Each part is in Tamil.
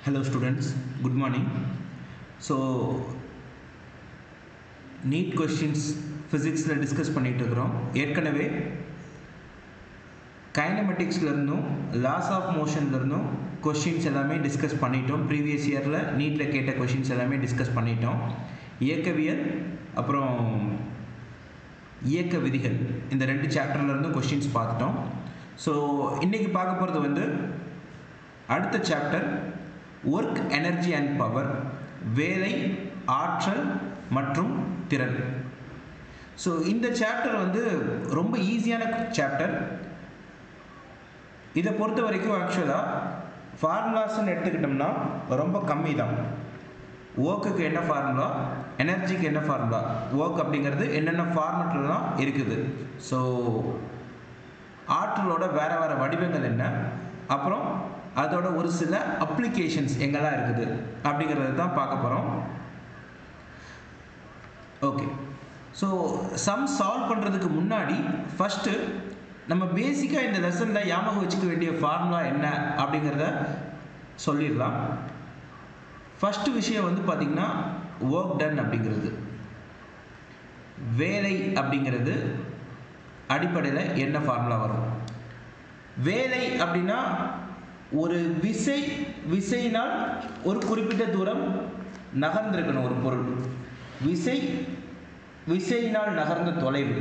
Hello students, good morning. So NEET questions physicsல டிஸ்கஸ் பண்ணிட்டு இருக்கிறோம். ஏற்கனவே கைனமெட்டிக்ஸ்ல இருந்தும் லாஸ் ஆஃப் மோஷன்ல இருந்தும் क्वेश्चंस எல்லாமே டிஸ்கஸ் பண்ணிட்டோம். ப்ரீவியஸ் இயர்ல நீட்ல கேட்ட क्वेश्चंस எல்லாமே டிஸ்கஸ் பண்ணிட்டோம். இயக்கவியல் அப்புறம் இயக்க விதிகள் இந்த ரெண்டு சாப்டர்ல இருந்து क्वेश्चंस பார்த்துட்டோம். ஸோ இன்னைக்கு பார்க்க போகிறது வந்து அடுத்த chapter work energy and power, வேலை ஆற்றல் மற்றும் திறன். ஸோ இந்த சாப்டர் வந்து ரொம்ப ஈஸியான சாப்டர். இதை பொறுத்த வரைக்கும் ஆக்சுவலாக ஃபார்முலாஸ்ன்னு எடுத்துக்கிட்டோம்னா ரொம்ப கம்மி தான். ஒர்க்குக்கு என்ன ஃபார்முலா, எனர்ஜிக்கு என்ன ஃபார்முலா, ஒர்க் அப்படிங்கிறது என்னென்ன ஃபார்மெட்லாம் இருக்குது, ஸோ ஆற்றலோட வேறு வேறு வடிவங்கள் என்ன, அப்புறம் அதோட ஒரு சில அப்ளிகேஷன்ஸ் எங்கெல்லாம் இருக்குது அப்படிங்கிறது தான் பார்க்க போகிறோம். ஓகே, ஸோ சம் சால்வ் பண்ணுறதுக்கு முன்னாடி ஃபஸ்ட்டு நம்ம பேசிக்காக இந்த லெசனில் ஞாபகம் வச்சுக்க வேண்டிய ஃபார்முலா என்ன அப்படிங்கிறத சொல்லிடலாம். ஃபஸ்ட்டு விஷயம் வந்து பார்த்திங்கன்னா ஒர்க் டன் அப்படிங்கிறது, வேலை அப்படிங்கிறது அடிப்படையில் என்ன ஃபார்முலா வரும். வேலை அப்படின்னா ஒரு விசையினால் ஒரு குறிப்பிட்ட தூரம் நகர்ந்திருக்கணும் ஒரு பொருள். விசையினால் நகர்ந்த தொலைவு,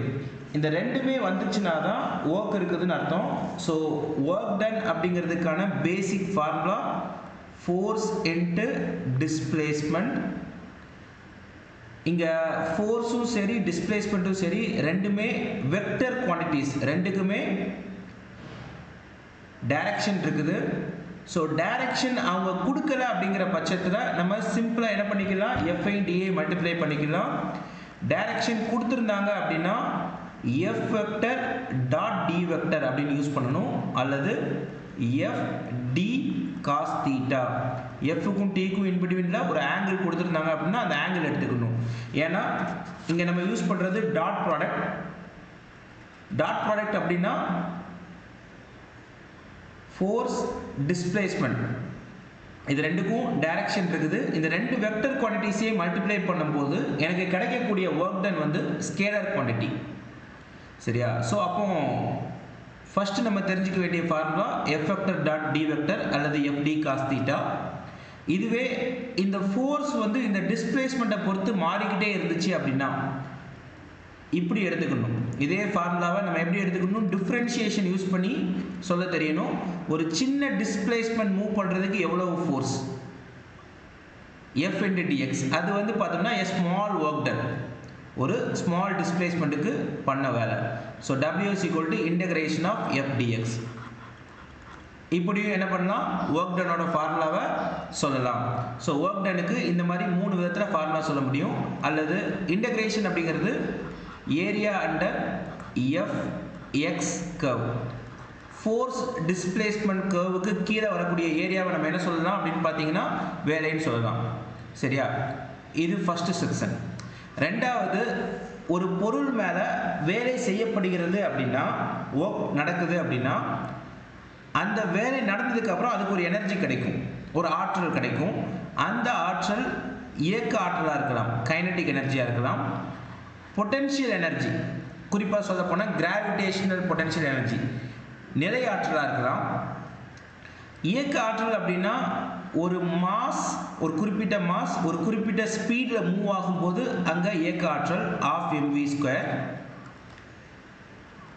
இந்த ரெண்டுமே வந்துச்சுன்னா தான் ஒர்க் இருக்குதுன்னு அர்த்தம். ஸோ ஒர்க் டன் அப்படிங்கிறதுக்கான basic formula force into displacement. இங்கே ஃபோர்ஸும் சரி டிஸ்பிளேஸ்மெண்ட்டும் சரி ரெண்டுமே வெக்டர் குவான்டிட்டிஸ், ரெண்டுக்குமே டைரக்ஷன் இருக்குது. ஸோ டைரக்ஷன் அவங்க கொடுக்கல அப்படிங்கிற பட்சத்தில் நம்ம சிம்பிளாக என்ன பண்ணிக்கலாம், எஃப்ஐ டிஏ மல்டிப்ளை பண்ணிக்கலாம். டைரக்ஷன் கொடுத்துருந்தாங்க அப்படின்னா F vector dot D vector அப்படின்னு யூஸ் பண்ணணும், அல்லது எஃப் டி காஸ் தீட்டா. எஃப்க்கும் டிக்கும் இன்பிட்வீனில் ஒரு ஆங்கிள் கொடுத்துருந்தாங்க அப்படின்னா அந்த ஆங்கிள் எடுத்துக்கணும். ஏன்னா இங்கே நம்ம யூஸ் பண்ணுறது டாட் ப்ராடக்ட். டாட் ப்ராடக்ட் அப்படின்னா ஃபோர்ஸ் டிஸ்பிளேஸ்மெண்ட் இது ரெண்டுக்கும் டைரக்ஷன் இருக்குது. இந்த ரெண்டு வெக்டர் குவான்டிட்டிஸையே மல்டிப்ளை பண்ணும்போது எனக்கு கிடைக்கக்கூடிய ஒர்க் டன் வந்து ஸ்கேலர் குவான்டிட்டி. சரியா? ஸோ அப்போ ஃபஸ்ட்டு நம்ம தெரிஞ்சுக்க வேண்டிய formula F vector dot D vector அல்லது எஃப் டி காஸ் தீட்டா. இதுவே இந்த ஃபோர்ஸ் வந்து இந்த டிஸ்பிளேஸ்மெண்ட்டை பொறுத்து மாறிக்கிட்டே இருந்துச்சு அப்படின்னா இப்படி எடுத்துக்கணும். இதே ஃபார்முலாவை நம்ம எப்படி எடுத்துக்கணும், டிஃப்ரென்ஷியேஷன் யூஸ் பண்ணி சொல்ல தெரியணும். ஒரு சின்ன டிஸ்பிளேஸ்மெண்ட் மூவ் பண்ணுறதுக்கு எவ்வளவு ஃபோர்ஸ், எஃப் இன்டு டிஎக்ஸ், அது வந்து பார்த்தோம்னா எ ஸ்மால் ஒர்க் டன், ஒரு ஸ்மால் டிஸ்பிளேஸ்மெண்ட்டுக்கு பண்ண வேலை. So W is equal to integration of F D X. இப்படியும் என்ன பண்ணலாம், ஒர்க் டனோட ஃபார்முலாவை சொல்லலாம். ஸோ ஒர்க் டனுக்கு இந்த மாதிரி மூணு விதத்தில் ஃபார்முலா சொல்ல முடியும். அல்லது இன்டகிரேஷன் அப்படிங்கிறது area under F X curve, force displacement கர்வுக்கு கீழே வரக்கூடிய ஏரியாவை நம்ம என்ன சொல்லலாம் அப்படின்னு பார்த்தீங்கன்னா வேலைன்னு சொல்லலாம். சரியா? இது ஃபஸ்ட்டு செக்ஷன். ரெண்டாவது, ஒரு பொருள் மேலே வேலை செய்யப்படுகிறது அப்படின்னா, ஒர்க் நடக்குது அப்படின்னா, அந்த வேலை நடந்ததுக்கு அப்புறம் அதுக்கு ஒரு எனர்ஜி கிடைக்கும், ஒரு ஆற்றல் கிடைக்கும். அந்த ஆற்றல் இயக்க ஆற்றலாக இருக்கலாம், கைனடிக் எனர்ஜியாக இருக்கலாம், பொட்டென்ஷியல் எனர்ஜி, குறிப்பாக சொல்ல போனால் கிராவிடேஷனல் பொட்டென்ஷியல் எனர்ஜி நிலை ஆற்றலாக இருக்கலாம். இயக்க ஆற்றல் அப்படின்னா ஒரு மாஸ், ஒரு குறிப்பிட்ட மாஸ் ஒரு குறிப்பிட்ட ஸ்பீடில் மூவ் ஆகும்போது அங்கே இயக்க ஆற்றல் half M V square.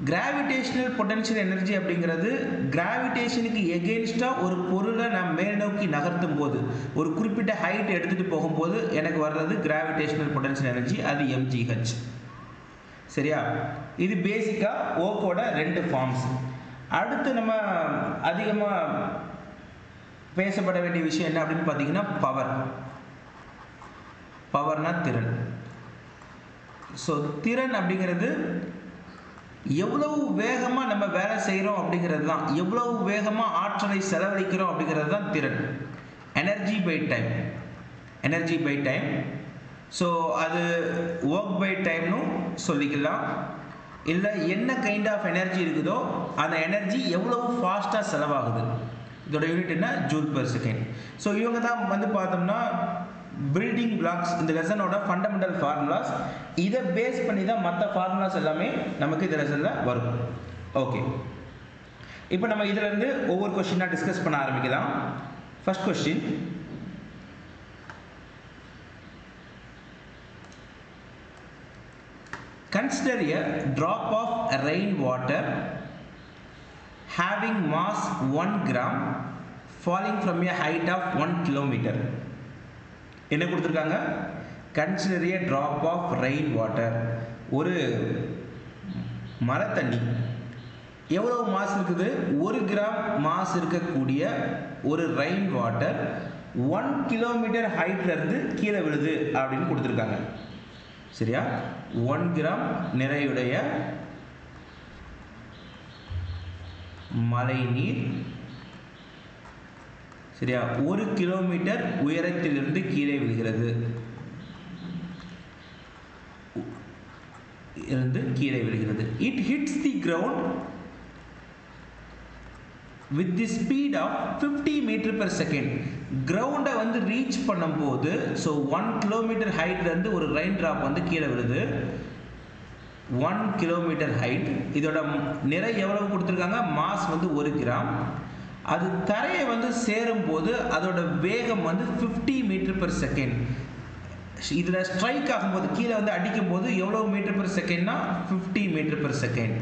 Gravitational potential energy அப்படிங்கிறது கிராவிடேஷனுக்கு எகெயின்ஸ்டாக ஒரு பொருளை நான் மேல் நோக்கி நகர்த்தும் போது, ஒரு குறிப்பிட்ட ஹைட் எடுத்துகிட்டு போகும்போது எனக்கு வர்றது கிராவிடேஷனல் பொட்டென்ஷியல் எனர்ஜி, அது எம்ஜிஹெச். சரியா? இது பேசிக்காக ஒர்க்கோட ரெண்டு ஃபார்ம்ஸ். அடுத்து நம்ம அதிகமாக பேசப்பட வேண்டிய விஷயம் என்ன அப்படின்னு பார்த்தீங்கன்னா பவர். பவர்னா திறன். ஸோ திறன் அப்படிங்கிறது எவ்வளவு வேகமாக நம்ம வேலை செய்கிறோம் அப்படிங்கிறது தான், எவ்வளவு வேகமாக ஆற்றலை செலவழிக்கிறோம் அப்படிங்கிறது தான் திறன். Energy by time, energy by time. So அது ஒர்க் பை டைம்னு சொல்லிக்கலாம். இல்லை என்ன கைண்ட் ஆஃப் எனர்ஜி இருக்குதோ அந்த எனர்ஜி எவ்வளவு ஃபாஸ்ட்டாக செலவாகுது, இதோட யூனிட் என்ன ஜூல் பெர் செகண்ட். ஸோ இவங்க தான் வந்து பார்த்தோம்னா பில்டிங் பிளாக்ஸ் இந்த லெசனோட ஃபண்டமெண்டல் ஃபார்முலாஸ். இதை பேஸ் பண்ணி தான் மற்ற ஃபார்முலாஸ் எல்லாமே நமக்கு இந்த லெசனில் வரும். ஓகே, இப்போ நம்ம இதில் இருந்து ஒவ்வொரு கொஸ்டினாக டிஸ்கஸ் பண்ண ஆரம்பிக்கலாம். First question, consider a drop of rainwater having mass 1 gram falling from a height of 1 kilometer. என்ன கொடுத்திருக்காங்க? consider a drop of rainwater, ஒரு மழை தண்ணி எவ்வளவு மாஸ் இருக்குது? 1 கிராம் மாஸ் இருக்கக்கூடிய ஒரு ரெயின் வாட்டர் 1 கிலோமீட்டர் ஹைட்ல இருந்து கீழே விழுது அப்படின்னு கொடுத்திருக்காங்க. சரியா? 1 கிராம் நிறையுடைய மழை நீர், சரியா, 1 கிலோமீட்டர் உயரத்திலிருந்து கீழே விழுகிறது. It hits the ground with the speed of 50 meter per second. கிரவுண்டை வந்து ரீச் பண்ணும்போது, ஸோ 1 கிலோமீட்டர் ஹைட்ல இருந்து ஒரு ரெயின் ட்ராப் வந்து கீழே விழுது. 1 கிலோமீட்டர் ஹைட். இதோட நிறை எவ்வளவு கொடுத்துருக்காங்க? மாஸ் வந்து 1 கிராம். அது தரையை வந்து சேரும் போது அதோட வேகம் வந்து 50 மீட்டர் பெர் செகண்ட். இதில் ஸ்ட்ரைக் ஆகும்போது கீழே வந்து அடிக்கும் போது எவ்வளோ மீட்டர் பெர் செகண்ட்னா 50 மீட்டர் பெர் செகண்ட்.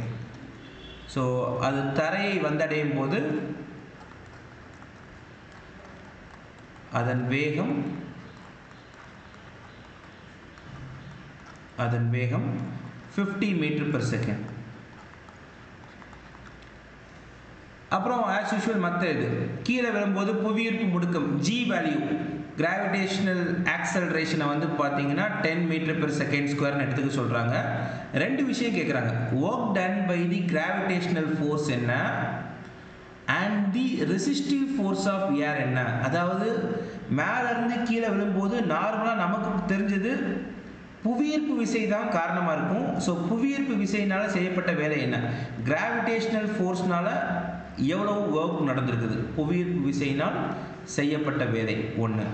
ஸோ அது தரையை வந்தடையும் போது அதன் வேகம் 50 மீட்டர் பெர் செகண்ட். அப்புறம் ஆஸ் யூஷுவல் மற்ற இது கீழே வரும்போது புவியீர்ப்பு முடுக்கம் G வேல்யூ, கிராவிடேஷனல் ஆக்சலரேஷனை வந்து பார்த்தீங்கன்னா 10 மீட்டர் பெர் செகண்ட் ஸ்கொயர்னு எடுத்துக்க சொல்கிறாங்க. ரெண்டு விஷயம் கேட்குறாங்க. Work done by the gravitational force என்ன and the resistive force of air என்ன? அதாவது மேலேருந்து கீழே விழும்போது நார்மலாக நமக்கு தெரிஞ்சது புவியீர்ப்பு விசை தான் காரணமாக இருக்கும். ஸோ புவியீர்ப்பு விசையினால செய்யப்பட்ட வேலை என்ன? கிராவிடேஷனல் ஃபோர்ஸ்னால எவ்வளவு ஒர்க் நடந்திருக்குது? புவியீர்ப்பு விசையினால் செய்யப்பட்ட வேலை ஒன்று.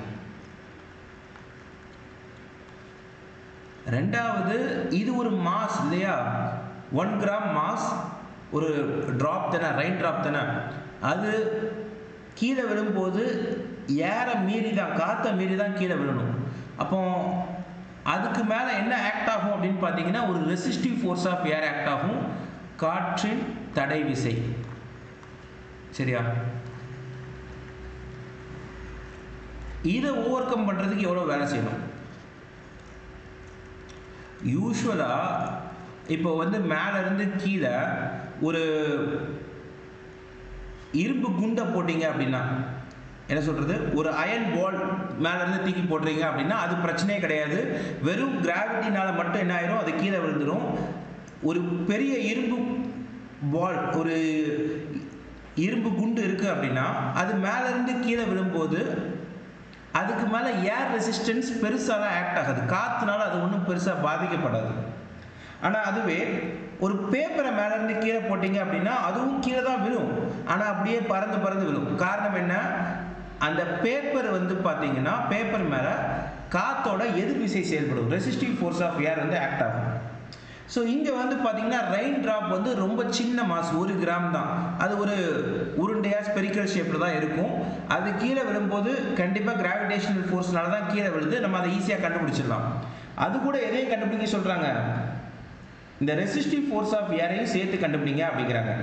ரெண்டாவது, இது ஒரு மாஸ் இல்லையா? 1 கிராம் மாஸ், ஒரு ட்ராப் தானே, ரெயின் ட்ராப் தானே. அது கீழே விழும்போது ஏரை மீறி தான், காற்றை மீறி தான் கீழே விழணும். அப்போ அதுக்கு மேலே என்ன ஆக்ட் ஆகும் அப்படின்னு பார்த்தீங்கன்னா ஒரு resistive force of air act ஆகும், காற்றின் தடை விசை. சரியா? இதை ஓவர் கம் பண்ணுறதுக்கு எவ்வளோ வேலை செய்யணும்? யூஸ்வலாக இப்போ வந்து மேலேருந்து கீழே ஒரு இரும்பு குண்டை போட்டிங்க அப்படின்னா, என்ன சொல்கிறது, ஒரு அயன் பால் மேலேருந்து தூக்கி போடுறீங்க அப்படின்னா அது பிரச்சனையே கிடையாது. வெறும் கிராவிட்டினால மட்டும் என்ன ஆயிரும், அது கீழே விழுந்துடும். ஒரு பெரிய இரும்பு பால், ஒரு இரும்பு குண்டு இருக்குது அப்படின்னா அது மேலேருந்து கீழே விழும்போது அதுக்கு மேலே ஏர் ரெசிஸ்டன்ஸ் பெருசாலாம் ஆக்ட் ஆகாது, காற்றுனால அது ஒன்றும் பெருசாக பாதிக்கப்படாது. ஆனால் அதுவே ஒரு பேப்பரை மேலேருந்து கீழே போட்டிங்க அப்படின்னா அதுவும் கீழே தான் விழும், ஆனால் அப்படியே பறந்து பறந்து விழும். காரணம் என்ன? அந்த பேப்பர் வந்து பார்த்தீங்கன்னா பேப்பர் மேலே காற்றோட எதிர் விசை செயல்படும், ரெசிஸ்டிவ் ஃபோர்ஸ் ஆஃப் ஏர் வந்து ஆக்ட் ஆகும். ஸோ இங்கே வந்து பார்த்தீங்கன்னா ரெயின் ட்ராப் வந்து ரொம்ப சின்ன மாஸ், 1 கிராம் தான். அது ஒரு உருண்டையாக ஸ்பெரிக்கல் ஷேப்பில் தான் இருக்கும். அது கீழே விழும்போது கண்டிப்பாக கிராவிடேஷனல் ஃபோர்ஸ்னால தான் கீழே விழுது. நம்ம அதை ஈஸியாக கண்டுபிடிச்சிடலாம். அது கூட எதையும் கண்டுபிடிக்க சொல்கிறாங்க, இந்த ரெசிஸ்டிவ் ஃபோர்ஸ் ஆஃப் ஏரையும் சேர்த்து கண்டுபிடிங்க அப்படிங்கிறாங்க.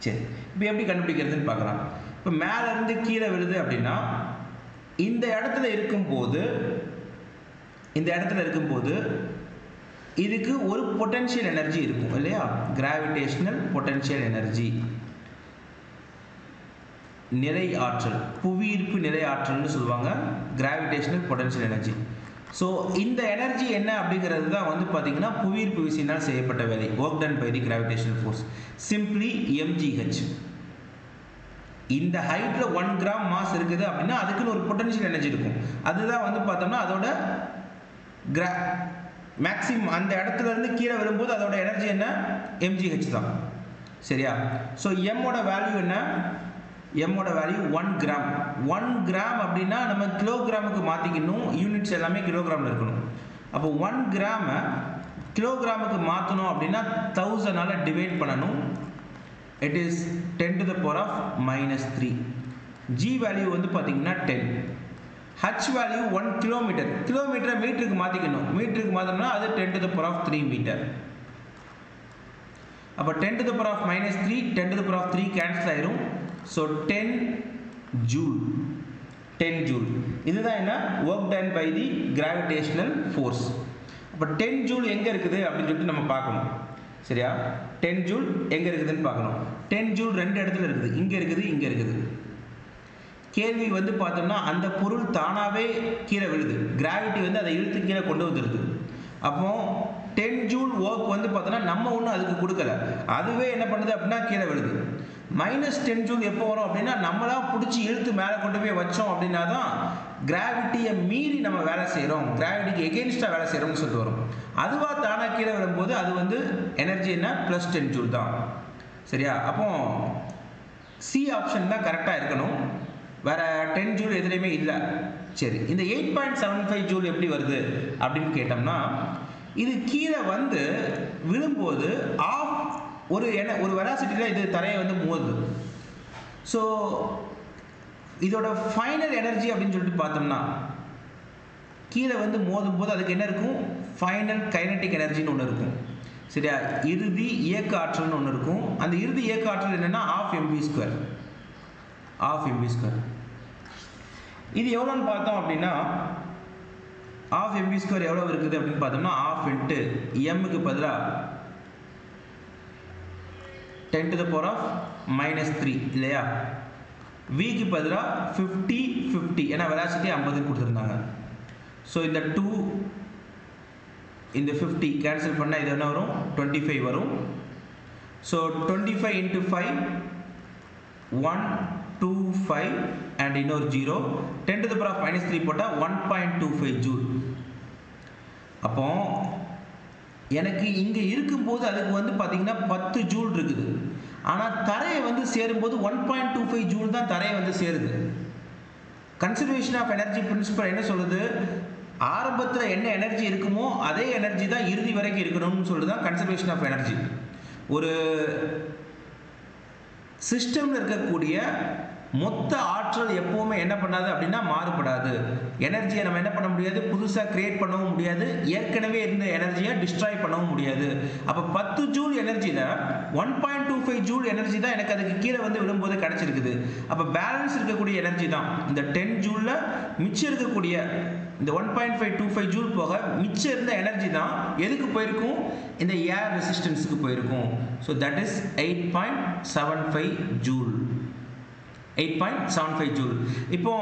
சரி, இப்போ எப்படி கண்டுபிடிக்கிறதுன்னு பார்க்கலாம். இப்போ மேலேருந்து கீழே விழுது அப்படின்னா இந்த இடத்துல இருக்கும்போது இதுக்கு ஒரு பொட்டன்ஷியல் எனர்ஜி இருக்கும் இல்லையா? கிராவிடேஷனல் பொட்டன்ஷியல் எனர்ஜி, நிலை ஆற்றல், புவியீர்ப்பு நிலை ஆற்றல்னு சொல்லுவாங்க, கிராவிடேஷனல் பொட்டன்ஷியல் எனர்ஜி. ஸோ இந்த எனர்ஜி என்ன அப்படிங்கிறது தான் வந்து பார்த்தீங்கன்னா புவியீர்ப்பு விசையினால் செய்யப்பட்ட வேலை, work done by the gravitational force, simply mgh. இந்த ஹைட்டில் 1 கிராம் மாஸ் இருக்குது அப்படின்னா அதுக்குன்னு ஒரு பொட்டன்ஷியல் எனர்ஜி இருக்கும். அதுதான் வந்து பார்த்தோம்னா அதோட மேக்ஸிமம் அந்த இடத்துல இருந்து கீழே வரும்போது அதோட எனர்ஜி என்ன? mgh தான். சரியா? ஸோ எம்மோட வேல்யூ என்ன? m ஓட வேல்யூ 1 கிராம். 1 கிராம் அப்படின்னா நம்ம கிலோகிராமுக்கு மாற்றிக்கணும், யூனிட்ஸ் எல்லாமே கிலோகிராமில் இருக்கணும். அப்போ 1 கிராமை கிலோகிராமுக்கு மாற்றணும் அப்படின்னா 1000ஆல் டிவைட் பண்ணணும். It is 10 to the power of -3. g value வந்து பார்த்தீங்கன்னா 10. h value 1 kilometre. கிலோமீட்டரை மீட்டருக்கு மாற்றிக்கணும், மீட்டருக்கு மாற்றணும்னா அது 10 to the power of 3 metre. அப்போ 10 to the power of -3, 10 to the power of 3 cancel ஆயிரும். So 10 joule. 10 ஜூல் இதுதான் என்ன work done by the gravitational force. அப்போ 10 ஜூல் எங்கே இருக்குது அப்படின்னு சொல்லிட்டு நம்ம பார்க்கணும். சரியா? 10 ஜூல் எங்கே இருக்குதுன்னு பார்க்கணும். 10 ஜூல் 2 இடத்துல இருக்குது, இங்கே இருக்குது, இங்கே இருக்குது. கேள்வி வந்து பார்த்தோம்னா அந்த பொருள் தானாகவே கீழே விழுது, கிராவிட்டி வந்து அதை இழுத்து கீழே கொண்டு வந்துடுது. அப்போ 10 ஜூல் ஒர்க் வந்து பார்த்தோன்னா நம்ம ஒன்றும் அதுக்கு கொடுக்கல, அதுவே என்ன பண்ணுது அப்படின்னா கீழே விழுது. -10 ஜூல் எப்போ வரும் அப்படின்னா நம்மளா பிடிச்சி இழுத்து மேலே கொண்டு போய் வச்சோம் அப்படின்னா தான் கிராவிட்டியை மீறி நம்ம வேலை செய்கிறோம், கிராவிட்டிக்கு எகெயின்ஸ்டாக வேலை செய்கிறோம்னு சொல்லிட்டு வரும். அதுவாக தானாக கீழே விழும்போது அது வந்து எனர்ஜி என்ன +10 ஜூல் தான். சரியா? அப்போ சி ஆப்ஷன் தான் கரெக்டாக இருக்கணும், வேற 10 ஜூல் எதுலையுமே இல்லை. சரி, இந்த 8.75 ஜூல் எப்படி வருது அப்படின்னு கேட்டோம்னா, இது கீழே வந்து விழும்போது ஒரு வெலாசிட்டியில் இது தரையை வந்து மோதுது. ஸோ இதோட ஃபைனல் எனர்ஜி அப்படின்னு சொல்லிட்டு பார்த்தோம்னா கீழே வந்து மோதும் போது அதுக்கு என்ன இருக்கும், ஃபைனல் கைனட்டிக் எனர்ஜின்னு ஒன்று இருக்கும். சரியா? இறுதி இயக்க ஆற்றல்னு ஒன்று இருக்கும். அந்த இறுதி இயக்க ஆற்றல் என்னென்னா 12mv². 12mv². இது எவ்வளோன்னு பார்த்தோம் அப்படின்னா 12mv² எவ்வளோ இருக்குது அப்படின்னு பார்த்தோம்னா 12 × m பதிலாக 10 to the power of -3 இல்லையா? v பதிலாக 50 ஏன்னா வெலாசிட்டி 50 கொடுத்துருந்தாங்க. ஸோ இந்த 2 இந்த 50 கேன்சல் பண்ணால் இது என்ன வரும், 25 வரும். ஸோ 25 × 5 125 அண்ட் இன்னொரு 0, 10 to the power of -3 போட்டால் 1.25 ஜூல். அப்போ எனக்கு இங்கே இருக்கும்போது அதுக்கு வந்து பார்த்தீங்கன்னா 10 ஜூல் இருக்குது, ஆனால் தரையை வந்து சேரும்போது 1.25 ஜூல் தான் தரையை வந்து சேருது. கன்சர்வேஷன் ஆஃப் எனர்ஜி பிரின்சிபல் என்ன சொல்லுது, ஆரம்பத்தில் என்ன எனர்ஜி இருக்குமோ அதே எனர்ஜி தான் இறுதி வரைக்கும் இருக்கணும்னு சொல்லுது தான் கன்சர்வேஷன் ஆஃப் எனர்ஜி. ஒரு சிஸ்டமில் இருக்கக்கூடிய மொத்த ஆற்றல் எப்பவுமே என்ன பண்ணாது அப்படின்னா மாறுபடாது. எனர்ஜியை நம்ம என்ன பண்ண முடியாது, புதுசாக கிரியேட் பண்ணவும் முடியாது, ஏற்கனவே இருந்த எனர்ஜியை டிஸ்ட்ராய் பண்ணவும் முடியாது. அப்போ 10 ஜூல் எனர்ஜியில் 1.25 ஜூல் எனர்ஜி தான் எனக்கு அதுக்கு கீழே வந்து விழும்போது கிடச்சிருக்குது. அப்போ பேலன்ஸ் இருக்கக்கூடிய எனர்ஜி தான் இந்த 10 ஜூலில் மிச்சம் இருக்கக்கூடிய இந்த 1.525 ஜூல் போக மிச்சம் இருந்த எனர்ஜி தான் எதுக்கு போயிருக்கும், இந்த ஏர் ரெசிஸ்டன்ஸுக்கு போயிருக்கும். So that is 8.75 joule. 8.75 joule. இப்போ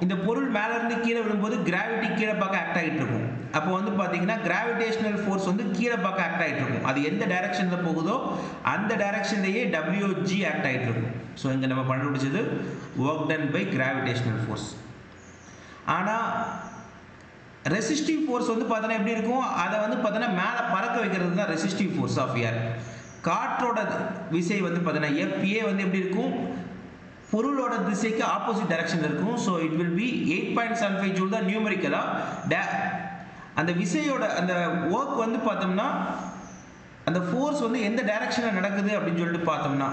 இந்த பொருள் மேல இருந்து கீழே விழும்போது கிராவிட்டி கீழே பார்க்க ஆக்ட் ஆகிட்டு இருக்கும். அப்போ வந்து பார்த்தீங்கன்னா கிராவிடேஷனல் ஃபோர்ஸ் வந்து கீழே பார்க்க ஆக்ட் ஆகிட்டு இருக்கும். அது எந்த டைரக்ஷனில் போகுதோ அந்த டைரக்ஷன்லேயே WG ஆக்ட் ஆகிட்டு இருக்கும். ஸோ இங்கே நம்ம கண்டுபிடிச்சது work done by gravitational force. ஆனால் ரெசிஸ்டிவ் ஃபோர்ஸ் வந்து பார்த்தோன்னா எப்படி இருக்கும், அதை வந்து பார்த்தோன்னா மேலே பறக்க வைக்கிறது தான் ரெசிஸ்டிவ் ஃபோர்ஸ் ஆஃப் ஏர். காற்றோட விசை வந்து பார்த்தோன்னா FA வந்து எப்படி இருக்கும், பொருளோட திசைக்கு ஆப்போசிட் டைரக்ஷன் இருக்கும். So it will be 8.75 joule தான் நியூமரிக்கலாக. அந்த விசையோட அந்த ஒர்க் வந்து பார்த்தோம்னா அந்த ஃபோர்ஸ் வந்து எந்த டைரக்ஷனில் நடக்குது அப்படின்னு சொல்லிட்டு பார்த்தோம்னா,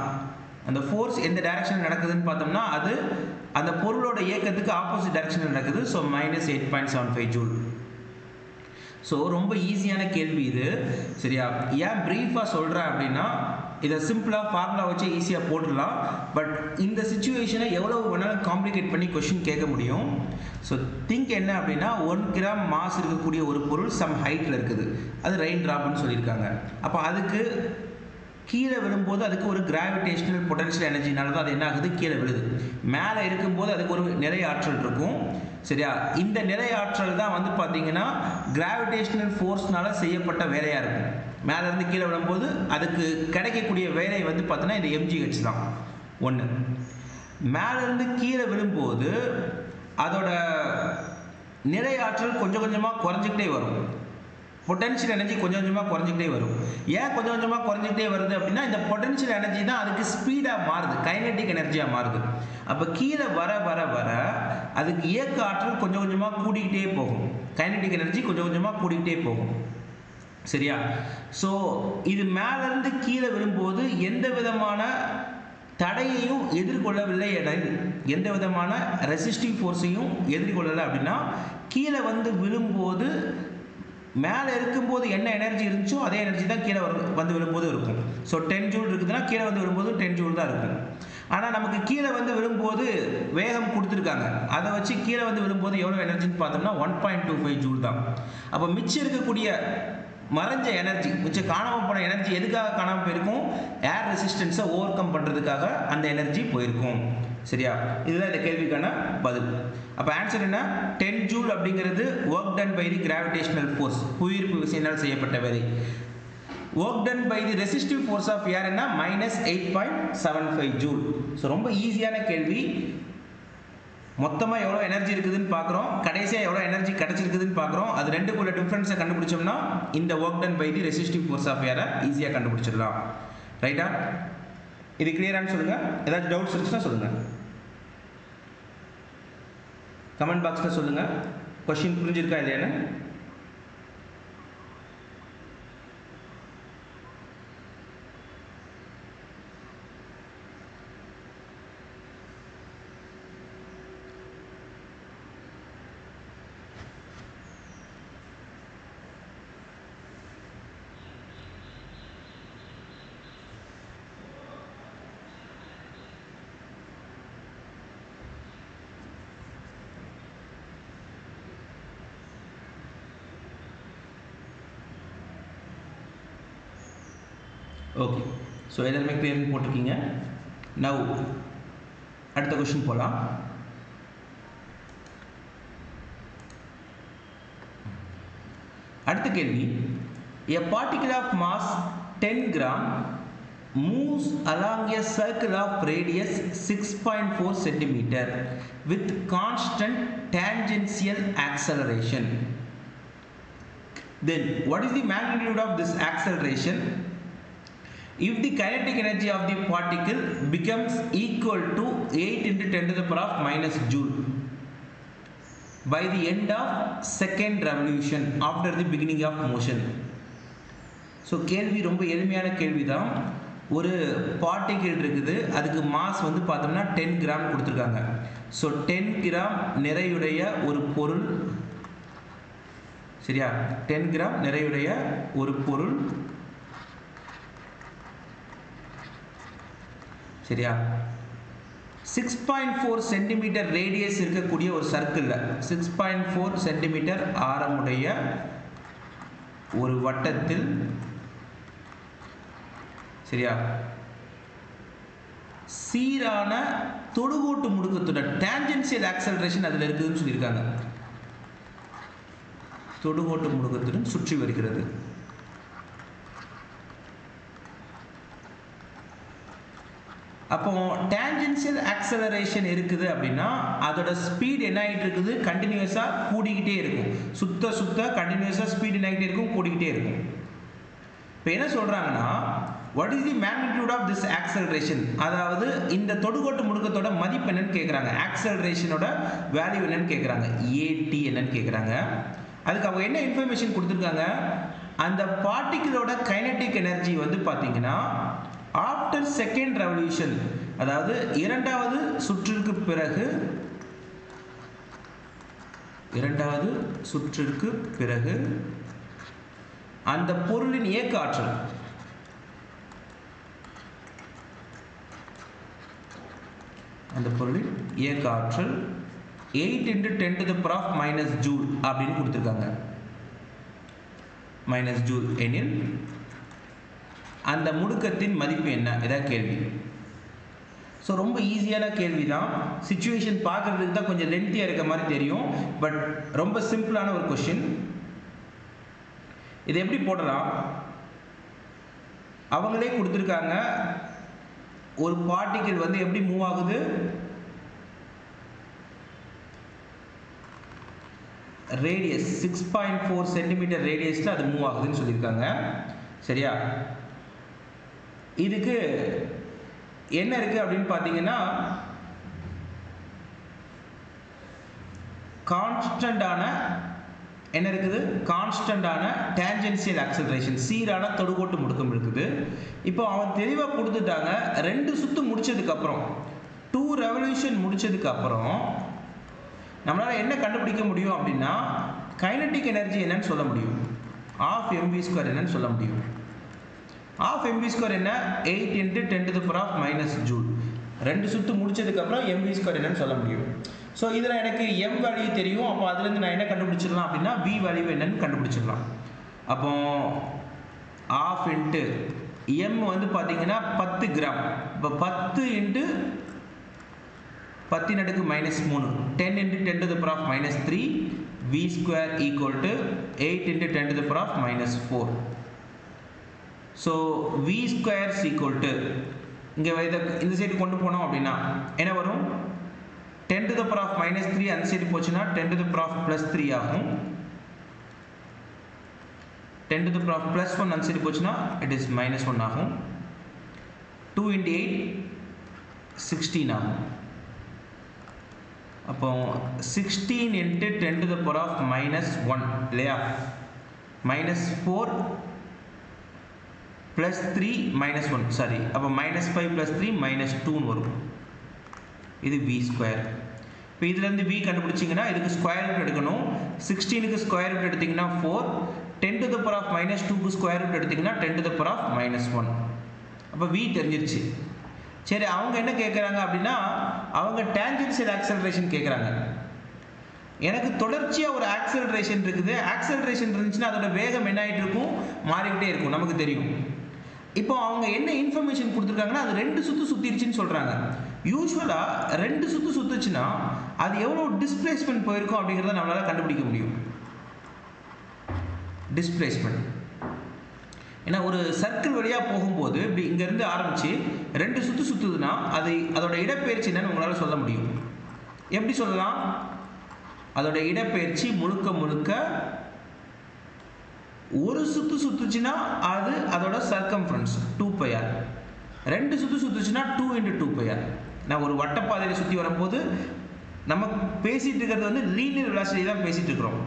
அந்த ஃபோர்ஸ் எந்த டைரக்ஷனில் நடக்குதுன்னு பார்த்தோம்னா அது அந்த பொருளோட இயக்கத்துக்கு ஆப்போசிட் டைரக்ஷனில் நடக்குது. So -8.75 joule. ஸோ ரொம்ப ஈஸியான கேள்வி இது. சரியா? ஏன் ப்ரீஃபாக சொல்கிறேன் அப்படின்னா இதை சிம்பிளாக ஃபார்முலா வச்சு ஈஸியாக போட்டுடலாம். பட் இந்த சுச்சுவேஷனை எவ்வளோ வேணாலும் காம்ப்ளிகேட் பண்ணி கொஷின் கேட்க முடியும். ஸோ திங்க் என்ன அப்படின்னா 1 கிராம் மாஸ் இருக்கக்கூடிய ஒரு பொருள் சம் ஹைட்டில் இருக்குது, அது ரெயின் ட்ராப்னு சொல்லியிருக்காங்க. அப்போ அதுக்கு கீழே விழும்போது அதுக்கு ஒரு கிராவிடேஷனல் பொட்டன்ஷியல் எனர்ஜினால தான் அது என்ன ஆகுது, கீழே விழுது. மேலே இருக்கும்போது அதுக்கு ஒரு நிறை ஆற்றல் இருக்கும். சரியா? இந்த நிறை ஆற்றல் தான் வந்து பார்த்தீங்கன்னா கிராவிடேஷனல் ஃபோர்ஸ்னால செய்யப்பட்ட வேலையாக இருக்கும். மேலேருந்து கீழே விழும்போது அதுக்கு கிடைக்கக்கூடிய வேலை வந்து பார்த்தோன்னா இந்த mgh தான். ஒன்று, மேலேருந்து கீழே விழும்போது அதோட நிறை ஆற்றல் கொஞ்சம் கொஞ்சமாக குறைஞ்சிக்கிட்டே வரும். பொட்டன்ஷியல் எனர்ஜி கொஞ்சம் கொஞ்சமாக குறைஞ்சிக்கிட்டே வரும். ஏன் கொஞ்சம் கொஞ்சமாக குறைஞ்சிக்கிட்டே வருது அப்படின்னா இந்த பொட்டன்ஷியல் எனர்ஜி தான் அதுக்கு ஸ்பீடாக மாறுது, கைனெட்டிக் எனர்ஜியாக மாறுது. அப்போ கீழே வர வர வர அதுக்கு இயக்க ஆற்றல் கொஞ்சம் கொஞ்சமாக கூடிக்கிட்டே போகும், கைனெட்டிக் எனர்ஜி கொஞ்சம் கொஞ்சமாக கூடிக்கிட்டே போகும். சரியா? ஸோ இது மேலேருந்து கீழே விழும்போது எந்த விதமான தடையையும் எதிர்கொள்ளவில்லை எனில், எந்த விதமான ரெசிஸ்டிவ் ஃபோர்ஸையும் எதிர்கொள்ளலை அப்படின்னா கீழே வந்து விழும்போது மேலே இருக்கும்போது என்ன எனர்ஜி இருந்துச்சோ அதே எனர்ஜி தான் கீழே வந்து விழும்போது இருக்கும். ஸோ 10 ஜூல் இருக்குதுன்னா கீழே வந்து விழும்போது 10 ஜூல் தான் இருக்கும். ஆனால் நமக்கு கீழே வந்து விழும்போது வேகம் கொடுத்துருக்காங்க, அதை வச்சு கீழே வந்து விழும்போது எவ்வளோ எனர்ஜின்னு பார்த்தோம்னா 1.25 ஜூல் தான். அப்போ மிச்சம் இருக்கக்கூடிய மறைஞ்ச எனர்ஜி, மிச்சம் காணாமல் போன எனர்ஜி எதுக்காக காணாமல் போயிருக்கும்? ஏர் ரெசிஸ்டன்ஸை ஓவர் கம் பண்ணுறதுக்காக அந்த எனர்ஜி போயிருக்கும். சரியா? இதுதான் இந்த கேள்விக்கான பதில். அப்போ ஆன்சர் என்ன? 10 ஜூல் அப்படிங்கிறது work done by the gravitational force, புவியீர்ப்பு விசையினால் செய்யப்பட்ட வேலை. Work done by the resistive force of air என்ன? -8.75 ஜூல். ஸோ ரொம்ப ஈஸியான கேள்வி. மொத்தமாக எவ்வளோ எனர்ஜி இருக்குதுன்னு பார்க்குறோம், கடைசியாக எவ்வளோ எனர்ஜி கிடச்சிருக்குதுன்னு பார்க்குறோம். அது ரெண்டுக்குள்ள டிஃப்ரென்ஸை கண்டுபிடிச்சோம்னா இந்த work done by the resistive force of ஏரை ஈஸியாக கண்டுபிடிச்சிடலாம். ரைட்டா? இது கிளியரானு சொல்லுங்கள். ஏதாச்சும் டவுட்ஸ் இருந்துச்சுன்னா சொல்லுங்கள், கமெண்ட் பாக்ஸில் சொல்லுங்கள். கொஸ்டின் புரிஞ்சிருக்கா இல்லையான்னு. ஓகே, ஸோ எல்லாருமே கிளியர்னு போட்டிருக்கீங்க. நவ் அடுத்த கொஸ்டின் போகலாம். அடுத்த கேள்வி, a particle of mass 10 gram moves along a circle of radius 6.4 centimeter with constant tangential acceleration. Then what is the magnitude of this acceleration if the kinetic energy of the particle becomes equal to 8 into 10 to the power of minus joule by the end of second revolution after the beginning of motion? So கேள்வி ரொம்ப எளிமையான கேள்வி தான். ஒரு பார்ட்டிகிள் இருக்குது, அதுக்கு மாஸ் வந்து பார்த்தோம்னா 10 கிராம் கொடுத்துருக்காங்க. ஸோ 10 கிராம் நிறையுடைய ஒரு பொருள், சரியா? 10 கிராம் நிறையுடைய ஒரு பொருள், சரியா? 6.4 சென்டிமீட்டர் ரேடியஸ் இருக்கக்கூடிய ஒரு சர்க்கிளில் 6.4 சென்டிமீட்டர் ஆரமுடைய ஒரு வட்டத்தில், சரியா, சீரான தொடுகோட்டு முடுக்கத்துடன் டான்ஜென்ஷியல் ஆக்சலரேஷன் அதில் இருக்குதுன்னு சொல்லியிருக்காங்க. தொடுகோட்டு முடுக்கத்துடன் சுற்றி வருகிறது. அப்போ டான்ஜென்ஷியல் ஆக்சலரேஷன் இருக்குது அப்படின்னா அதோட ஸ்பீட் என்ன ஆகிட்டு இருக்குது? கண்டினியூஸாக கூடிக்கிட்டே இருக்கும். சுத்த சுத்த கண்டினியூஸாக ஸ்பீட் என்ன ஆகிட்டே இருக்கும்? கூடிக்கிட்டே இருக்கும். இப்போ என்ன சொல்கிறாங்கன்னா, what is the magnitude of this acceleration? அதாவது இந்த தொடுகோட்டு முடுக்கத்தோட மதிப்பு என்னன்னு கேட்குறாங்க. ஆக்சலரேஷனோட வேல்யூ என்னன்னு கேட்குறாங்க. ஏடி என்னன்னு கேட்குறாங்க. அதுக்கு அவங்க என்ன இன்ஃபர்மேஷன் கொடுத்துருக்காங்க? அந்த பார்ட்டிகிளோட கைனடிக் எனர்ஜி வந்து பார்த்தீங்கன்னா ஆஃப்டர் செகண்ட் ரெவல்யூஷன், அதாவது இரண்டாவது சுற்றிற்கு பிறகு அந்த பொருளின் இயக்க ஆற்றல், அந்த பொருளின் இயக்க ஆற்றல் 8 into 10 to the power of minus joule அப்படின்னு கொடுத்துருக்காங்க. மைனஸ் ஜூல் எனில் அந்த முடுக்கத்தின் மதிப்பு என்ன? இதான் கேள்வி. ஸோ ரொம்ப ஈஸியான கேள்வி தான். சிச்சுவேஷன் பார்க்குறதுக்கு தான் கொஞ்சம் லென்த்தியாக இருக்க மாதிரி தெரியும், பட் ரொம்ப சிம்பிளான ஒரு கொஷின். இது எப்படி போடலாம்? அவங்களே கொடுத்துருக்காங்க, ஒரு பார்ட்டிகிள் வந்து எப்படி மூவ் ஆகுது? ரேடியஸ் 6.4 சென்டிமீட்டர் ரேடியஸில் அது மூவ் ஆகுதுன்னு சொல்லியிருக்காங்க. சரியா? இதுக்கு என்ன இருக்குது அப்படின்னு பார்த்தீங்கன்னா கான்ஸ்டண்டான என்ன இருக்குது, கான்ஸ்டண்டான டேஞ்சென்சியல் ஆக்சலரேஷன், சீரான தொடுகோட்டு முடுக்கம் இருக்குது. இப்போ அவன் தெளிவாக கொடுத்துட்டாங்க. 2 சுற்று முடிச்சதுக்கப்புறம் 2 ரெவல்யூஷன் முடிச்சதுக்கப்புறம் நம்மளால் என்ன கண்டுபிடிக்க முடியும் அப்படின்னா கைனடிக் எனர்ஜி என்னன்னு சொல்ல முடியும், ஆஃப் mv ஸ்கொயர் என்னன்னு சொல்ல முடியும். ஆஃப் mv ஸ்கொயர் என்ன, 8 × 10⁻⁻⁻ ஜூல். 2 சுற்று முடிச்சதுக்கப்புறம் mv ஸ்கொயர் என்னன்னு சொல்ல முடியும். ஸோ இதில் எனக்கு m வேல்யூ தெரியும். அப்போ அதுலேருந்து நான் என்ன கண்டுபிடிச்சிடலாம் அப்படின்னா v வேல்யூ என்னன்னு கண்டுபிடிச்சிடலாம். அப்போ ஆஃப் இன்ட்டு m வந்து பார்த்தீங்கன்னா 10 கிராம். இப்போ 10 × 10⁻³ 3 10 × 10⁻³ v square equal to 8 × 10⁻⁴. So v square equal to இங்கே இந்த சைடு கொண்டு போனோம் அப்படின்னா என்ன வரும், 10⁻³ அந்த சைடு போச்சுன்னா 10⁻+3 ஆகும். 10⁻+1 அந்த சைடு போச்சுன்னா இட் இஸ் -1 ஆகும். 2 × 8 16 ஆகும். அப்போ 16 × 10⁻⁻1 இல்லையா, -4 +3 -1 சாரி, அப்போ -5 + 3 -2 வரும். இது v ஸ்கொயர். இப்போ இதுலேருந்து v கண்டுபிடிச்சிங்கன்னா இதுக்கு ஸ்கொயர் ரூட் எடுக்கணும். 16க்கு ஸ்கொயர் ரூட் எடுத்திங்கன்னா 4, 10⁻⁻2க்கு ஸ்கொயர் ரூட் எடுத்திங்கன்னா 10⁻⁻1. அப்போ v தெரிஞ்சிருச்சு. சரி, அவங்க என்ன கேட்குறாங்க அப்படின்னா அவங்க டேஞ்சென்சியல் ஆக்சலரேஷன் கேட்குறாங்க. எனக்கு தொடர்ச்சியாக ஒரு ஆக்சலரேஷன் இருக்குது. ஆக்சலரேஷன் இருந்துச்சுன்னா அதோட வேகம் என்ன ஆகிட்டு இருக்கும், மாறிக்கிட்டே இருக்கும், நமக்கு தெரியும். இப்போ அவங்க என்ன இன்ஃபர்மேஷன் கொடுத்துருக்காங்கன்னா அது 2 சுற்று சுற்றிருச்சுன்னு சொல்கிறாங்க. யூஸ்வலாக 2 சுற்று சுற்றுச்சுன்னா அது எவ்வளோ டிஸ்பிளேஸ்மெண்ட் போயிருக்கும் அப்படிங்கிறத நம்மளால் கண்டுபிடிக்க முடியும். டிஸ்பிளேஸ்மெண்ட் ஏன்னா ஒரு சர்க்கிள் வழியாக போகும்போது இப்படி இங்கேருந்து ஆரம்பித்து 2 சுற்று சுற்றுதுன்னா அதோட இடப்பெயர்ச்சி என்னன்னு உங்களால் சொல்ல முடியும். எப்படி சொல்லலாம், அதோட இடப்பெயர்ச்சி முழுக்க முழுக்க ஒரு சுற்று சுற்றுச்சுன்னா அது அதோட சர்க்கம்ஃபரன்ஸ் 2πr. 2 சுற்று சுற்றுச்சுன்னா 2 × 2πr. நான் ஒரு வட்டப்பாதையில் சுற்றி வரும்போது நம்ம பேசிகிட்டு இருக்கிறது வந்து லீனியர் வெலாசிட்டி தான் பேசிகிட்டு இருக்கிறோம்.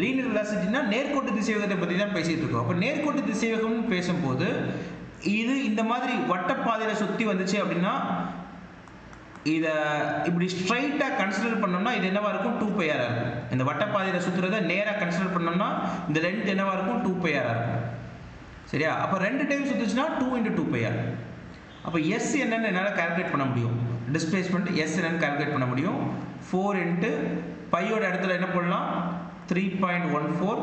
லீனியர் வெலாசிட்டினா நேர்கோட்டு திசைவேகத்தை பற்றி தான் பேசிகிட்டு இருக்கோம். அப்போ நேர்கோட்டு திசைவேகம்னு பேசும்போது இது இந்த மாதிரி வட்டப்பாதையில் சுற்றி வந்துச்சு அப்படின்னா இதை இப்படி ஸ்ட்ரைட்டாக கன்சிடர் பண்ணோம்னா இது என்னவா இருக்கும், 2πr இருக்கும். இந்த வட்டப்பாதையில் சுற்றுறதை நேராக கன்சிடர் பண்ணோம்னா இந்த லென்த் என்னவா இருக்கும், 2πr இருக்கும். சரியா? அப்போ 2 டைம் சுற்றுச்சுன்னா 2 × 2πr. அப்போ எஸ் என்னன்னு என்னால் கால்குலேட் பண்ண முடியும். டிஸ்பிளேஸ்மெண்ட் எஸ் என்னன்னு கால்குலேட் பண்ண முடியும். 4 × பையோட இடத்துல என்ன பண்ணலாம், 3.14.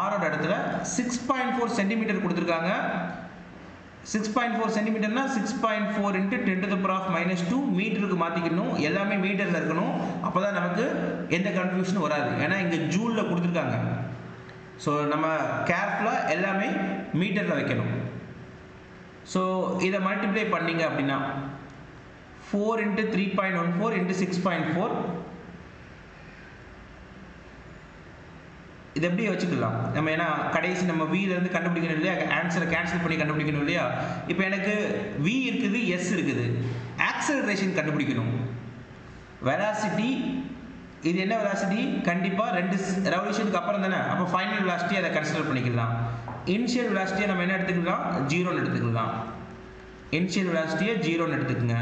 ஆரோட இடத்துல 6.4 சென்டிமீட்டர் கொடுத்துருக்காங்க. 6.4 சென்டிமீட்டர்னா 6.4 × 10⁻⁻2 மீட்டருக்கு மாற்றிக்கணும். எல்லாமே மீட்டரில் இருக்கணும். அப்போ தான் நமக்கு எந்த கன்ஃபியூஷனும் வராது. ஏன்னா இங்கே ஜூலில் கொடுத்துருக்காங்க. ஸோ நம்ம கேர்ஃபுல்லாக எல்லாமே மீட்டரில் வைக்கணும். ஸோ இதை மல்டிப்ளை பண்ணிங்க அப்படின்னா 4 × 3.14 × 6.4 இது எப்படி வச்சுக்கலாம் நம்ம. ஏன்னா கடைசி நம்ம விலேருந்து கண்டுபிடிக்கணும் இல்லையா, ஆன்சரை கேன்சல் பண்ணி கண்டுபிடிக்கணும் இல்லையா. இப்போ எனக்கு வி இருக்குது, எஸ் இருக்குது, ஆக்சலரேஷன் கண்டுபிடிக்கணும். வெலாசிட்டி இது என்ன வெலாசிட்டி, கண்டிப்பாக 2 ரெவல்யூஷனுக்கு அப்புறம் தானே. அப்போ ஃபைனல் வெலாசிட்டி அதை கன்சிடர் பண்ணிக்கலாம். இனிஷியல் வெலாசிட்டியை நம்ம என்ன எடுத்துக்கலாம், 0ன்னு எடுத்துக்கலாம். இனிஷியல் வெலாசிட்டியை 0ன்னு எடுத்துக்கோங்க,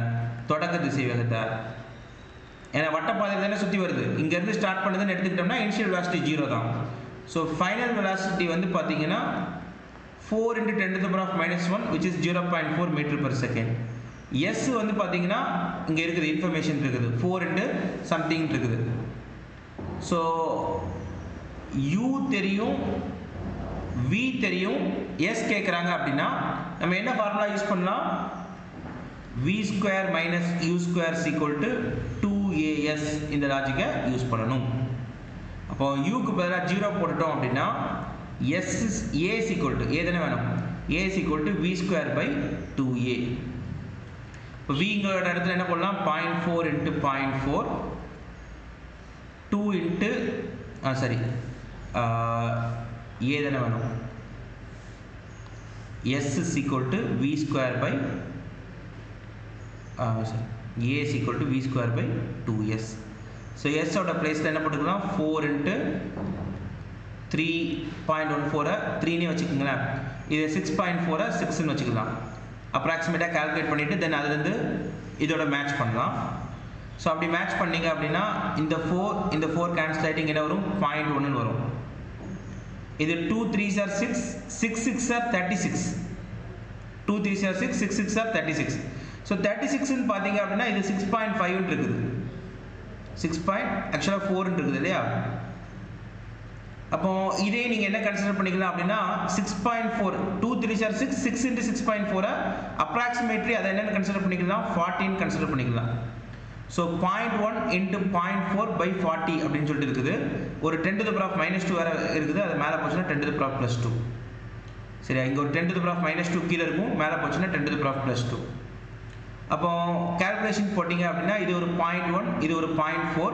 தொடக்க திசை வேகத்தை. ஏன்னா வட்டப்பாதையில் தானே சுற்றி வருது, இங்கேருந்து ஸ்டார்ட் பண்ணுதுன்னு எடுத்துக்கிட்டோம்னா இனிஷியல் வெலாசிட்டி 0 தான். ஸோ ஃபைனல் வெலாசிட்டி வந்து பார்த்தீங்கன்னா 4 × 10⁻⁻1 which is 0.4 m/s. எஸ் வந்து பார்த்தீங்கன்னா இங்கே இருக்குது, இன்ஃபர்மேஷன் இருக்குது, 4 × something இருக்குது. ஸோ யூ தெரியும், வி தெரியும், எஸ் கேட்குறாங்க அப்படின்னா நம்ம என்ன ஃபார்முலா யூஸ் பண்ணலாம், v² - u² = 2as இந்த லாஜிக்கை யூஸ் பண்ணணும். அப்போ யூக்கு பதிலாக 0 போட்டுட்டோம் அப்படின்னா s is a = a தானே வேணும், a = v² / 2a. இப்போ vங்கிற இடத்துல என்ன பண்ணலாம், 0.4 × 0.4 2 × சரி ஏ தானே வேணும். s is equal to v square by sorry a is equal to v square by 2s. so s ஓட பிளேஸ்ல என்ன போட்டுக்கலாம் 4 into 3.14 3 னே வச்சுக்கோங்களேன். இது 6.4 6 னு வச்சுக்கலாம். அப்ராக்சிமேட்டா கால்குலேட் பண்ணிட்டு தென் அதுல இருந்து இதோட மேட்ச் பண்ணலாம். ஸோ அப்படி மேட்ச் பண்ணீங்க அப்படின்னா இந்த 4 கேன்சல் ஆகிட்டு என்ன வரும் 0.1 னு வரும். இது 2 3s are 6 6 6 are 36 2 3s are 6 6 6 are 36. So 36 ன்னு பார்த்தீங்க அப்படின்னா இது 6.5 ன்னு இருக்குது. 6. ஆக்சுவலாக 4 இருக்குது இல்லையா. அப்போ இதே நீங்க என்ன கன்சிடர் பண்ணிக்கலாம் அப்படின்னா 6.4 2 3s are 6 6 into 6.4 அப்ராக்சிமேட்லி அதை என்ன கன்சிடர் பண்ணிக்கலாம் 14 கன்சிடர் பண்ணிக்கலாம். ஸோ 0.1 into 0.4 by 40 அப்படின்னு சொல்லிட்டு இருக்குது. ஒரு 10 to the power of -2 வேற இருக்குது. அது மேலே போச்சுன்னா 10 to the power of +2. சரியா, இங்கே ஒரு 10 to the power of -2 கீழே இருக்கும், மேலே போச்சுன்னா 10 to the power of +2. அப்போ கால்குலேஷன் போட்டிங்க அப்படின்னா இது ஒரு 0.1 இது ஒரு 0.4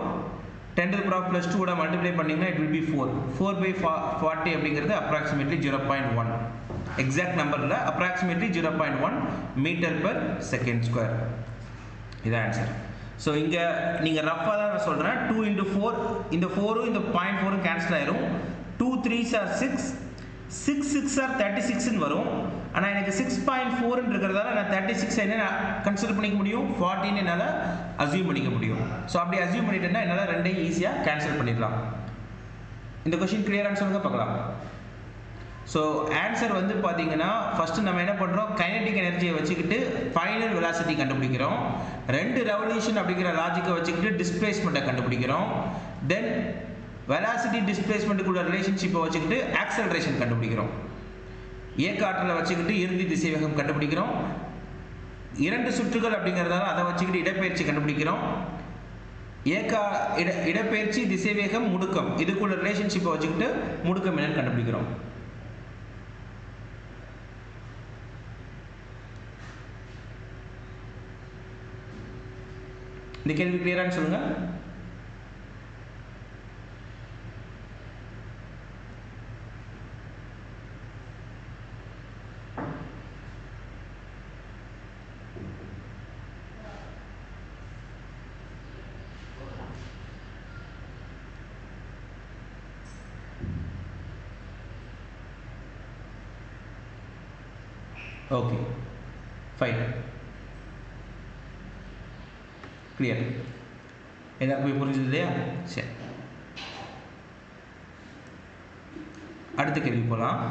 10 to the power of +2 ஓட மல்டிப்ளை பண்ணிங்கன்னா it will be 4 by 40 அப்படிங்கிறது அப்ராக்சிமேட்லி 0.1 எக்ஸாக்ட் நம்பரில் approximately 0.1 metre per second square. இதான் ஆன்சர். ஸோ இங்கே நீங்கள் ரஃபாக தான் நான் சொல்கிறேன். 2 into 4 இந்த 4 இந்த 0.4 கேன்சல் ஆயிரும். 2 3s are 6 6 6 are 36 ன்னு வரும். ஆனால் எனக்கு 6.4 இருக்கிறதால நான் 36 என்ன கன்சிடர் பண்ணிக்க முடியும் 14 என்னால் அசியூம் பண்ணிக்க முடியும். ஸோ அப்படி அசியூம் பண்ணிட்டேன்னா என்னால் ரெண்டையும் ஈஸியாக கேன்சல் பண்ணிடலாம். இந்த கொஸ்டின் கிளியரானு சொல்லுங்க பார்க்கலாம். ஸோ ஆன்சர் வந்து பார்த்தீங்கன்னா ஃபஸ்ட்டு நம்ம என்ன பண்ணுறோம் கைனடிக் எனர்ஜியை வச்சுக்கிட்டு ஃபைனல் வெலாசிட்டி கண்டுபிடிக்கிறோம். 2 ரெவல்யூஷன் அப்படிங்கிற லாஜிக்கை வச்சுக்கிட்டு டிஸ்பிளேஸ்மெண்ட்டை கண்டுபிடிக்கிறோம். தென் வெலாசிட்டி டிஸ்பிளேஸ்மெண்ட்டுக்குள்ள ரிலேஷன்ஷிப்பை வச்சுக்கிட்டு ஆக்சலரேஷன் கண்டுபிடிக்கிறோம். இயக்க ஆற்றலை வச்சுக்கிட்டு இறுதி திசைவேகம் கண்டுபிடிக்கிறோம். 2 சுற்றுகள் அப்படிங்கிறதால அதை வச்சுக்கிட்டு இடப்பெயர்ச்சி கண்டுபிடிக்கிறோம். இடப்பெயர்ச்சி திசைவேகம் முடுக்கம் இதுக்குள்ள ரிலேஷன்ஷிப்பை வச்சுக்கிட்டு முடுக்கம் என்னன்னு கண்டுபிடிக்கிறோம். இந்த கேள்வி கிளியரான்னு சொல்லுங்க. Okay fine clear. எல்லாருக்குமே புரிஞ்சது இல்லையா? சரி, அடுத்த கேள்வி போகலாம்.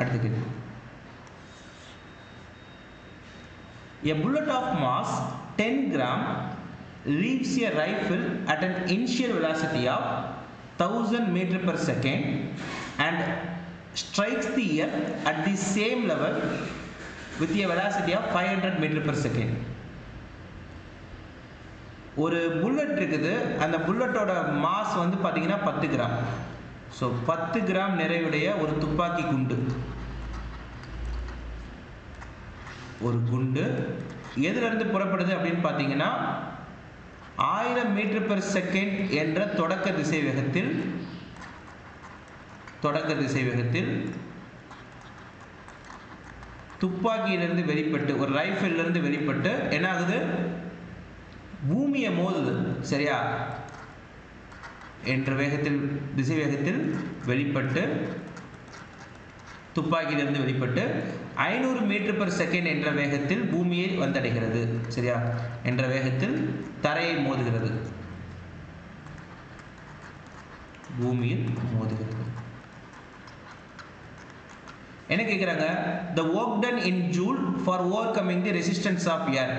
அடுத்த கேள்வி. A bullet of mass 10 gram leaves a rifle at an initial velocity of 1000 meter per second and strikes the earth at the same level with a velocity of 500 meter per second. ஒரு புல்லட் இருக்குது. அந்த புல்லட்டோட மாஸ் வந்து பார்த்தீங்கன்னா 10 கிராம். ஸோ 10 கிராம் நிறையுடைய ஒரு துப்பாக்கி குண்டு, ஒரு குண்டு எதிலிருந்து புறப்படுது அப்படின்னு பார்த்தீங்கன்னா 1000 மீட்டர் பெர் செகண்ட் என்ற தொடக்க திசை வேகத்தில் துப்பாக்கியிலிருந்து வெளிப்பட்டு ஒரு ரைஃபிலிருந்து வெளிப்பட்டு என்ன ஆகுது பூமியை மோதுது. சரியா, என்ற வேகத்தில் திசை வேகத்தில் வெளிப்பட்டு துப்பாக்கியிலிருந்து வெளிப்பட்டு 500 மீட்டர் பெர் செகண்ட் என்ற வேகத்தில் பூமியை வந்தடைகிறது. சரியா, என்ற வேகத்தில் தரையை மோதுகிறது, பூமியில் மோதுகிறது. என்ன கேட்குறாங்க? the work done in joule for overcoming the resistance of air.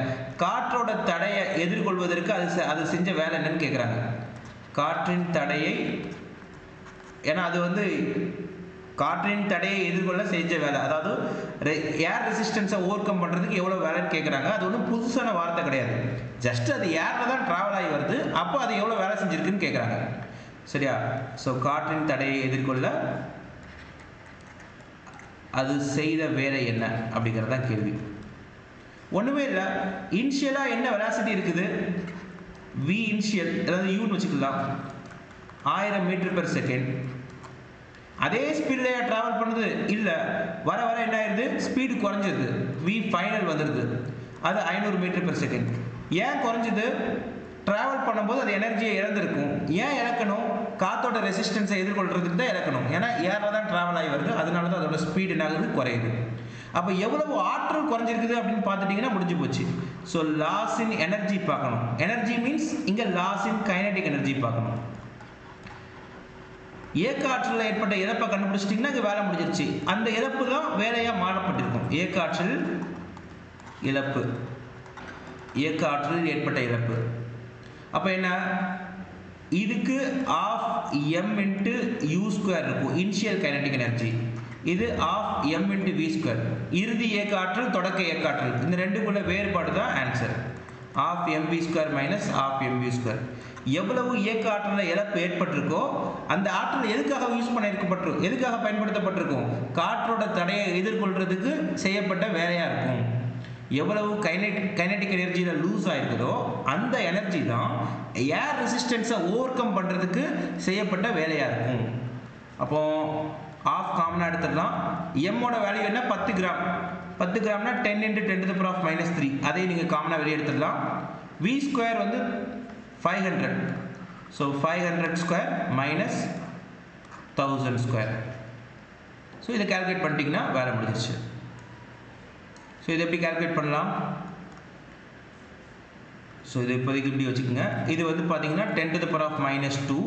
காற்றோட தடையை எதிர்கொள்வதற்கு அது செஞ்ச வேலை என்னன்னு கேட்குறாங்க. காற்றின் தடையை, ஏன்னா அது வந்து காற்றின் தடையை எதிர்கொள்ள செஞ்ச வேலை, அதாவது ஏர் ரெசிஸ்டன்ஸை ஓவர் கம் பண்ணுறதுக்கு எவ்வளோ வேலைன்னு கேட்குறாங்க. அது ஒன்றும் புதுசான வார்த்தை கிடையாது. ஜஸ்ட் அது ஏரில் தான் ட்ராவல் ஆகி வருது, அப்போ அது எவ்வளோ வேலை செஞ்சுருக்குன்னு கேட்குறாங்க. சரியா, ஸோ காற்றின் தடையை எதிர்கொள்ள அது செய்த வேலை என்ன அப்படிங்கிறது தான் கேள்வி. ஒன்றுமே இல்லை, இனிஷியலாக என்ன வெலாசிட்டி இருக்குது v இனிஷியல் அதாவது u ன்னு வச்சுக்கலாம் 1000 மீட்டர் பெர் செகண்ட். அதே ஸ்பீடில் ட்ராவல் பண்ணுது இல்லை, வர வர என்ன ஆயிடுது, ஸ்பீடு குறைஞ்சிருது, v ஃபைனல் வந்துடுது, அது 500 மீட்டர் பெர் செகண்ட். ஏன் குறைஞ்சிது, ட்ராவல் பண்ணும்போது அது எனர்ஜியை இழந்திருக்கும். ஏன் இழக்கணும், காற்றோட ரெசிஸ்டன்ஸை எதிர்கொள்றதுக்கு தான் இழக்கணும். ஏன்னா ஏரில் தான் ட்ராவல் ஆகி வருது, அதனால தான் அதோட ஸ்பீடு என்ன ஆகுது, குறையுது. அப்போ எவ்வளவு ஆற்றல் குறைஞ்சிருக்குது அப்படின்னு பார்த்துட்டிங்கன்னா முடிஞ்சு போச்சு. ஸோ லாஸ் இன் எனர்ஜி பார்க்கணும். எனர்ஜி மீன்ஸ் இங்கே லாஸ் இன் கைனடிக் எனர்ஜி பார்க்கணும். இயக்க ஆற்றலில் ஏற்பட்ட இழப்பை கண்டுபிடிச்சிட்டிங்கன்னா இங்கே வேலை முடிஞ்சிருச்சு. அந்த இழப்பு தான் வேலையாக மாறப்பட்டிருக்கும். இயக்க ஆற்றல் இழப்பு, இயக்க ஆற்றலில் ஏற்பட்ட இழப்பு. அப்போ என்ன, இதுக்கு half M into U square இருக்கும் இனிஷியல் கைனடிக் எனர்ஜி. இது half M into V square, இறுதி இயக்க ஆற்றல் தொடக்க இயக்க ஆற்றல். இந்த ரெண்டுக்குள்ள வேறுபாடு தான் answer. Half M V square minus half M V square. எவ்வளவு இயக்க ஆற்றலில் இழப்பு ஏற்பட்டிருக்கோ அந்த ஆற்றல் எதுக்காக எதுக்காக பயன்படுத்தப்பட்டிருக்கும், காற்றோட தடையை எதிர்கொள்றதுக்கு செய்யப்பட்ட வேலையாக இருக்கும். எவ்வளவு கைனடிக் எனர்ஜியில் லூஸ் ஆயிருக்குதோ அந்த எனர்ஜி தான் ஏர் ரெசிஸ்டன்ஸை ஓவர் கம் பண்ணுறதுக்கு செய்யப்பட்ட வேலையாக இருக்கும். அப்போ ஆஃப் காமனாக எடுத்துடலாம். எம்மோட வேல்யூ என்ன, 10 கிராம். 10 கிராம்னா 10 × 10⁻³ அதை நீங்கள் காமனாக வெளியே எடுத்துடலாம். வி ஸ்கொயர் வந்து 500. So 500 square minus 1000 square. So இதை கால்குலேட் பண்ணிட்டீங்கன்னா வேலை முடிஞ்சிச்சு. ஸோ இதை எப்படி கால்குலேட் பண்ணலாம், ஸோ இது இப்போதைக்கு இப்படி வச்சுக்கோங்க. இது வந்து பார்த்தீங்கன்னா 10⁻².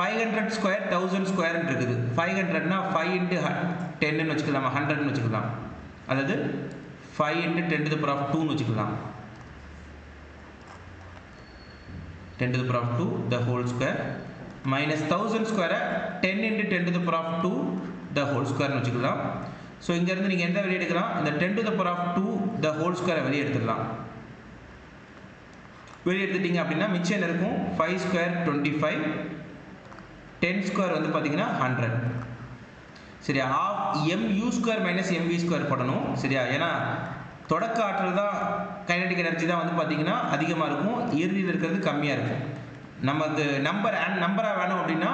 500 ஸ்கொயர் 1000 ஸ்கொயர் இருக்குது. 500னா 5 × 10ன்னு வச்சுக்கலாம், 100ன்னு வச்சுக்கலாம், அல்லது 5 × 10⁻²ன்னு வச்சுக்கலாம். 10⁻² the whole square minus 1000 ஸ்கொயரை 10 × 10⁻² the whole squareன்னு வச்சுக்கலாம். ஸோ இங்கேருந்து நீங்கள் எந்த வெளியே எடுக்கலாம், இந்த 10⁻² the whole square வெளியே எடுத்துடலாம். வெளியே எடுத்துட்டீங்க அப்படின்னா மிச்சம் என்ன இருக்கும், 5 ஸ்கொயர் 25, 10 ஸ்கொயர் வந்து பார்த்தீங்கன்னா 100. சரியா, half mu square minus mv square போடணும். சரியா, ஏன்னா தொடக்க ஆற்றல் தான் கைனடிக் எனர்ஜி தான் வந்து பார்த்தீங்கன்னா அதிகமாக இருக்கும், இறுதியில் இருக்கிறது கம்மியாக இருக்கும். நமக்கு நம்பராக வேணும் அப்படின்னா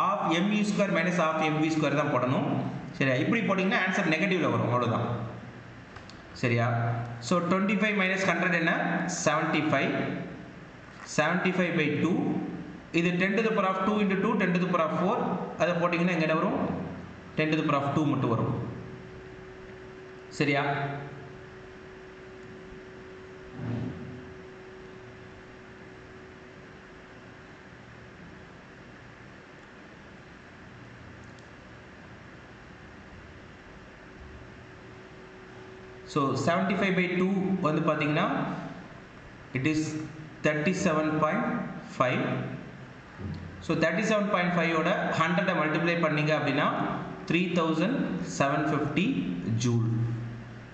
half mu square minus half mv square தான் போடணும். சரியா, இப்படி போட்டிங்கன்னா ஆன்சர் நெகட்டிவில் வரும், அவ்வளோதான். சரியா, ஸோ 25 மைனஸ் 100 என்ன, 75. 75/2. இது 10⁻² × 2 10⁻4. அதை போட்டிங்கன்னா இங்கே என்ன வரும், 10⁻² மட்டும் வரும். சரியா, ஸோ 75/2 வந்து பார்த்தீங்கன்னா இட் இஸ் 37.5. ஸோ 37.5ஓட 100 மல்டிப்ளை பண்ணிங்க அப்படின்னா 3750 joule.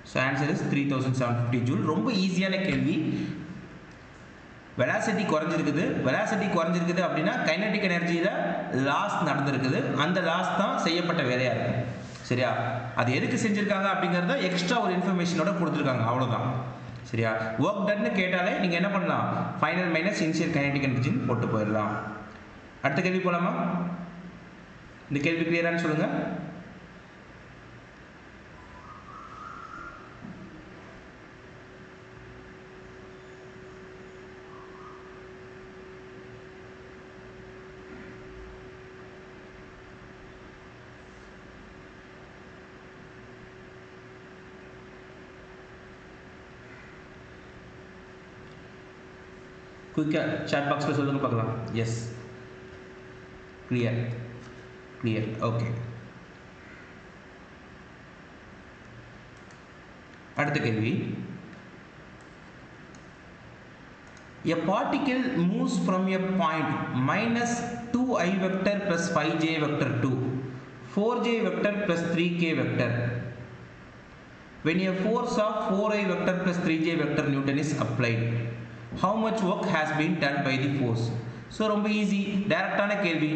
So answer is 3750 joule. ரொம்ப ஈஸியான கேள்வி. வெலாசிட்டி குறைஞ்சிருக்குது அப்படின்னா கைனடிக் எனர்ஜியில் லாஸ் நடந்திருக்குது. அந்த லாஸ் தான் செய்யப்பட்ட வேலையாக இருக்கும். சரியா, அது எதுக்கு செஞ்சுருக்காங்க அப்படிங்கிறத எக்ஸ்ட்ரா ஒரு இன்ஃபர்மேஷனோட கொடுத்துருக்காங்க, அவ்வளோதான். சரியா, ஒர்க் டன்னு கேட்டாலே நீங்கள் என்ன பண்ணலாம், ஃபைனல் மைனஸ் இனிஷியல் கைனடிக் எனர்ஜின்னு போட்டு போயிடலாம். அடுத்த கேள்வி போகலாமா? இந்த கேள்வி கிளியரானு சொல்லுங்கள். குயிக்காக சாட் பாக்ஸில் சொல்லுங்கள் பார்க்கலாம். S, clear. ஓகே, அடுத்த கேள்வி. A particle moves from a point -2i vector plus 5j vector to 4j vector plus 3k vector when a force of 4i vector plus 3j vector Newton is applied. How much work has been done by the force? So ரொம்ப ஈஸி, டைரக்டான கேள்வி.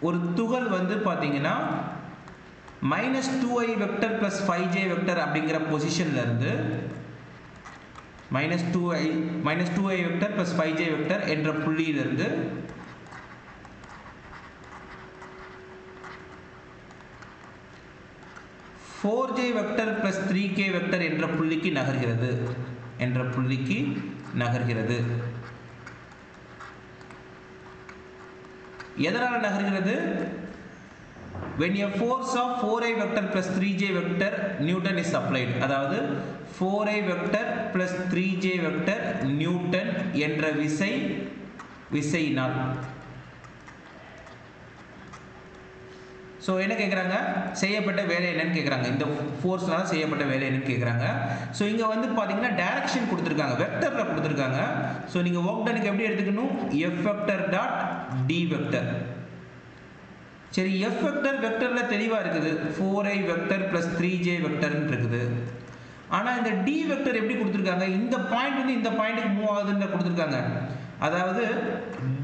ஒரு துகள் வந்து பார்த்தீங்கன்னா -2i vector plus 5j vector அப்படிங்கிற பொசிஷன்ல இருந்து மைனஸ் டூ ஐ வெக்டர் ப்ளஸ் 5j வெக்டர் என்ற புள்ளியிலிருந்து four J vector plus 3k vector என்ற புள்ளிக்கு நகர்கிறது. எதனால் நகர்கிறது? when a force of 4i vector plus 3j vector Newton is applied, அதாவது 4i vector plus 3j vector Newton என்ற விசையினால். ஸோ என்ன கேட்குறாங்க? செய்யப்பட்ட வேலை என்னன்னு கேட்குறாங்க. இந்த ஃபோர்ஸ்னால செய்யப்பட்ட வேலை என்னன்னு கேட்குறாங்க. ஸோ இங்கே வந்து பார்த்தீங்கன்னா டைரக்ஷன் கொடுத்துருக்காங்க, வெக்டரில் கொடுத்துருக்காங்க. ஸோ நீங்கள் ஒர்க் டனுக்கு எப்படி எடுத்துக்கணும்? F vector dot D vector. சரி, எஃப் வெக்டர் வெக்டரில் தெளிவாக இருக்குது, 4i வெக்டர் ப்ளஸ் 3j வெக்டர்னு இருக்குது. ஆனால் இந்த டி வெக்டர் எப்படி கொடுத்துருக்காங்க? இந்த பாயிண்ட் வந்து இந்த பாயிண்ட்டுக்கு மூவ் ஆகுதுன்னு கொடுத்துருக்காங்க. அதாவது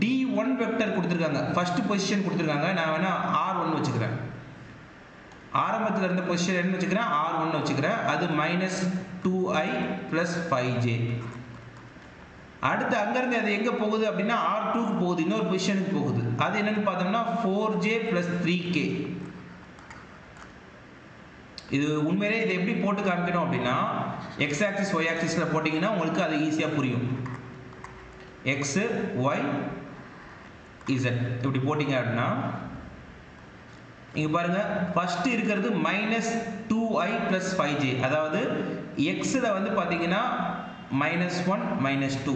d1 வெக்டர் கொடுத்துருக்காங்க, ஃபர்ஸ்ட் பொசிஷன் கொடுத்துருக்காங்க. நான் வேணா r1 வச்சுக்கிறேன், ஆரம்பத்தில் இருந்த பொசிஷன் என்ன வச்சுக்கிறேன்? r1 வச்சுக்கிறேன். அது மைனஸ் 2i ப்ளஸ் 5j. அடுத்து அங்கேருந்து அது எங்கே போகுது அப்படின்னா r2க்கு போகுது, இன்னொரு பொசிஷனுக்கு போகுது. அது என்னன்னு பார்த்தோம்னா 4j ப்ளஸ் 3k. இது உண்மையிலே இதை எப்படி போட்டு காமிக்கணும் அப்படின்னா எக்ஸ் ஆக்சிஸ் ஒய் ஆக்சிஸில் போட்டிங்கன்னா உங்களுக்கு அது ஈஸியாக புரியும். x y z இப்படி போட்டிங்க அப்படின்னா இங்கே பாருங்க, ஃபர்ஸ்ட் இருக்கிறது மைனஸ் 2i ப்ளஸ் 5j. அதாவது எக்ஸில் வந்து பார்த்தீங்கன்னா -1 -2,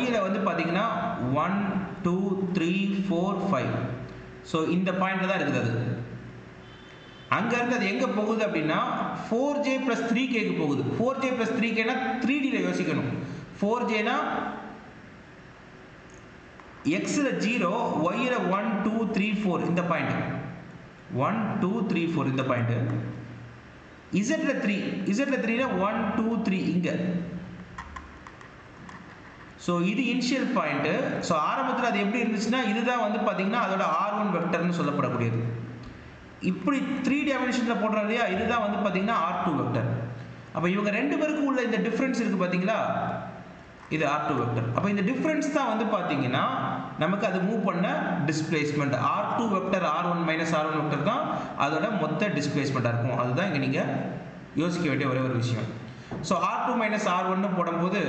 yல வந்து பார்த்தீங்கன்னா 1 2 3 4 5. ஸோ இந்த பாயிண்ட் தான் இருக்குது. அது அங்கேருந்து அது எங்கே போகுது அப்படின்னா 4j ப்ளஸ் 3kக்கு போகுது. 4j ப்ளஸ் 3kனா 3Dல யோசிக்கணும். 4jனா xல 0, yல 1 2 3 4 இந்த பாயிண்ட், 1 2 3 4 இந்த பாயிண்ட். zல 3, zல 3னா 1 2 3 இங்க. ஸோ இது இனிஷியல் பாயிண்ட். ஸோ ஆரம்பத்தில் அது எப்படி இருந்துச்சுன்னா இதுதான் வந்து பார்த்தீங்கன்னா அதோட r1 வெக்டர்னு சொல்லப்படக்கூடியது. இப்படி 3 டைமென்ஷனில் போடுறோம் இல்லையா, இதுதான் வந்து பார்த்தீங்கன்னா r2 வெக்டர். அப்போ இவங்க ரெண்டு பேருக்கும் உள்ள இந்த டிஃப்ரென்ஸ் இருக்குது பார்த்தீங்களா, இது r2 வெக்டர். அப்போ இந்த டிஃப்ரென்ஸ் தான் வந்து பார்த்தீங்கன்னா நமக்கு அது மூவ் பண்ண displacement. r2 vector r1 minus r1 vector தான் அதோட மொத்த டிஸ்பிளேஸ்மெண்ட்டாக இருக்கும். அதுதான் இங்கே நீங்கள் யோசிக்க வேண்டிய ஒரே ஒரு விஷயம். ஸோ r2 மைனஸ் r1 போடும்போது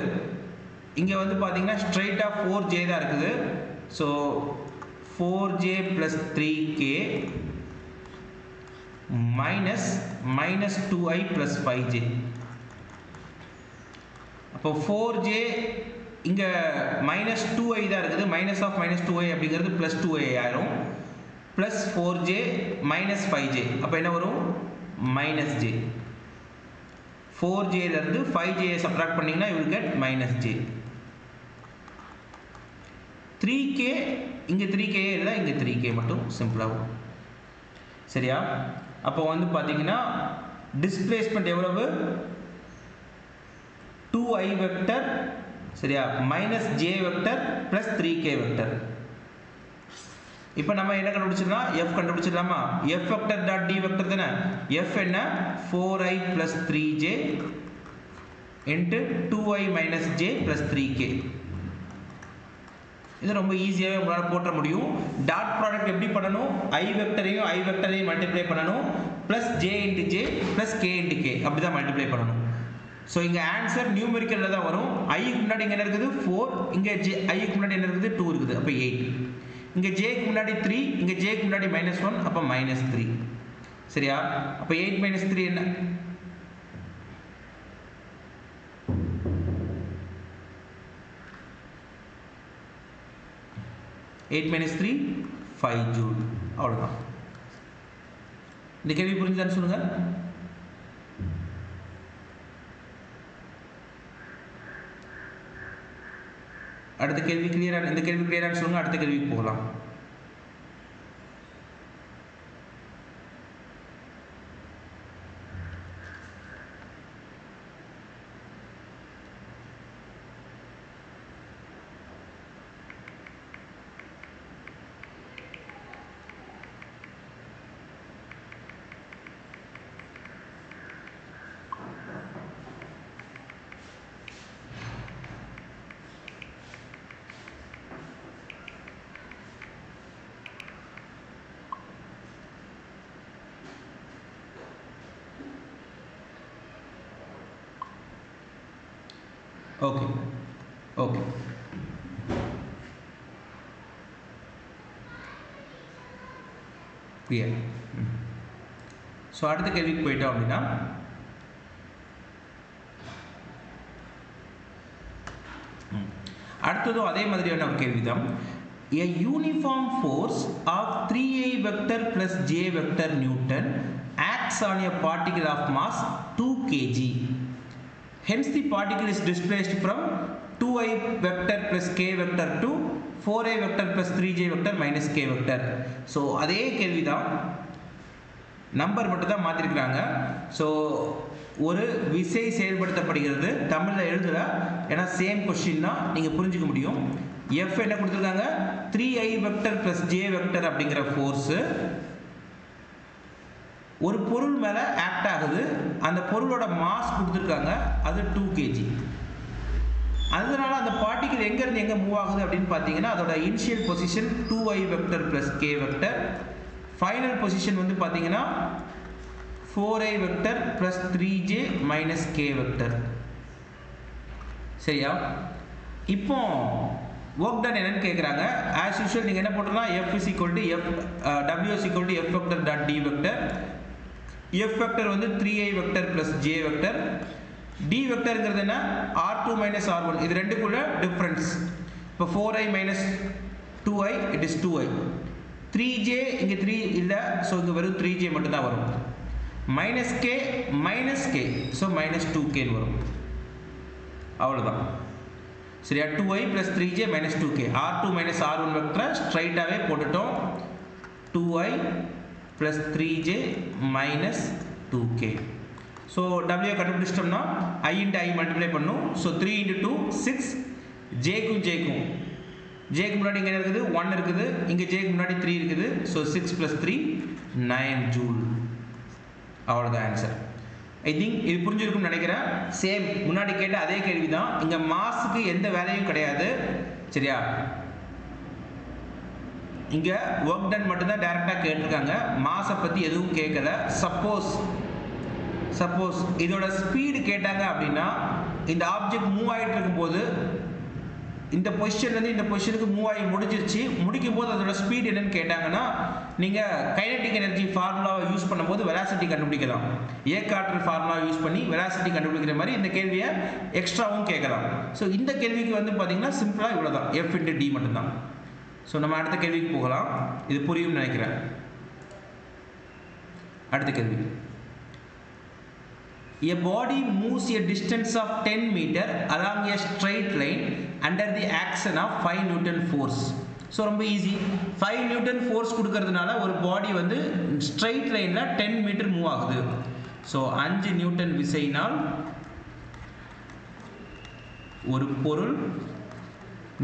இங்கே வந்து பார்த்தீங்கன்னா ஸ்ட்ரைட்டாக 4j தான் இருக்குது. So 4j plus 3k minus 2i plus 5j. அப்போ 4j இங்கே மைனஸ் 2i தான் இருக்குது, மைனஸ் ஆஃப் மைனஸ் 2i அப்படிங்கிறது ப்ளஸ் 2i ஆயிரும். ப்ளஸ் 4j மைனஸ் 5j, அப்போ என்ன வரும்? Minus j. 4jலேருந்து 5j சப்ராக்ட் பண்ணிங்கன்னா you will get minus j. 3k இங்கே 3k இல்லை, இங்கே 3k மட்டும் சிம்பிளாகும். சரியா? அப்போ வந்து பார்த்தீங்கன்னா டிஸ்பிளேஸ்மெண்ட் எவ்வளவு? 2i வெக்டர், சரியா, minus j vector plus 3k vector. இப்போ நம்ம என்ன கண்டுபிடிச்சிடலாம்? f கண்டுபிடிச்சிடலாமா? f vector dot d vector தானே. f என்ன? 4i plus 3j into 2i minus j plus 3k. இது ரொம்ப ஈஸியாகவே உங்களால் போட்ட முடியும். டாட் ப்ராடக்ட் எப்படி பண்ணணும்? i வெக்டரையும் மல்டிப்ளை பண்ணணும், plus j into j plus k into k, அப்படி தான் மல்டிப்ளை பண்ணணும். ஸோ இங்கே ஆன்சர் நியூமெரிக்கலில் தான் வரும். ஐக்கு முன்னாடி இங்கே என்ன இருக்குது? 4, இங்கே ஐக்கு முன்னாடி என்ன இருக்குது? 2 இருக்குது, அப்போ 8. இங்கே ஜேக்கு முன்னாடி 3, இங்கே ஜேக்கு முன்னாடி -1, அப்போ -3. சரியா? அப்போ 8 மைனஸ் 3 என்ன? 8 மைனஸ் 3 5 ஜூல். அவ்வளோதான். இந்த கேள்வி புரிஞ்சுதான்னு சொல்லுங்க. அடுத்த கேள்வி கிளியரான, இந்த கேள்வி கிளியரான சொல்லுங்க. அடுத்த கேள்விக்கு போகலாம். Okay okay clear. ஸோ அடுத்த கேள்விக்கு போயிட்டோம் அப்படின்னா அடுத்ததும் அதே மாதிரியான ஒரு கேள்வி தான். A uniform force of 3i vector plus j vector Newton acts on a particle of mass 2 kg. Hence the particle is displaced from 2i vector plus k vector to 4i vector plus 3j vector minus k vector. So அதே கேள்வி தான், நம்பர் மட்டும் தான் மாற்றிருக்கிறாங்க. ஸோ ஒரு விசை செயல்படுத்தப்படுகிறது, தமிழில் எழுதல, ஏன்னா சேம் கொஸ்டின் தான், நீங்கள் புரிஞ்சுக்க முடியும். எஃப் என்ன கொடுத்துருக்காங்க, 3i vector plus J vector அப்படிங்கிற ஃபோர்ஸு ஒரு பொருள் மேலே ஆக்ட் ஆகுது. அந்த பொருளோட மாஸ் கொடுத்துருக்காங்க, அது 2 kg. அதனால அந்த பார்ட்டிகல் எங்கேருந்து எங்கே மூவ் ஆகுது அப்படின்னு பார்த்தீங்கன்னா அதோட initial position 2i vector plus K vector, final position வந்து பார்த்தீங்கன்னா 4i vector plus 3j minus K vector. சரியா? இப்போ ஒர்க் டன் என்னன்னு கேட்குறாங்க. ஆஸ் யூஷுவல் நீங்கள் என்ன போட்டுக்கலாம், F is equal to F, W is equal to F vector dot D vector. F vector வந்து 3i vector plus j vector. D வெக்டர்ங்கிறது என்ன, R2 மைனஸ் R1, இது ரெண்டுக்குள்ள டிஃப்ரென்ஸ். இப்போ 4i minus 2i, it is 2i. 3j இங்கே 3 இல்லை, ஸோ இங்கே வெறும் 3j மட்டும்தான் வரும். Minus K, so minus 2k வரும். அவ்வளோதான். சரியா? 2i plus 3j minus 2k. R2 minus R1 வெக்டரை ஸ்ட்ரைட்டாகவே போட்டுட்டோம். 2i plus 3j minus 2k. So W கண்டுபிடிச்சிட்டோம்னா i into i multiply பண்ணும். ஸோ 3 இன்ட்டு 2 6, ஜேக்கு முன்னாடி இங்கே இருக்குது 1 இருக்குது, இங்கே ஜேக்கு முன்னாடி 3 இருக்குது. So 6 plus 3 9 joule. அவ்வளோதான் ஆன்சர். ஐ திங்க் இது புரிஞ்சிருக்கும்னு நினைக்கிறேன். சேம் முன்னாடி கேட்ட அதே கேள்வி தான், இங்கே மாஸுக்கு எந்த வேலையும் கிடையாது. சரியா? இங்கே ஒர்க் டன் மட்டும்தான் டைரெக்டாக கேட்டிருக்காங்க, மாஸை பற்றி எதுவும் கேட்கல. சப்போஸ் இதோட ஸ்பீடு கேட்டாங்க அப்படின்னா, இந்த ஆப்ஜெக்ட் மூவ் ஆகிட்டு இருக்கும்போது இந்த பொசிஷன்லேருந்து இந்த பொசிஷனுக்கு மூவ் ஆகி முடிக்கும் போது அதோட ஸ்பீட் என்னன்னு கேட்டாங்கன்னா, நீங்கள் கைனடிக் எனர்ஜி ஃபார்முலாவை யூஸ் பண்ணும்போது வெலாசிட்டி கண்டுபிடிக்கலாம். ஏக்காற்றல் ஃபார்முலா யூஸ் பண்ணி வெலாசிட்டி கண்டுபிடிக்கிற மாதிரி இந்த கேள்வியை எக்ஸ்ட்ராவும் கேட்கலாம். ஸோ இந்த கேள்விக்கு வந்து பார்த்தீங்கன்னா சிம்பிளாக இவ்வளோ தான், F இன்ட்டு D மட்டும்தான். ஸோ நம்ம அடுத்த கேள்விக்கு போகலாம், இது புரியும்னு நினைக்கிறேன். அடுத்த கேள்வி. A body moves a distance of 10 meter along a straight line under the action of 5 Newton force. So ரொம்ப ஈஸி. 5 Newton force கொடுக்கறதுனால ஒரு பாடி வந்து ஸ்ட்ரைட் லைனில் 10 மீட்டர் மூவ் ஆகுது. ஸோ 5 நியூட்டன் விசையினால் ஒரு பொருள்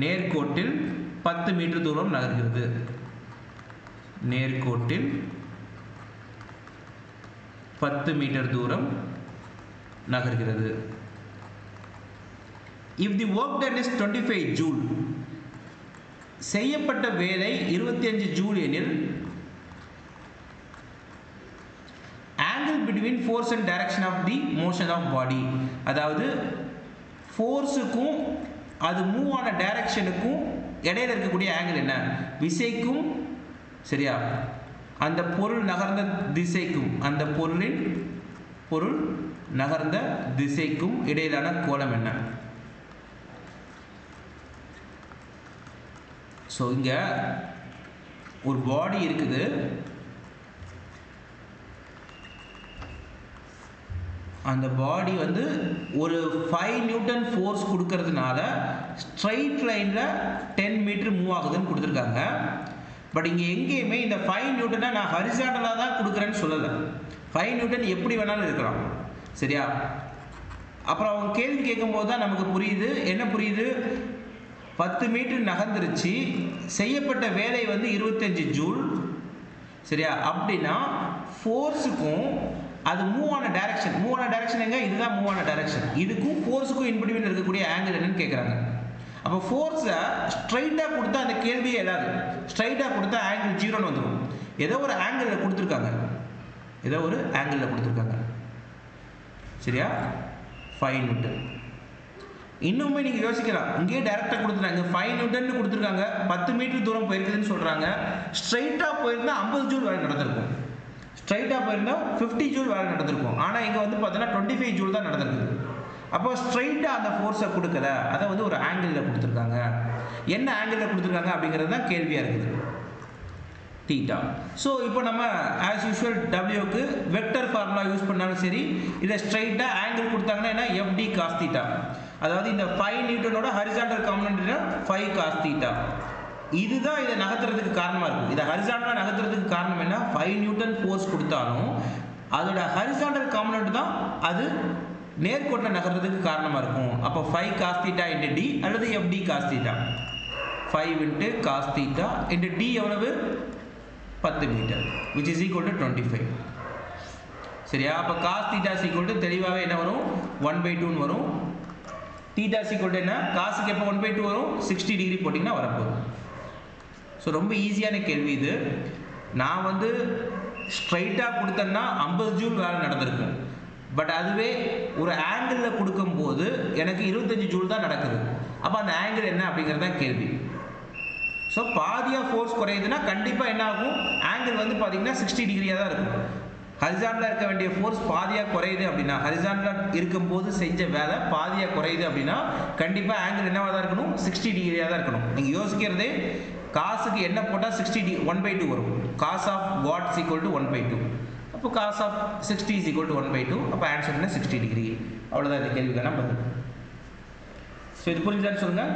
நேர்கோட்டில் 10 மீட்டர் தூரம் நகர்கிறது. நேர்கோட்டில் 10 மீட்டர் தூரம் நகர்கிறது. If the work done is 25 joule, செய்யப்பட்ட வேலை 25 ஜூல் எனில் angle between force and direction of the motion of body, அதாவது ஃபோர்ஸுக்கும் அது மூவ் ஆன டைரக்ஷனுக்கும் இடையில இருக்கக்கூடிய ஆங்கிள் என்ன, விசைக்கும் சரியா அந்த பொருள் நகர்ந்த திசைக்கும், அந்த பொருள் நகர்ந்த திசைக்கும் இடையிலான கோணம் என்ன. ஸோ இங்கே ஒரு பாடி இருக்குது, அந்த பாடி வந்து ஒரு 5 நியூட்டன் ஃபோர்ஸ் கொடுக்கறதுனால ஸ்ட்ரைட் லைனில் 10 மீட்டர் மூவ் ஆகுதுன்னு கொடுத்துருக்காங்க. பட் இங்கே எங்கேயுமே இந்த 5 நியூட்டனை நான் ஹரிசாண்டலாக தான் கொடுக்குறேன்னு சொல்லலை. 5 நியூட்டன் எப்படி வேணாலும் இருக்கலாம். சரியா? அப்புறம் அவங்க கேள்வி கேட்கும்போது தான் நமக்கு புரியுது, என்ன புரியுது, 10 மீட்டர் நகர்ந்துருச்சு, செய்யப்பட்ட வேலை வந்து 25 ஜூல். சரியா? அப்படின்னா ஃபோர்ஸுக்கும் அது மூவ் ஆன டைரக்ஷன் எங்க, இதுதான் மூவ் ஆன டைரக்ஷன், இதுக்கும் ஃபோர்ஸுக்கும் இன்பிட்வீன் இருக்கக்கூடிய ஆங்கிள் என்னன்னு கேட்குறாங்க. அப்போ ஃபோர்ஸை ஸ்ட்ரைட்டாக கொடுத்தா அந்த கேள்வியே எழாது. ஸ்ட்ரைட்டாக கொடுத்தா ஆங்கிள் 0ன்னு வந்துடும். ஏதோ ஒரு ஆங்கிளில் கொடுத்துருக்காங்க. சரியா? 5 நியூட்டன். இன்னுமே நீங்கள் யோசிக்கலாம், இங்கேயே டேரெக்டாக கொடுத்துருக்காங்க 5 நியூட்டன் கொடுத்துருக்காங்க, 10 மீட்டர் தூரம் போயிருக்குதுன்னு சொல்கிறாங்க. ஸ்ட்ரைட்டாக போயிருந்தா 50 ஜூல் வேலை நடந்திருக்கும், ஸ்ட்ரைட்டாக போயிருந்தா 50 ஜூல் வேலை நடந்திருக்கும். ஆனால் இங்கே வந்து பார்த்தீங்கன்னா 25 ஜூல் தான் நடந்திருக்குது. அப்போ ஸ்ட்ரைட்டாக அந்த ஃபோர்ஸை கொடுக்கல, அதை வந்து ஒரு ஆங்கிளில் கொடுத்துருக்காங்க. என்ன ஆங்கிளில் கொடுத்துருக்காங்க அப்படிங்கிறது தான் கேள்வியாக இருக்குது, தீட்டா. ஸோ இப்போ நம்ம ஆஸ் யூஷுவல் டபிள்யூக்கு வெக்டர் ஃபார்முலா யூஸ் பண்ணாலும் சரி, இதை ஸ்ட்ரைட்டாக ஆங்கிள் கொடுத்தாங்கன்னா என்ன, எஃப்டி காஸ் தீட்டா. அதாவது இந்த 5 நியூட்டனோட ஹரிசாண்டல் காம்பனன்ட்னா 5 காஸ் தீட்டா. இதுதான் இதை நகர்த்துறதுக்கு காரணமாக இருக்கும். இதை ஹரிசாண்டலாக நகர்த்துறதுக்கு காரணம் என்ன, 5 நியூட்டன் ஃபோர்ஸ் கொடுத்தாலும் அதோட ஹரிசாண்டல் காம்பனன்ட் தான் அது நேர்கோட்டில் நகர்றதுக்கு காரணமாக இருக்கும். அப்போ 5 காஸ் தீட்டா இன்ட்டு டி அல்லது F D cos theta. 5 into cos theta into D எவ்வளவு, 10 metre, which is equal to 25. சரியா? அப்போ காஸ் தீட்டா ஈக்குவல் டு தெளிவாகவே என்ன வரும், 1/2 வரும். தீட்டா ஈக்குவல் டு என்ன, காசுக்கு எப்போ 1/2 வரும், 60 டிகிரி போட்டிங்கன்னா வரப்போகுது. ஸோ ரொம்ப ஈஸியான கேள்வி இது. நான் வந்து ஸ்ட்ரைட்டாக கொடுத்தேன்னா 50 ஜூல் வேலை நடந்திருக்கும். பட் அதுவே ஒரு ஆங்கிளில் கொடுக்கும்போது எனக்கு 25 ஜூல் தான் நடக்குது. அப்போ அந்த ஆங்கிள் என்ன அப்படிங்கிறது தான் கேள்வி. ஸோ பாதியாக ஃபோர்ஸ் குறையுதுன்னா கண்டிப்பாக என்ன ஆகும், ஆங்கிள் வந்து பார்த்தீங்கன்னா 60 டிகிரியாக தான் இருக்கும். ஹரிசாண்டலாக இருக்க வேண்டிய ஃபோர்ஸ் பாதியாக குறையுது அப்படின்னா, ஹரிசாண்டலாக இருக்கும்போது செஞ்ச வேலை பாதியாக குறையுது அப்படின்னா கண்டிப்பாக ஆங்கிள் என்னவாக தான் இருக்கணும், 60 டிகிரியாக தான் இருக்கணும். நீங்கள் யோசிக்கிறதே காசுக்கு என்ன போட்டால் 1/2 வரும். Cos of what's equal to 1/2. அப்போ cos of 60 is equal to 1/2. அப்போ ஆன்சர் என்ன, 60 டிகிரி. அவ்வளோதான் இந்த கேள்விக்கான பதில். ஸோ இது புரிஞ்சுதான்னு சொல்லுங்கள்.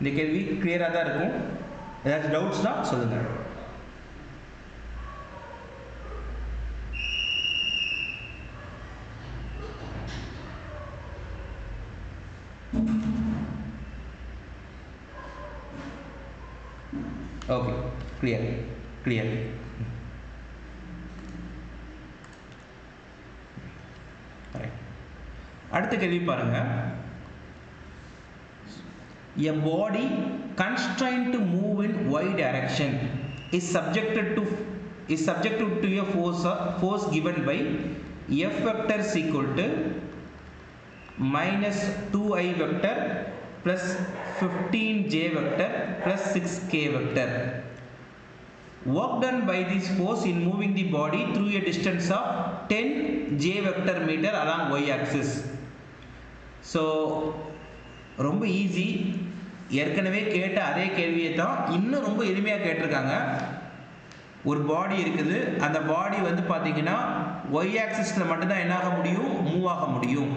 இந்த கேள்வி கிளியராக தான் இருக்கும். ஏதாச்சும் டவுட்ஸ் தான் சொல்லுங்கள். Okay, clear clear. அடுத்த கேள்வி பாருங்க. A body constrained to move in y direction is subjected to a force given by F vector is equal to minus 2i vector plus 15j vector plus 6k vector. Work done by this force in moving the body through a distance of 10j vector meter along y axis. So ரொம்ப ஈஸி. ஏற்கனவே கேட்ட அதே கேள்வியை தான் இன்னும் ரொம்ப எளிமையாக கேட்டிருக்காங்க. ஒரு பாடி இருக்குது, அந்த பாடி வந்து பார்த்தீங்கன்னா ஒய் ஆக்சிஸில் மட்டும்தான் என்ன ஆக முடியும், மூவ் ஆக முடியும்.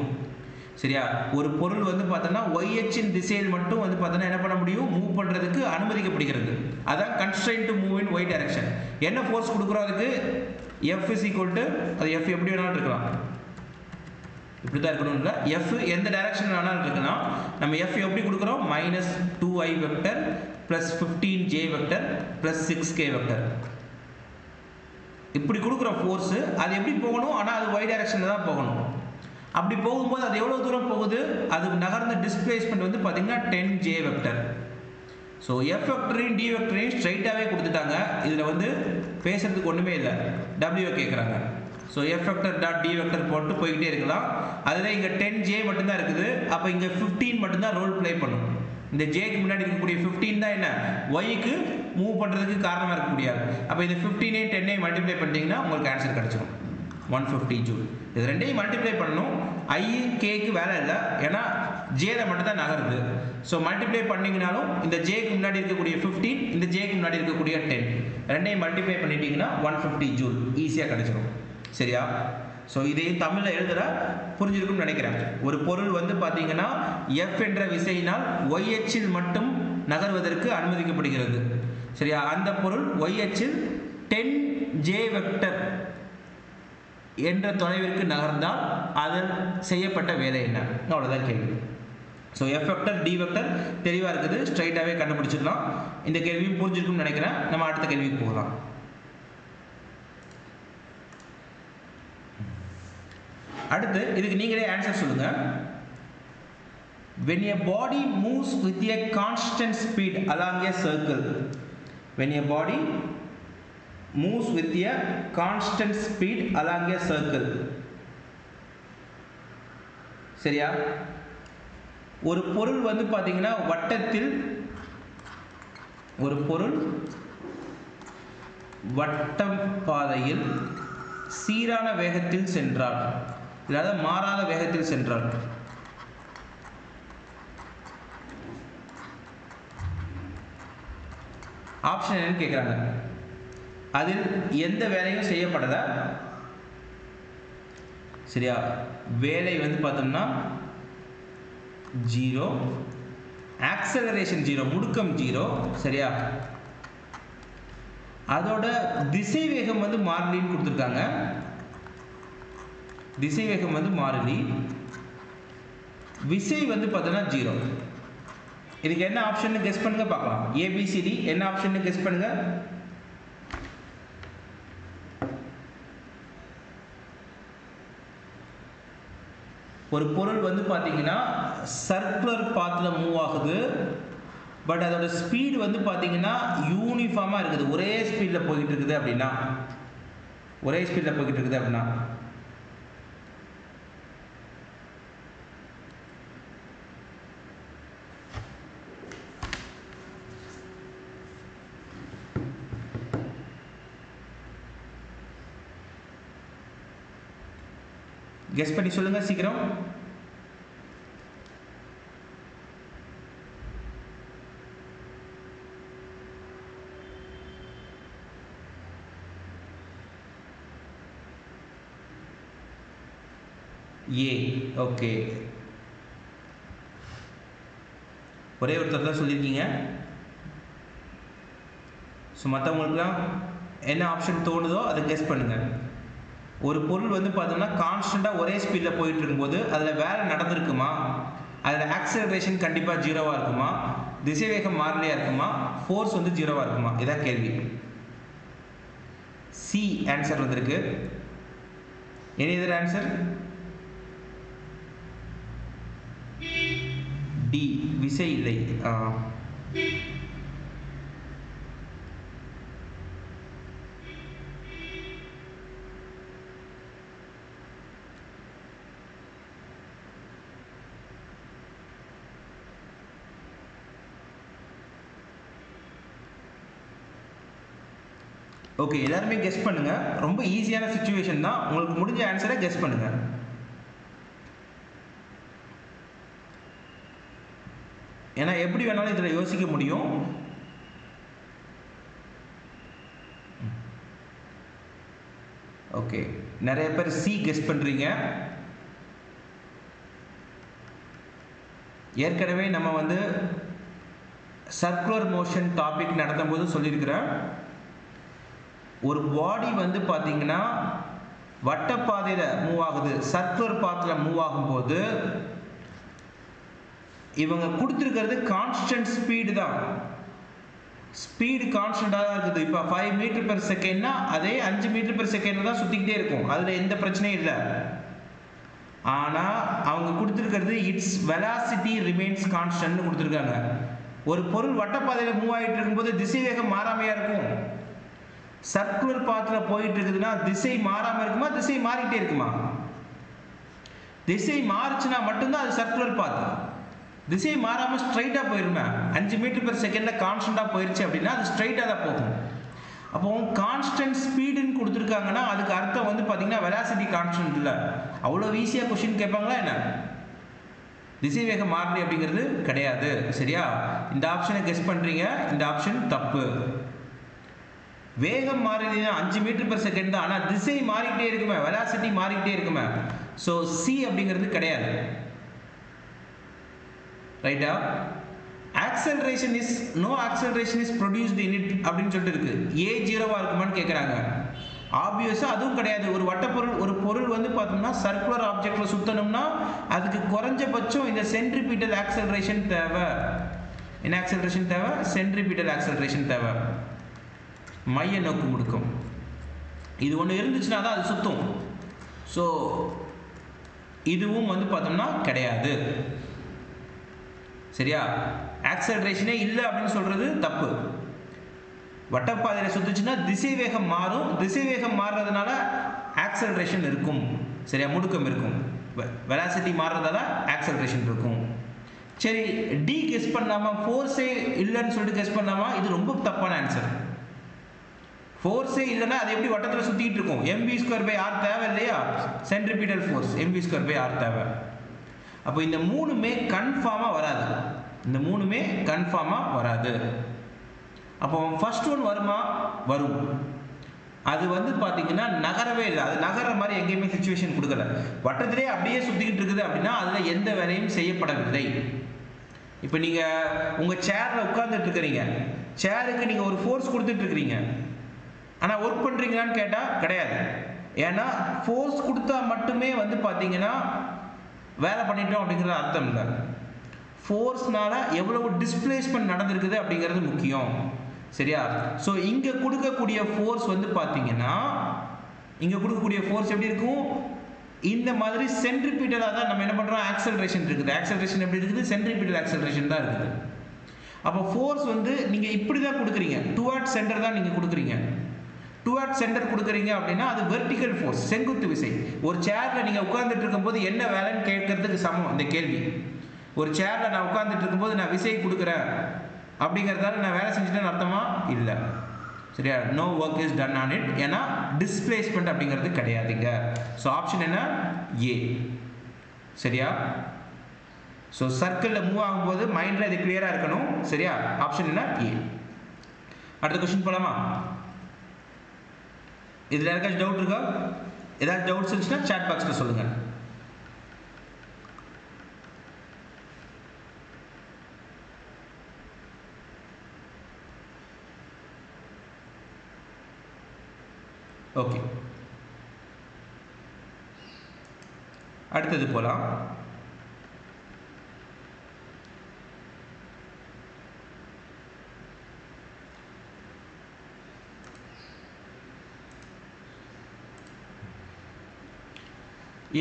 சரியா? ஒரு பொருள் வந்து பார்த்தோன்னா ஒய்ஹெச்சின் திசையில் மட்டும் வந்து பார்த்தோன்னா என்ன பண்ண முடியும், மூவ் பண்ணுறதுக்கு அனுமதிக்கப்படுகிறது. அதான் constraint to move in Y direction. என்ன ஃபோர்ஸ் கொடுக்குறோம் அதுக்கு, எஃப் இஸ் ஈக்குவல் டு, அது எஃப் எப்படி வேணாலும் இருக்கலாம், இப்படி தான் இருக்கணும் இல்லை, எஃப் எந்த டைரக்ஷன் வேணாலும் இருக்குன்னா நம்ம எஃப் எப்படி கொடுக்குறோம், minus 2i vector plus 15j vector plus 6k vector. இப்படி கொடுக்குற ஃபோர்ஸு அது எப்படி போகணும், ஆனால் அது ஒய் டைரக்ஷனில் தான் போகணும். அப்படி போகும்போது அது எவ்வளோ தூரம் போகுது, அது நகர்ந்த டிஸ்பிளேஸ்மெண்ட் வந்து பார்த்தீங்கன்னா 10j வெக்டர். ஸோ எஃப் வெக்டரையும் டி வெக்டரையும் ஸ்ட்ரைட்டாகவே கொடுத்துட்டாங்க. இதில் வந்து பேசுறதுக்கு ஒன்றுமே இல்லை, டபிள்யூ கேட்குறாங்க. So F vector dot D vector போட்டு போய்கிட்டே இருக்கலாம். அதில் இங்கே 10j மட்டும்தான் இருக்குது. அப்போ இங்கே 15 மட்டும்தான் ரோல் ப்ளே பண்ணும். இந்த ஜேக்கு முன்னாடி இருக்கக்கூடிய 15 தான் என்ன, ஒய்க்கு மூவ் பண்ணுறதுக்கு காரணமாக இருக்கக்கூடிய. அப்போ இது 15ஐயும் 10ஐயும் மல்டிப்ளை பண்ணிட்டீங்கன்னா உங்களுக்கு ஆன்சர் கிடச்சிடும், 150 ஜூல். இது ரெண்டையும் மல்டிப்ளை பண்ணணும். ஐ கேக்கு வேலை இல்லை, ஏன்னா ஜேல மட்டும் தான் நகருது. ஸோ மல்டிப்ளை பண்ணிங்கனாலும் இந்த ஜேக்கு முன்னாடி இருக்கக்கூடிய 15, இந்த ஜேக்கு முன்னாடி இருக்கக்கூடிய 10, ரெண்டையும் மல்டிப்ளை பண்ணிட்டீங்கன்னா 150 ஜூல் ஈஸியாக கிடச்சிடும். சரியா? ஸோ இதையும் தமிழில் எழுதுகிற புரிஞ்சிருக்கும்னு நினைக்கிறேன். ஒரு பொருள் வந்து பார்த்தீங்கன்னா எஃப் என்ற விசையினால் ஒய்ஹெச்சில் மட்டும் நகர்வதற்கு அனுமதிக்கப்படுகிறது. சரியா? அந்த பொருள் ஒய்ஹெச்சில் 10j வெக்டர் என்ற தொலைவிற்கு நகர்ந்தால் அதன் செய்யப்பட்ட வேலை என்ன, அவ்வளோதான் கேள்வி. So F vector D vector தெளிவாக இருக்குது, ஸ்ட்ரைட்டாகவே கண்டுபிடிச்சிடலாம். இந்த கேள்வியும் புரிஞ்சிருக்கும்னு நினைக்கிறேன். நம்ம அடுத்த கேள்விக்கு போகலாம். அடுத்து இதுக்கு நீங்களே ஆன்சர் சொல்லுங்க. when a body moves with a constant speed along a circle, when a body moves with a constant speed along a circle, சரியா? ஒரு பொருள் வந்து பாத்தீங்கன்னா வட்டத்தில், ஒரு பொருள் வட்டம் பாதையில் சீரான வேகத்தில் சென்றால், இல்லாத மாறாத வேகத்தில் சென்றால், ஆப்ஷன் என்னன்னு கேட்குறாங்க. அதில் எந்த வேலையும் செய்யப்படலை, சரியா? வேலை வந்து பார்த்தோம்னா 0, ஆக்சலரேஷன் 0, முடுக்கம் 0, சரியா? அதோட திசை வேகம் வந்து மாறிலின்னு கொடுத்துருக்காங்க. திசை வேகம் வந்து மாறிலி, விசை வந்து பார்த்தோம்னா 0. இதுக்கு என்ன ஆப்ஷன் கெஸ் பண்ணுங்க பார்க்கலாம். ஏபிசிடி என்ன ஆப்ஷன் கெஸ் பண்ணுங்க. ஒரு பொருள் வந்து பார்த்தீங்கன்னா சர்க்குலர் பாத்தில் மூவ் ஆகுது, பட் அதோட ஸ்பீடு வந்து பார்த்தீங்கன்னா யூனிஃபார்மாக இருக்குது, ஒரே ஸ்பீடில் போய்கிட்டு இருக்குது அப்படின்னா, ஒரே ஸ்பீடில் போய்கிட்டு இருக்குது அப்படின்னா, கெஸ் பண்ணி சொல்லுங்க சீக்கிரம். ஏ. ஓகே, ஒரே ஒருத்தர் தான் சொல்லியிருக்கீங்க. ஸோ மற்றவங்களுக்குலாம் என்ன ஆப்ஷன் தோணுதோ அதை கெஸ் பண்ணுங்க. ஒரு பொருள் வந்து பார்த்தோம்னா கான்ஸ்டண்ட்டாக ஒரே ஸ்பீடில் போயிட்டு இருக்கும்போது அதில் வேலை நடந்திருக்குமா, அதில் ஆக்சலரேஷன் கண்டிப்பாக 0வாக இருக்குமா, திசைவேகம் மாறிலியாக இருக்குமா, ஃபோர்ஸ் வந்து 0வாக இருக்குமா, இதான் கேள்வி. சி ஆன்சர் வந்திருக்கு. Any other answer? டி விசை இல்லை. ஓகே, எல்லாருமே கெஸ் பண்ணுங்க. ரொம்ப ஈஸியான சிச்சுவேஷன் தான், உங்களுக்கு முடிஞ்ச ஆன்சரை கெஸ் பண்ணுங்க. ஏன்னா எப்படி வேணாலும் இதில் யோசிக்க முடியும். ஓகே, நிறைய பேர் சி கெஸ் பண்றீங்க. ஏற்கனவே நம்ம வந்து சர்க்குலர் மோஷன் டாபிக் நடத்தும் போது சொல்லியிருக்கிறேன், ஒரு பாடி வந்து பார்த்தீங்கன்னா வட்டப்பாதையில் மூவ் ஆகுது, சர்க்குலர் பாத்தில் மூவ் ஆகும்போது இவங்க கொடுத்துருக்கிறது கான்ஸ்டன்ட் ஸ்பீடு தான், ஸ்பீடு கான்ஸ்டன்டாக தான் இருக்குது. இப்போ 5 மீட்டர் பெர் செகண்ட்னா அதே 5 மீட்டர் பெர் செகண்ட் தான் சுற்றிக்கிட்டே இருக்கும், அதில் எந்த பிரச்சனையும் இல்லை. ஆனால் அவங்க கொடுத்துருக்கிறது இட்ஸ் வெலாசிட்டி ரிமைன்ஸ் கான்ஸ்டன்ட்னு கொடுத்துருக்காங்க. ஒரு பொருள் வட்டப்பாதையில் மூவ் ஆகிட்டு இருக்கும்போது திசை வேகம் மாறாமையாக இருக்கும். சர்க்குலர் பாத்தில் போயிட்டு இருக்குதுன்னா திசை மாறாமல் இருக்குமா, திசை மாறிக்கிட்டே இருக்குமா? திசை மாறுச்சுன்னா மட்டும்தான் அது சர்க்குலர் பாத்து. திசை மாறாமல் ஸ்ட்ரைட்டாக போயிருமே, 5 மீட்டர் பெர் செகண்டில் கான்ஸ்டண்ட்டாக போயிடுச்சு அப்படின்னா அது ஸ்ட்ரைட்டாக தான் போகும். அப்போ கான்ஸ்டன்ட் ஸ்பீடுன்னு கொடுத்துருக்காங்கன்னா அதுக்கு அர்த்தம் வந்து பார்த்தீங்கன்னா வெலாசிட்டி கான்ஸ்டன்ட் இல்லை. அவ்வளோ ஈஸியாக கொஸ்டின் கேட்பாங்களா என்ன? திசை வேகம் மாறலி அப்படிங்கிறது கிடையாது, சரியா? இந்த ஆப்ஷனை கெஸ் பண்ணுறீங்க, இந்த ஆப்ஷன் தப்பு. வேகம் மாறினா 5 மீட்டர் பெர் செகண்ட் தான், ஆனால் திசை மாறிக்கிட்டே இருக்குமே, வெலாசிட்டி மாறிக்கிட்டே இருக்குமே. ஸோ சி அப்படிங்கிறது கிடையாது, ரைட்டா? Acceleration is no acceleration is produced in it அப்படின்னு சொல்லிட்டு இருக்கு. ஏ 0வா இருக்குமான்னு கேட்குறாங்க. ஆப்வியஸாக அதுவும் கிடையாது. ஒரு வட்டப்பொருள், ஒரு பொருள் வந்து பார்த்தோம்னா சர்க்குலர் ஆப்ஜெக்டில் சுற்றணும்னா அதுக்கு குறைஞ்சபட்சம் இந்த சென்ட்ரிபீட்டல் ஆக்சலரேஷன் தேவை. என்ன ஆக்சலரேஷன் தேவை? சென்ட்ரிபீட்டல் ஆக்சலரேஷன் தேவை, மைய நோக்கு முடுக்கம். இது ஒன்று இருந்துச்சுன்னா தான் அது சுற்றும். ஸோ இதுவும் வந்து பார்த்தோம்னா கிடையாது. சரியா? ஆக்சலரேஷனே இல்லை அப்படின்னு சொல்றது தப்பு. வட்டப்பாதையில் சுத்துச்சுன்னா திசைவேகம் மாறும். திசைவேகம் மாறுறதுனால ஆக்சலரேஷன் இருக்கும். சரியா? முடுக்கம் இருக்கும். வெலாசிட்டி மாறுறதால ஆக்சலரேஷன் இருக்கும். சரி, டி கெஸ் பண்ணாமா, ஃபோர்ஸே இல்லைன்னு சொல்லிட்டு கெஸ் பண்ணாமா? இது ரொம்ப தப்பான ஆன்சர். ஃபோர்ஸே இல்லைன்னா அது எப்படி வட்டத்தில் சுற்றிட்டு இருக்கும்? mv²r தேவை இல்லையா? சென்ட்ரிபிட்டல் ஃபோர்ஸ் mv²r தேவை. அப்போ இந்த மூணுமே கன்ஃபார்மாக வராது. இந்த மூணுமே கன்ஃபார்மாக வராது. அப்போ ஃபர்ஸ்ட் ஒன் வருமா? வரும். அது வந்து பார்த்தீங்கன்னா நகரவே இல்லை. அது நகர மாதிரி எங்கேயுமே சுச்சுவேஷன் கொடுக்கல. வட்டத்திலே அப்படியே சுற்றிக்கிட்டு இருக்குது அப்படின்னா அதில் எந்த வேலையும் செய்யப்படவில்லை. இப்போ நீங்கள் உங்கள் சேரில் உட்கார்ந்துட்டு இருக்கிறீங்க. சேருக்கு நீங்கள் ஒரு ஃபோர்ஸ் கொடுத்துட்டு இருக்கிறீங்க. ஆனால் ஒர்க் பண்ணுறீங்களான்னு கேட்டால் கிடையாது. ஏன்னா ஃபோர்ஸ் கொடுத்தா மட்டுமே வந்து பார்த்தீங்கன்னா வேலை பண்ணிட்டோம் அப்படிங்கிறது அர்த்தம் இல்லை. ஃபோர்ஸ்னால எவ்வளவு டிஸ்பிளேஸ்மெண்ட் நடந்திருக்குது அப்படிங்கிறது முக்கியம். சரியா? ஸோ இங்கே கொடுக்கக்கூடிய ஃபோர்ஸ் வந்து பார்த்தீங்கன்னா இங்கே கொடுக்கக்கூடிய ஃபோர்ஸ் எப்படி இருக்கும்? இந்த மாதிரி சென்ட்ரிபிட்டலாக தான் நம்ம என்ன பண்ணுறோம்? ஆக்சலரேஷன் இருக்குது. ஆக்சலரேஷன் எப்படி இருக்குது? சென்ட்ரிபிட்டல் ஆக்சலரேஷன் தான் இருக்குது. அப்போ ஃபோர்ஸ் வந்து நீங்கள் இப்படி தான் கொடுக்குறீங்க. டுவார்ட்ஸ் சென்டர் தான் நீங்கள் கொடுக்குறீங்க. டுவார்ட்ஸ் சென்டர் கொடுக்குறீங்க அப்படின்னா அது வெர்டிக்கல் ஃபோர்ஸ், செங்குத்து விசை. ஒரு சேரில் நீங்கள் உட்கார்ந்துட்டு இருக்கும்போது என்ன வேலைன்னு கேட்கறதுக்கு சமம் இந்த கேள்வி. ஒரு சேரில் நான் உட்கார்ந்துட்டு இருக்கும்போது நான் விசை கொடுக்குறேன் அப்படிங்கிறதால நான் வேலை செஞ்சுட்டேன்னு அர்த்தமா? இல்லை. சரியா? No work is done on it. ஏன்னா டிஸ்பிளேஸ்மெண்ட் அப்படிங்கிறது கிடையாதுங்க. ஸோ ஆப்ஷன் என்ன? ஏ. சரியா? ஸோ சர்க்கிளில் மூவ் ஆகும்போது மைண்டில் இது கிளியராக இருக்கணும். சரியா? ஆப்ஷன் என்ன? ஏ. அடுத்த கொஸ்டின் போலாமா? இதில் யாருக்காச்சும் டவுட் இருக்கா? ஏதாவது டவுட்ஸ் இருந்துச்சுன்னா சாட் பாக்ஸில் சொல்லுங்கள். ஓகே, அடுத்தது போலாம்.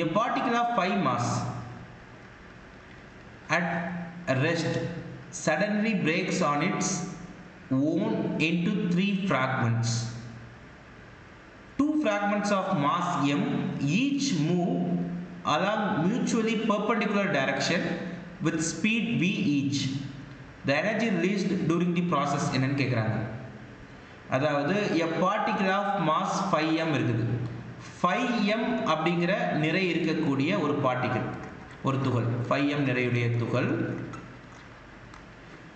A particle of 5 mass at rest suddenly breaks on its own into 3 fragments. 2 fragments of mass m each move along mutually perpendicular direction with speed v each. The energy released during the process என்னன்னு கேக்குறாங்க. அதாவது a particle of mass 5m இருக்குது. 5m அப்படிங்கிற நிறை இருக்கக்கூடிய ஒரு பார்ட்டிகிள், ஒரு துகள், 5m நிறையுடைய துகள்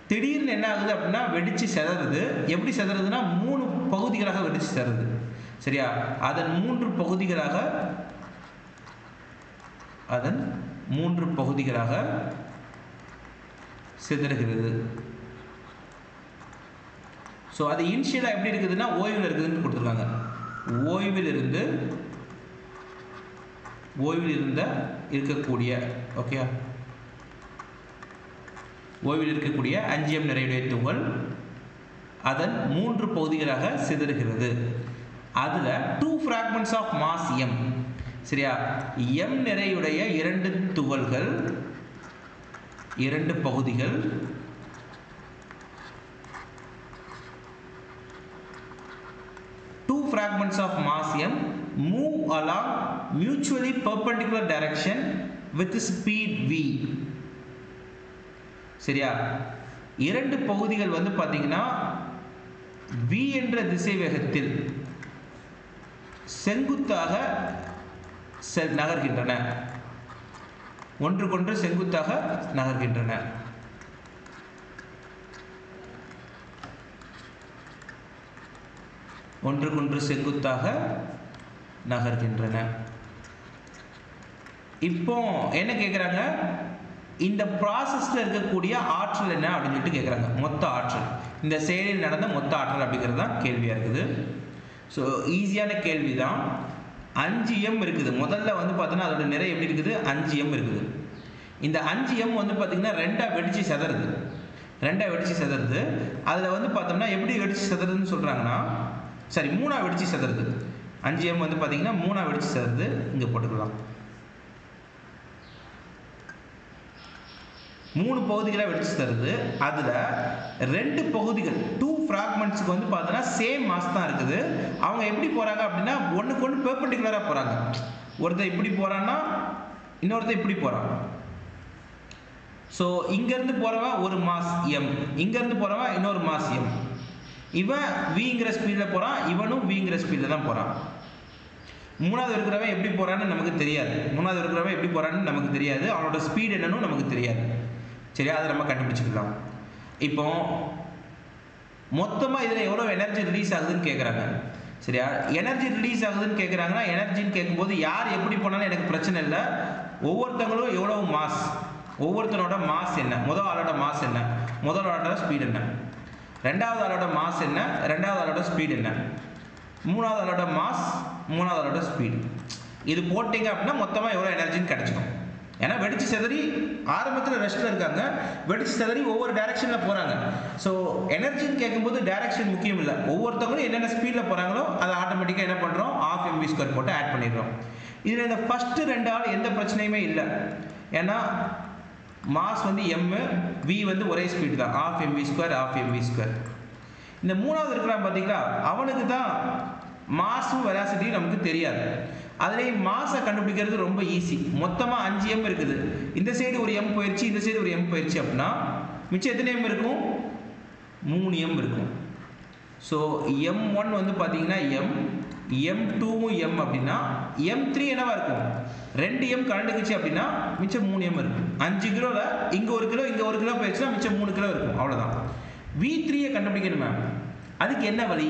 திடீர்னு என்ன ஆகுது அப்படின்னா வெடிச்சு செதறுது. எப்படி செதறுதுன்னா 3 பகுதிகளாக வெடிச்சு செதறுது. சரியா? அதன் 3 பகுதிகளாக சிதறுகிறது. ஸோ அது இனிஷியலாக எப்படி இருக்குதுன்னா ஓய்வில் இருக்குதுன்னு கொடுத்துருக்காங்க. ஓய்வில் இருக்கக்கூடிய ஓகே, ஓய்வில் இருக்கக்கூடிய 5m நிறையுடைய துகள் அதன் 3 பகுதிகளாக சிதறுகிறது. அதுல 2 fragments of mass m. சரியா? m நிறையுடைய 2 துகள்கள், 2 பகுதிகள் fragments of mass m move along mutually perpendicular direction with speed v. சரியா? 2 பகுதிகள் வந்து பாத்தீங்கன்னா v என்ற திசை வேகத்தில் செங்குத்தாக நகர்கின்றன. ஒன்றுக்கொன்று செங்குத்தாக நகர்கின்றன. ஒன்றுக்கொன்று செங்குத்தாக நகர்கின்றன. இப்போ என்ன கேட்குறாங்க? இந்த ப்ராசஸில் இருக்கக்கூடிய ஆற்றல் என்ன அப்படின்னு சொல்லிட்டு கேட்குறாங்க. மொத்த ஆற்றல், இந்த செயலில் நடந்த மொத்த ஆற்றல் அப்படிங்கிறது தான் கேள்வியாக இருக்குது. ஸோ ஈஸியான கேள்வி தான். 5m இருக்குது. முதல்ல வந்து பார்த்தோன்னா அதோட நிறை எப்படி இருக்குது? 5m இருக்குது. இந்த 5m வந்து பார்த்தீங்கன்னா 2ஆக வெடிச்சு செதறுது. 2ஆக வெடிச்சு செதறுது. அதில் வந்து பார்த்தோம்னா எப்படி வெடிச்சு செதறுதுன்னு சொல்கிறாங்கன்னா, சரி 3ஆக வெடிச்சு செதறுது. 5m வந்து பார்த்தீங்கன்னா 3ஆக வெடிச்சு செதறுது. இங்கே போட்டுக்கலாம். 3 பகுதிகளை வெடிச்சு தருது. அதில் 2 பகுதிகள் 2 ஃப்ராக்மெண்ட்ஸுக்கு வந்து பார்த்தோன்னா சேம் மாஸ் தான் இருக்குது. அவங்க எப்படி போகிறாங்க அப்படின்னா ஒன்றுக்கு ஒன்று பெர்பெண்டிகுலராக போகிறாங்க. ஒருத்தர் இப்படி போகிறான்னா இன்னொருத்தர் இப்படி போகிறான். ஸோ இங்கேருந்து போகிறவன் ஒரு மாஸ் எம், இங்கேருந்து போகிறவன் இன்னொரு மாஸ் எம். இவன் விங்கிற ஸ்பீடில் போகிறான், இவனும் விங்கிற ஸ்பீடில் தான் போகிறான். மூணாவது இருக்கிறவன் எப்படி போகிறான்னு நமக்கு தெரியாது. மூணாவது இருக்கிறவன் எப்படி போகிறான்னு நமக்கு தெரியாது. அவனோட ஸ்பீடு என்னன்னு நமக்கு தெரியாது. சரியா, அதை நம்ம கண்டுபிடிச்சிக்கலாம். இப்போ மொத்தமாக இதில் எவ்வளோ எனர்ஜி ரிலீஸ் ஆகுதுன்னு கேட்குறாங்க. சரியா, எனர்ஜி ரிலீஸ் ஆகுதுன்னு கேட்குறாங்கன்னா எனர்ஜின்னு கேட்கும்போது யார் எப்படி போனாலும் எனக்கு பிரச்சனை இல்லை. ஒவ்வொருத்தங்களும் எவ்வளோ மாஸ், ஒவ்வொருத்தனோட மாஸ் என்ன, முதல் ஆளோட மாஸ் என்ன, முதல் ஆளோட ஸ்பீடு என்ன, ரெண்டாவது ஆளோட மாஸ் என்ன, ரெண்டாவது ஆளோட ஸ்பீடு என்ன, மூணாவது ஆளோட மாஸ், மூணாவது ஆளோட ஸ்பீடு. இது போட்டிங்க அப்படின்னா மொத்தமாக எவ்வளோ எனர்ஜின்னு கிடச்சிடும். ஏன்னா வெடிச்சு செதறி ஆரம்பத்தில் ரெஸ்ட்டில் இருக்காங்க, வெடிச்சு செதறி ஒவ்வொரு டைரக்ஷனில் போகிறாங்க. ஸோ எனர்ஜின்னு கேட்கும்போது டைரக்ஷன் முக்கியம் இல்லை. ஒவ்வொருத்தவங்களும் என்னென்ன ஸ்பீடில் போகிறாங்களோ அதை ஆட்டோமேட்டிக்காக என்ன பண்ணுறோம், ½ mv² போட்டு ஆட் பண்ணிடுறோம். இதில் இந்த ஃபஸ்ட்டு 2 ஆள் எந்த பிரச்சனையுமே இல்லை. ஏன்னா மாஸ் வந்து எம், வி வந்து ஒரே ஸ்பீடு தான், ½ mv². இந்த மூணாவது இருக்கிறான் பார்த்தீங்களா, அவனுக்கு தான் மாஸும் வெலாசிட்டியும் நமக்கு தெரியாது. அதுலேயும் மாஸை கண்டுபிடிக்கிறது ரொம்ப ஈஸி. மொத்தமாக 5 m இருக்குது. இந்த சைடு ஒரு m போயிடுச்சு, இந்த சைடு ஒரு m போயிடுச்சு அப்படின்னா மிச்சம் எத்தனை m இருக்கும், 3 m இருக்கும். ஸோ m1 வந்து பார்த்தீங்கன்னா m, m2வும் m அப்படின்னா m3 என்னவா இருக்கும், 2 m கலந்துக்குச்சு அப்படின்னா மிச்சம் 3 m இருக்கும். 5 கிலோவில் இங்கே 1 கிலோ இங்கே 1 கிலோ போயிடுச்சுன்னா மிச்சம் 3 கிலோ இருக்கும். அவ்வளோதான். V3யை கண்டுபிடிக்கணுமே, அதுக்கு என்ன வழி,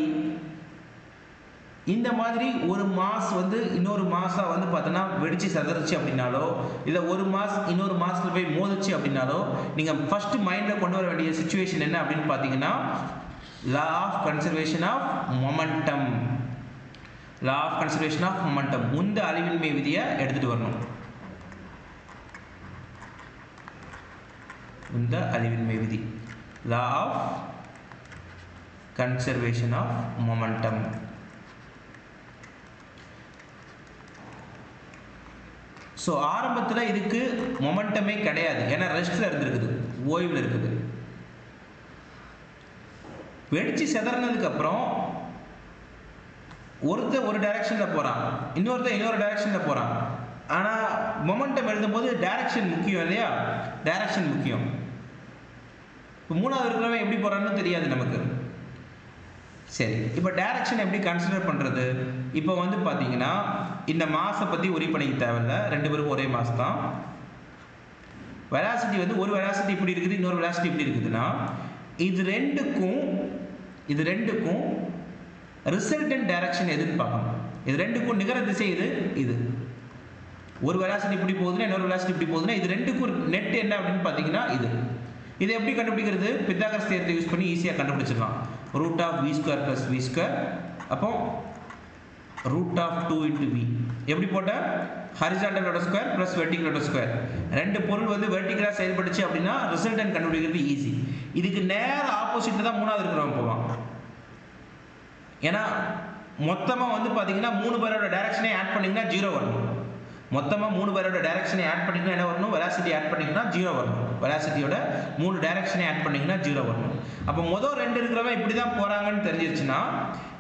இந்த மாதிரி ஒரு மாஸ் வந்து இன்னொரு மாஸாக வந்து பார்த்தோன்னா வெடிச்சு சதறிச்சு அப்படின்னாலோ, இல்லை ஒரு மாஸ் இன்னொரு மாஸில் போய் மோதிச்சு அப்படின்னாலோ, நீங்கள் ஃபஸ்ட்டு மைண்டில் கொண்டு வர வேண்டிய சுச்சுவேஷன் என்ன அப்படின்னு பார்த்தீங்கன்னா law of conservation of momentum. Law of conservation of momentum, உந்த அழிவின்மை விதியை எடுத்துகிட்டு வரணும். உந்த அழிவின்மை விதி, law of conservation of momentum. So ஆரம்பத்தில் இதுக்கு மொமெண்டமே கிடையாது, ஏன்னா ரெஸ்ட்டில் இருந்துருக்குது, ஓய்வில் இருக்குது. வெடிச்சு செதறினதுக்கப்புறம் ஒருத்தர் ஒரு டைரக்ஷனில் போகிறான், இன்னொருத்தர் இன்னொரு டைரக்ஷனில் போகிறான். ஆனால் மொமெண்டம் எழுதும்போது டைரக்ஷன் முக்கியம் இல்லையா, டைரக்ஷன் முக்கியம். இப்போ மூணாவது இருக்கிறவன் எப்படி போகிறான்னு தெரியாது நமக்கு. சரி, இப்போ டைரக்ஷன் எப்படி கன்சிடர் பண்ணுறது? இப்போ வந்து பார்த்தீங்கன்னா இந்த மாஸை பற்றி ஒரி பண்ணிக்க தேவையில்ல, 2 பேருக்கும் ஒரே மாஸ் தான். வெலாசிட்டி வந்து ஒரு வெலாசிட்டி இப்படி இருக்குது, இன்னொரு வெலாசிட்டி இப்படி இருக்குதுன்னா இது ரெண்டுக்கும் ரிசல்டன்ட் டைரக்ஷன் எதுன்னு பார்க்கணும். இது ரெண்டுக்கும் நிகர திசை இது. ஒரு வெலாசிட்டி இப்படி போகுதுன்னா இன்னொரு வெலாசிட்டி இப்படி போகுதுன்னா இது ரெண்டுக்கும் நெட் என்ன அப்படின்னு பார்த்தீங்கன்னா இது எப்படி கண்டுபிடிக்கிறது, பித்தாகரஸ் தியரத்தை யூஸ் பண்ணி ஈஸியாக கண்டுபிடிச்சிடலாம். √v² + v², அப்போ √2 × v. எப்படி போட்ட, ஹரிசாண்டலோட ஸ்கொயர் ப்ளஸ் வெர்டிகலோட ஸ்கொயர். 2 பொருள் வந்து வெர்டிகலாக செயல்படுச்சு அப்படின்னா ரிசல்டன்ட் கண்டுபிடிக்கிறது ஈஸி. இதுக்கு நேர ஆப்போசிட்டில் தான் மூணாவது இருக்கிறவங்க போவான். ஏன்னா மொத்தமாக வந்து பார்த்தீங்கன்னா 3 பேரோட டைரக்ஷனே ஆட் பண்ணிங்கன்னா 0 வரணும். மொத்தமாக 3 பேரோட டைரக்ஷனை ஆட் பண்ணிங்கன்னா என்ன வரணும், வெலாசிட்டி ஆட் பண்ணிங்கன்னா 0 வரணும். வெலாசிட்டியோட 3 டைரக்ஷனை ஆட் பண்ணிங்கன்னா 0 வரணும். அப்போ மொதல் 2 இருக்கிறவன் இப்படி தான் போகிறாங்கன்னு தெரிஞ்சிருச்சுன்னா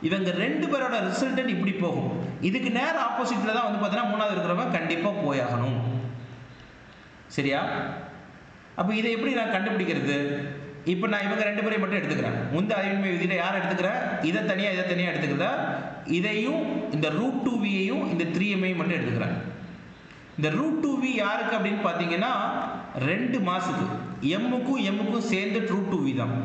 இவங்க 2 பேரோட ரிசல்டன் இப்படி போகும். இதுக்கு நேர ஆப்போசிட்டில் தான் வந்து பார்த்தீங்கன்னா மூணாவது இருக்கிறவன் கண்டிப்பாக போயாகணும். சரியா, அப்போ இதை எப்படி நான் கண்டுபிடிக்கிறது? இப்போ நான் இவங்க 2 பேரையும் மட்டும் எடுத்துக்கிறேன். முந்த அழிவின்மை விதியில் யார் எடுத்துக்கிறேன், இதை தனியாக எடுத்துக்கிறதா, இதையும் இந்த √2v-யையும் இந்த 3m-ஐயும் மட்டும் எடுத்துக்கிறேன். இந்த √2v யாருக்கு அப்படின்னு பார்த்தீங்கன்னா 2 மாஸுக்கு, m-க்கும் சேர்ந்து √2v தான்.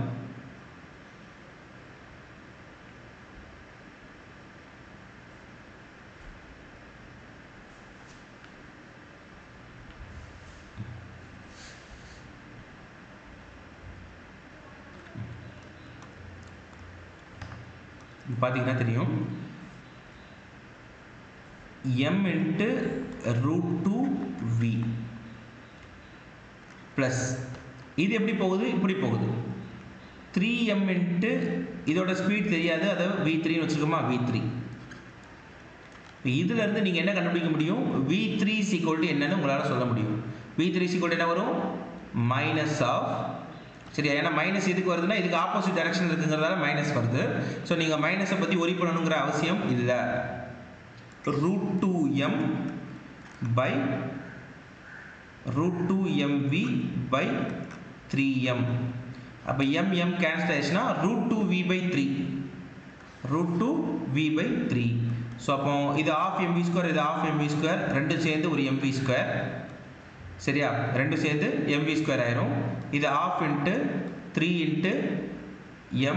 பார்த்தீங்கன்னா தெரியும், m × √2v ப்ளஸ் இது எப்படி போகுது, இப்படி போகுது 3m இதோட ஸ்பீட் தெரியாது, அதாவது v3 வச்சுக்கோமா, v3. இதிலிருந்து நீங்கள் என்ன கண்டுபிடிக்க முடியும், v3 = என்னன்னு உங்களால் சொல்ல முடியும். v3 = என்ன வரும், மைனஸ் ஆஃப், சரியா? ஏன்னா மைனஸ் எதுக்கு வருதுன்னா இதுக்கு ஆப்போசிட் டைரக்ஷன் இருக்குங்கிறதால மைனஸ் வருது. ஸோ நீங்கள் மைனஸை பற்றி ஒரி பண்ணணுங்கிற அவசியம் இல்லை. √2m by √2mv by 3m. அப்போ m கேன்சல் ஆயிடுச்சுன்னா √2v/3, √2v/3. ஸோ அப்போ இது ½ mv², இது ½ mv², ரெண்டும் சேர்ந்து ஒரு mv², சரியா? ரெண்டும் சேர்ந்து mv² ஆயிரும். இது ½ × 3 × m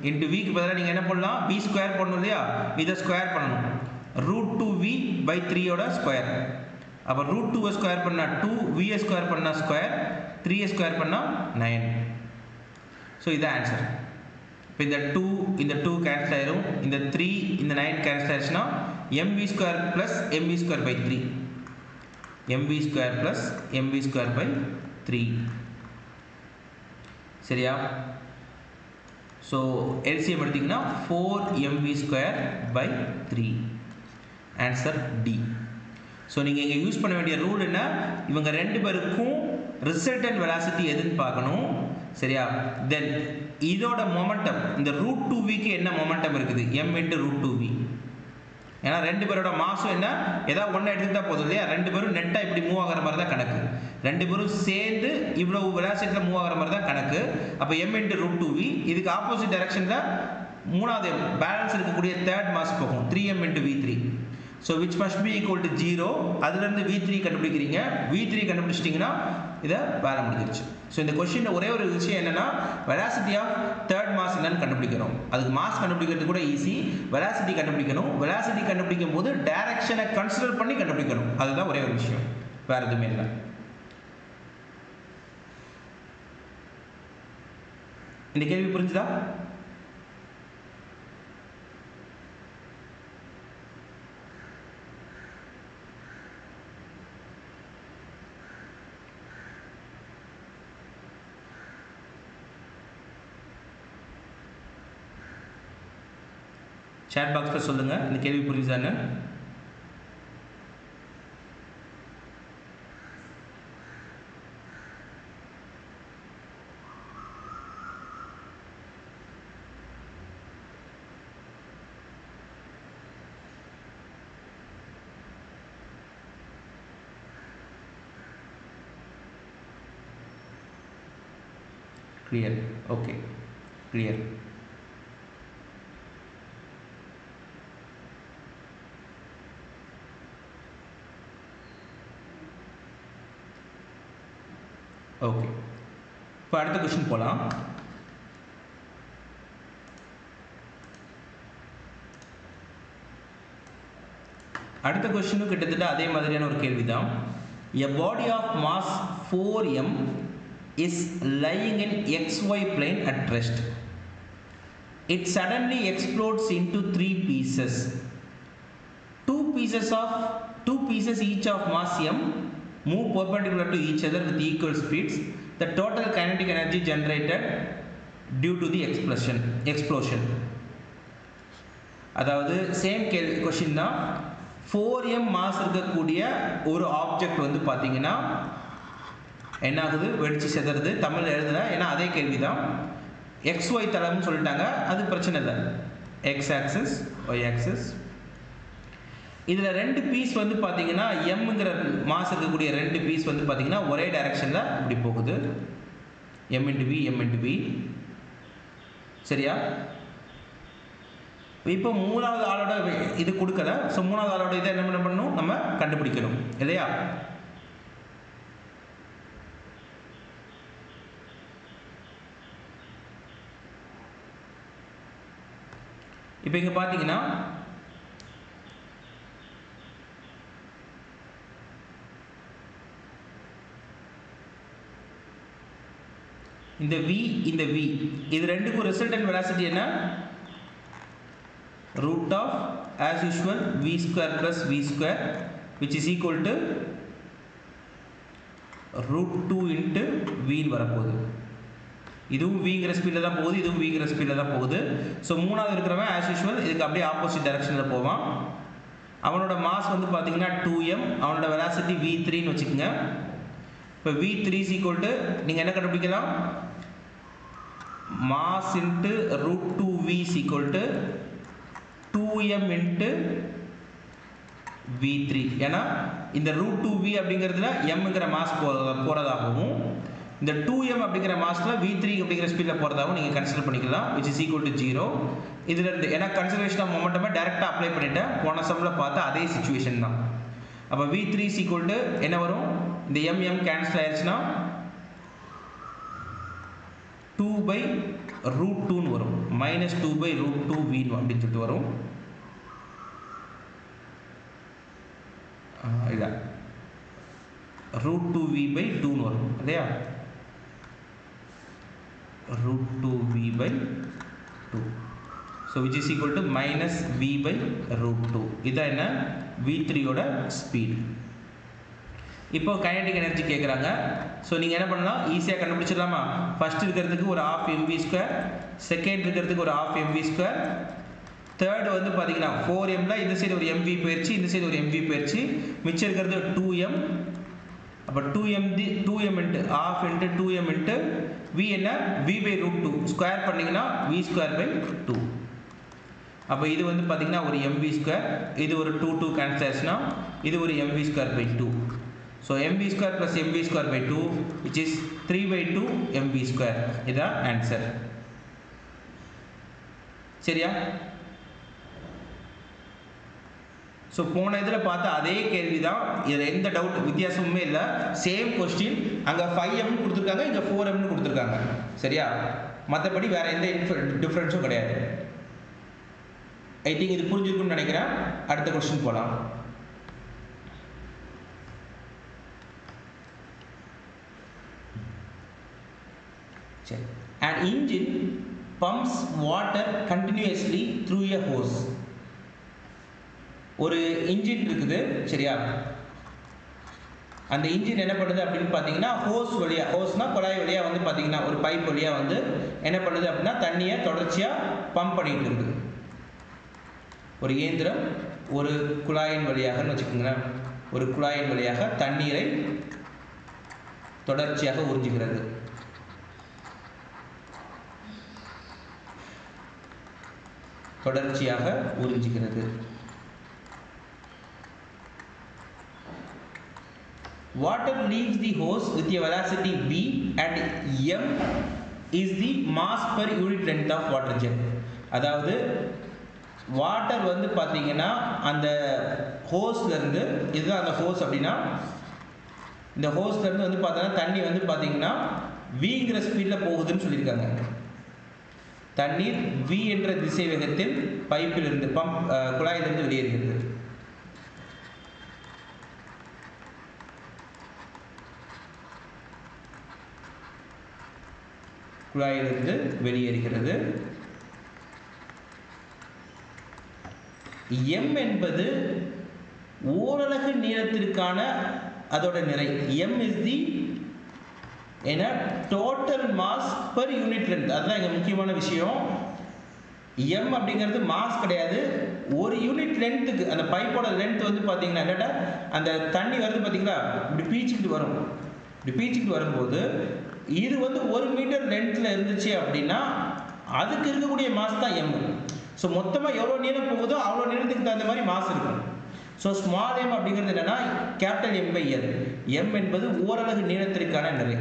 × vக்கு பதிலாக நீங்கள் என்ன பண்ணலாம், v² பண்ணணும் இல்லையா? இதை ஸ்கொயர் பண்ணணும். √2v/3 ஓட ஸ்கொயர். அப்போ √2 ஸ்கொயர் பண்ணால் 2, v ஸ்கொயர் பண்ணால் ஸ்கொயர், 3 ஸ்கொயர் பண்ணால் 9. ஸோ இதான் ஆன்சர். இப்போ இந்த 2 கேன்சல் ஆயிரும், இந்த 3 இந்த 9 கேன்சல் ஆயிடுச்சுன்னா mv² + mv²/3, mv² + mv²/3, சரியா? ஸோ எல்சிஎம் எடுத்திங்கன்னா 4mv²/3, ஆன்சர் டி. ஸோ நீங்கள் இங்கே யூஸ் பண்ண வேண்டிய ரூல் என்ன, இவங்க ரெண்டு பேருக்கும் ரிசல்டன்ட் வெலாசிட்டி எதுன்னு பார்க்கணும், சரியா? தென் இதோட மொமெண்டம், இந்த √2vக்கு என்ன மொமெண்டம் இருக்குது, m × √2v. ஏன்னா ரெண்டு பேரோட மாசும் என்ன, ஏதாவது ஒன்று எடுத்துக்கிட்டா போதும் இல்லையா? ரெண்டு பேரும் நெட்டாக இப்படி மூவ் ஆகிற மாதிரி தான் கணக்கு, ரெண்டு பேரும் சேர்ந்து இவ்வளோ வெலாசிட்டியில் மூவ் ஆகிற மாதிரி தான் கணக்கு. அப்போ m × √2v, இதுக்கு ஆப்போசிட் டைரக்ஷனில் மூணாவது பேலன்ஸ் இருக்கக்கூடிய தேர்ட் மாஸ் போகும், 3m × v3. So which must be equal to 0. அதுலேருந்து v3 கண்டுபிடிக்கிறீங்க, v3 கண்டுபிடிச்சிட்டிங்கன்னா இதை வேலை முடிஞ்சிருச்சு. ஸோ இந்த கொஸ்டினில் ஒரே ஒரு விஷயம் என்னென்னா, வெலாசிட்டி ஆஃப் தேர்ட் மாஸ் என்னன்னு கண்டுபிடிக்கிறோம். அதுக்கு மாஸ் கண்டுபிடிக்கிறது கூட ஈஸி, வெலாசிட்டி கண்டுபிடிக்கணும். வெலாசிட்டி கண்டுபிடிக்கும் போது டைரக்ஷனை கன்சிடர் பண்ணி கண்டுபிடிக்கணும், அதுதான் ஒரே ஒரு விஷயம், வேறு எதுவுமே இல்லை. இந்த கேள்வி புரிஞ்சுதா? chat box पर சொல்லுங்க இந்த கேள்வி புரியுதான்னு. clear, okay, clear. ஓகே, இப்போ அடுத்த क्वेश्चन போலாம். அடுத்த क्वेश्चन கிட்டத்தட்ட அதே மாதிரியான ஒரு கேள்விதான். A body of mass 4m is lying in xy plane at rest. It suddenly explodes into 3 pieces. Two pieces each of mass m move perpendicular to each other with equal speeds. The total kinetic energy generated due to the explosion. அதாவது சேம் क्वेश्चन தான். 4m மாஸ் இருக்கக்கூடிய ஒரு ஆப்ஜெக்ட் வந்து பார்த்தீங்கன்னா என்ன ஆகுது, வெடிச்சு செதறது. தமிழ் எழுதல, ஏன்னா அதே கேள்வி தான். XY தளம்னு சொல்லிட்டாங்க, அது பிரச்சனை இல்லை. X axis, Y axis. இதில் ரெண்டு பீஸ் வந்து பார்த்தீங்கன்னா எம்ங்கிற மாஸ் இருக்கக்கூடிய ரெண்டு பீஸ் வந்து பார்த்தீங்கன்னா ஒரே டைரக்ஷனில் இப்படி போகுது, m × v, m × v, சரியா? இப்போ மூணாவது ஆளோட இது கொடுக்கல. ஸோ மூணாவது ஆளோட இதை என்ன பண்ணணும், நம்ம கண்டுபிடிக்கணும் இல்லையா? இப்போ இங்கே பார்த்தீங்கன்னா இந்த v, இந்த v, இது ரெண்டுக்கும் ரிசல்டன்ட் வெலாசிட்டி என்ன, root of as usual v² + v² which is equal to √2 × v வரப்போகுது. இதுவும் vங்கிற ஸ்பீடில் தான் போகுது, இதுவும் vங்கிற ஸ்பீடில் தான் போகுது. ஸோ மூணாவது இருக்கிறவன் as usual இதுக்கு அப்படியே ஆப்போசிட் டைரக்ஷனில் போவான். அவனோட மாஸ் வந்து பார்த்தீங்கன்னா 2m, அவனோட வெலாசிட்டி v3ன்னு வச்சுக்கோங்க. இப்போ V3 is equal to நீங்கள் என்ன கண்டுபிடிக்கலாம், mass into root 2V is equal to 2m into V3. ஏன்னா இந்த root 2V அப்படிங்கிறதுல mங்கிற மாஸ் போகிறதாகவும் இந்த 2m அப்படிங்கிற மாஸ்ல V3 அப்படிங்கிற ஸ்பீடில் போகிறதாகவும் நீங்கள் கன்சிடர் பண்ணிக்கலாம், which is equal to 0. இதில் இருந்து ஏன்னா கன்சர்வேஷன் ஆஃப் மொமெண்டமை டைரெக்டாக அப்ளை பண்ணிட்டேன், போன சம்மில் பார்த்தா அதே சுச்சுவேஷன் தான். அப்போ V3 is equal to என்ன வரும், இந்த m கேன்சல் ஆயிடுச்சுன்னா 2/√2 வரும், -2/√2V அப்படின்னு சொல்லிட்டு வரும். இதான் √2V/2 வரும் இல்லையா, √2V/2. So which is equal to -V/√2. இதான் என்ன, V3 ஓட ஸ்பீட். இப்போ கைனடிக் எனர்ஜி கேட்குறாங்க. ஸோ நீங்கள் என்ன பண்ணலாம், ஈஸியாக கண்டுபிடிச்சிடலாமா. ஃபர்ஸ்ட் இருக்கிறதுக்கு ஒரு 12mv², செகண்ட் இருக்கிறதுக்கு ஒரு 12mv², தேர்ட் வந்து பார்த்தீங்கன்னா 4mல இந்த சைடு ஒரு mv போயிடுச்சு, இந்த சைடு ஒரு mv போயிடுச்சு, மிச்சம் இருக்கிறது 2m. அப்போ 2m into half into 2m into v என்ன, v/√2 ஸ்கொயர் பண்ணிங்கன்னா v²/2. அப்போ இது வந்து பார்த்தீங்கன்னா ஒரு mv², இது ஒரு 2 கேன்சல் ஆச்சுன்னா இது ஒரு mv²/2. So mv² + mv²/2 which is 3/2 mv². இதுதான் ஆன்சர். சரியா. ஸோ போன இதில் பார்த்தா அதே கேள்வி தான், இதில் எந்த டவுட் வித்தியாசமுமே இல்லை, சேம் கொஸ்டின். அங்கே 5m கொடுத்துருக்காங்க, இங்கே 4m கொடுத்துருக்காங்க. சரியா, மற்றபடி வேற எந்த டிஃப்ரென்ஸும் கிடையாது. ஐ திங்க் இது புரிஞ்சிருக்குன்னு நினைக்கிறேன். அடுத்த கொஸ்டின் போகலாம். சரி, an engine pumps water continuously through a hose. ஒரு இன்ஜின் இருக்குது சரியா, அந்த இன்ஜின் என்ன பண்ணுது அப்படின்னு பார்த்தீங்கன்னா ஹோஸ் வழியா, ஹோஸ்னா குழாய் வழியா வந்து பார்த்தீங்கன்னா ஒரு பைப் வழியா வந்து என்ன பண்ணுது அப்படின்னா தண்ணியை தொடர்ச்சியாக பம்ப் பண்ணிட்டு இருக்குது. ஒரு இயந்திரம் ஒரு குழாயின் வழியாகன்னு வச்சுக்கோங்களேன், ஒரு குழாயின் வழியாக தண்ணீரை தொடர்ச்சியாக உறிஞ்சுகிறது. தொடர்ச்சியாக உறிஞ்சுகிறது. Water leaves the hose with a velocity v and m is the mass per unit length of water jet. அதாவது வாட்டர் வந்து பார்த்தீங்கன்னா அந்த ஹோஸ்ல இருந்து, இதுதான் அந்த ஹோஸ் அப்படின்னா, இந்த ஹோஸ்ல இருந்து வந்து பார்த்தோன்னா தண்ணி வந்து பார்த்தீங்கன்னா விங்கிற ஸ்பீடில் போகுதுன்னு சொல்லியிருக்காங்க. தண்ணீர் v என்ற திசை வேகத்தில் பைப்பிலிருந்து குழாயிலிருந்து வெளியேறுகிறது. குழாயிலிருந்து வெளியேறுகிறது. m என்பது ஓரலகு நீளத்திற்கான அதோட நிறை. m is the என்ன total mass per unit length. அதுதான் இங்கே முக்கியமான விஷயம். m அப்படிங்கிறது மாஸ் கிடையாது, ஒரு யூனிட் லென்த்துக்கு அந்த பைப்போட லென்த் வந்து பார்த்தீங்கன்னா என்னடா அந்த தண்ணி வருது பார்த்தீங்களா, இப்படி பீச்சிக்கிட்டு வரும். இப்படி பீச்சிக்கிட்டு வரும்போது இது வந்து 1 மீட்டர் லென்த்தில் இருந்துச்சு அப்படின்னா அதுக்கு இருக்கக்கூடிய மாஸ் தான் m. ஸோ மொத்தமாக எவ்வளோ நீளம் போகுதோ அவ்வளோ நீளத்துக்கு தகுந்த மாதிரி மாஸ் இருக்கும். ஸோ ஸ்மால் m அப்படிங்கிறது என்னன்னா கேபிட்டல் M/L. m என்பது ஓரலகு நீளத்திற்கான நிறை.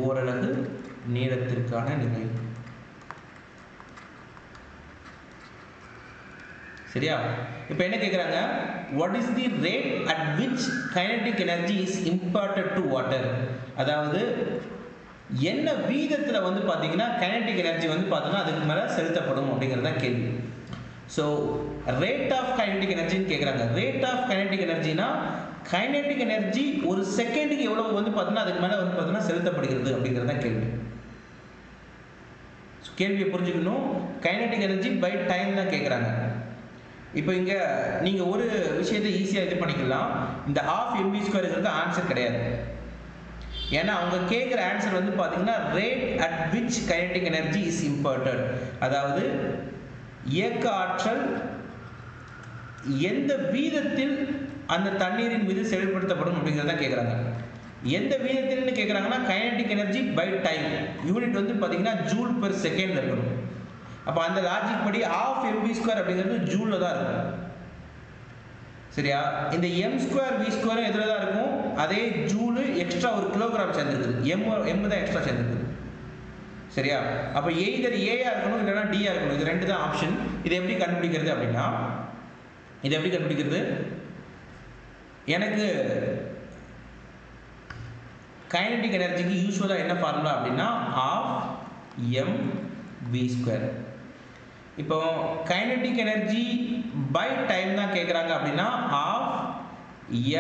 ஓரலகு நீளத்திற்கான நிறை. சரியா. இப்போ என்ன கேட்குறாங்க, what is the rate at which kinetic energy is imparted to water. அதாவது என்ன வீதத்தில் வந்து பார்த்தீங்கன்னா கைனடிக் எனர்ஜி வந்து பார்த்தோன்னா அதுக்கு மேலே செலுத்தப்படும் அப்படிங்கிறது தான் கேள்வி. ஸோ ரேட் ஆஃப் கைனடிக் எனர்ஜின்னு கேட்குறாங்க. ரேட் ஆஃப் கைனடிக் எனர்ஜினா கைனடிக் எனர்ஜி ஒரு செகண்டுக்கு எவ்வளவு வந்து பார்த்தோன்னா அதுக்கு மேலே வந்து பார்த்தோன்னா செலுத்தப்படுகிறது அப்படிங்கிறது தான் கேள்வி. கேள்வியை புரிஞ்சுக்கணும். கைனடிக் எனர்ஜி பை டைம் தான் கேட்குறாங்க. இப்போ இங்கே நீங்கள் ஒரு விஷயத்தை ஈஸியாக இது பண்ணிக்கலாம். இந்த ½ mv² ஆன்சர் கிடையாது. ஏன்னா அவங்க கேட்குற ஆன்சர் வந்து பார்த்தீங்கன்னா rate at which kinetic energy is imparted. அதாவது இயக்க ஆற்றல் எந்த வீதத்தில் அந்த தண்ணீரின் மீது செயல்படுத்தப்படும் அப்படிங்கிறத கேட்குறாங்க. எந்த வீதத்தில்னு கேட்குறாங்கன்னா kinetic energy by time. Unit வந்து பார்த்தீங்கன்னா ஜூல் பெர் செகண்ட் இருக்கணும். அப்போ அந்த லாஜிக் படி ஆஃப் mv ஸ்கொயர் அப்படிங்கிறது ஜூலில் தான் இருக்கும். சரியா? இந்த m ஸ்கொயர் v ஸ்கொயரும் எதில் தான் இருக்கும்? அதே ஜூலு எக்ஸ்ட்ரா ஒரு கிலோகிராம் சேர்ந்துருக்குது. m தான் எக்ஸ்ட்ரா சேர்ந்துருக்குது. சரியா? அப்போ எய்தர் ஏயா இருக்கணும் இல்லைன்னா டியா இருக்கணும். இது ரெண்டு தான் ஆப்ஷன். இதை எப்படி கண்டுபிடிக்கிறது அப்படின்னா, இதை எப்படி கண்டுபிடிக்கிறது? எனக்கு கைனடிக் எனர்ஜிக்கு யூஸ்வலாக என்ன ஃபார்முலா அப்படின்னா ஆஃப் mv ஸ்கொயர். இப்போ கைனடிக் எனர்ஜி பை டைம் தான் கேட்குறாங்க அப்படின்னா half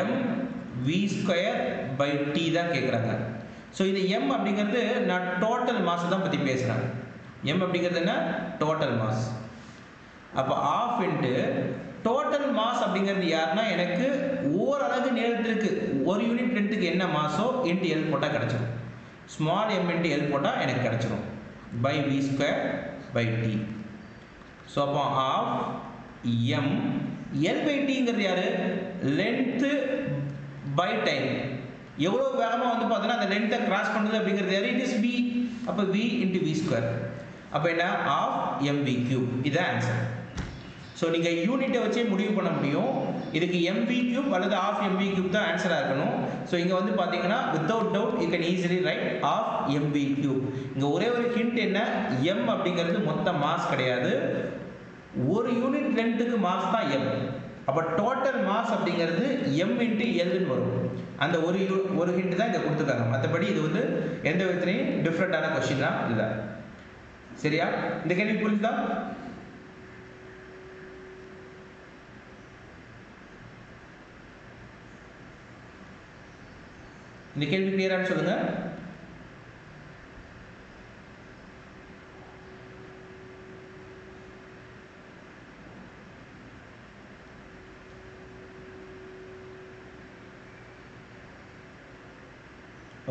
mv square by T தான் கேட்குறாங்க. ஸோ இது m அப்படிங்கிறது நான் டோட்டல் மாஸ் தான் பற்றி பேசுகிறேன். m அப்படிங்கிறது என்ன? Total mass. அப்போ ஆஃப் இன்ட்டு டோட்டல் மாஸ் அப்படிங்கிறது யாருன்னா எனக்கு ஓரளவு நேரத்திற்கு ஒரு யூனிட் லென்த்துக்கு என்ன மாஸோ இன்ட்டு எல் போட்டால் கிடச்சிடும். ஸ்மால் m இன்ட்டு எல் போட்டால் எனக்கு கிடச்சிடும் by V square by T. So அப்போ ஆஃப் எம் எல் பை டிங்கிறது யாரு? Length by time. எவ்வளோ வேகமாக வந்து பார்த்தோன்னா அந்த லென்த்தை கிராஸ் பண்ணுது அப்படிங்கிறது யாரு? It is V. அப்போ வி இன்ட்டு வி ஸ்கொயர். அப்போ என்ன? Half M V cube. இதுதான் ஆன்சர். ஸோ நீங்கள் யூனிட்டை வச்சே முடிவு பண்ண முடியும். இதுக்கு mv கியூப் அல்லது ஆஃப் mv கியூப் தான் ஆன்சராக இருக்கணும். ஸோ இங்கே வந்து பார்த்தீங்கன்னா without doubt you can easily write half mv cube. இங்கே ஒரே ஒரு ஹிண்ட் என்ன? m அப்படிங்கிறது மொத்த மாஸ் கிடையாது, ஒரு யூனிட் லென்த்துக்கு மாஸ் தான் m. அப்போ டோட்டல் மாஸ் அப்படிங்கிறது m இன்ட்டு எல்னு வரும். அந்த ஒரு ஹிண்ட் தான் இங்கே கொடுத்துருக்காங்க. மற்றபடி இது வந்து எந்த விதத்துலையும் டிஃப்ரெண்டான கொஸ்டின் தான் இதுதான். சரியா? இந்த கேள்வி புரியுதா? இந்த கேள்வி கிளியரானு சொல்லுங்க.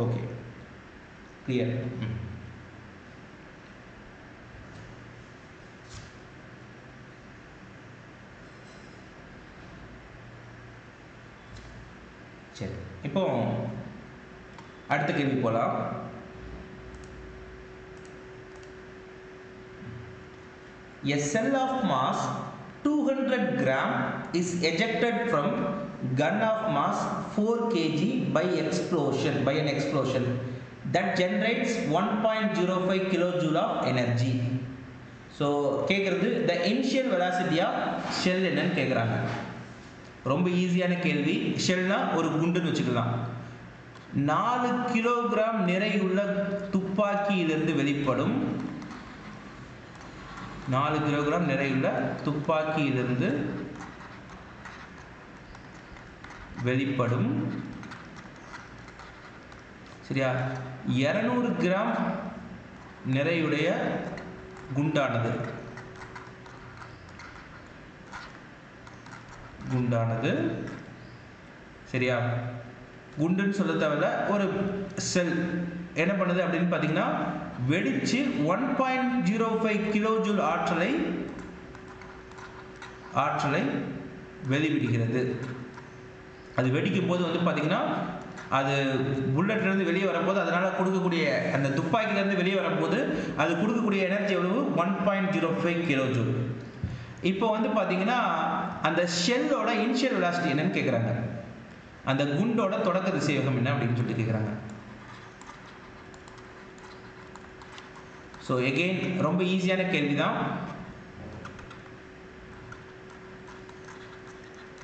Okay, clear. சரி, இப்போ அடுத்த கேள்வி போலாம். A cell of mass 200 gram is ejected from gun of mass 4 kg by an explosion that generates 1.05 kilojoule of energy. So கேக்குறது the initial velocity of shell என்னன்னு கேக்குறாங்க. ரொம்ப ஈஸியான கேள்வி. ஷெல்னா ஒரு குண்டுன்னு வச்சுக்கலாம். 4 கிலோகிராம் நிறையுள்ள துப்பாக்கியிலிருந்து வெளிப்படும் 4 கிலோகிராம் நிறையுள்ள துப்பாக்கியிலிருந்து வெளிப்படும் சரியா 200 கிராம் நிறையுடைய குண்டானது சரியா, குண்டுன்னு சொல்ல தேவையில்ல, ஒரு செல் என்ன பண்ணுது அப்படின்னு பார்த்தீங்கன்னா வெடிச்சு 1.05 கிலோஜூல் ஆற்றலை வெளிவிடுகிறது. அது வெடிக்கும் போது வந்து பார்த்தீங்கன்னா அது புல்லட்லேருந்து வெளியே வரும்போது அதனால் கொடுக்கக்கூடிய அந்த துப்பாக்கிலேருந்து வெளியே வரும்போது அது கொடுக்கக்கூடிய எனர்ஜி எவ்வளவு? 1.05 கிலோஜூல். இப்போ வந்து பார்த்தீங்கன்னா அந்த ஷெல்லோட இனிஷியல் வெலாசிட்டி என்னன்னு கேட்குறாங்க. அந்த குண்டோட தொடக்க திசைவேகம் என்ன அப்படின்னு சொல்லிட்டு கேட்குறாங்க. ஸோ எகெயின் ரொம்ப ஈஸியான கேள்வி தான்.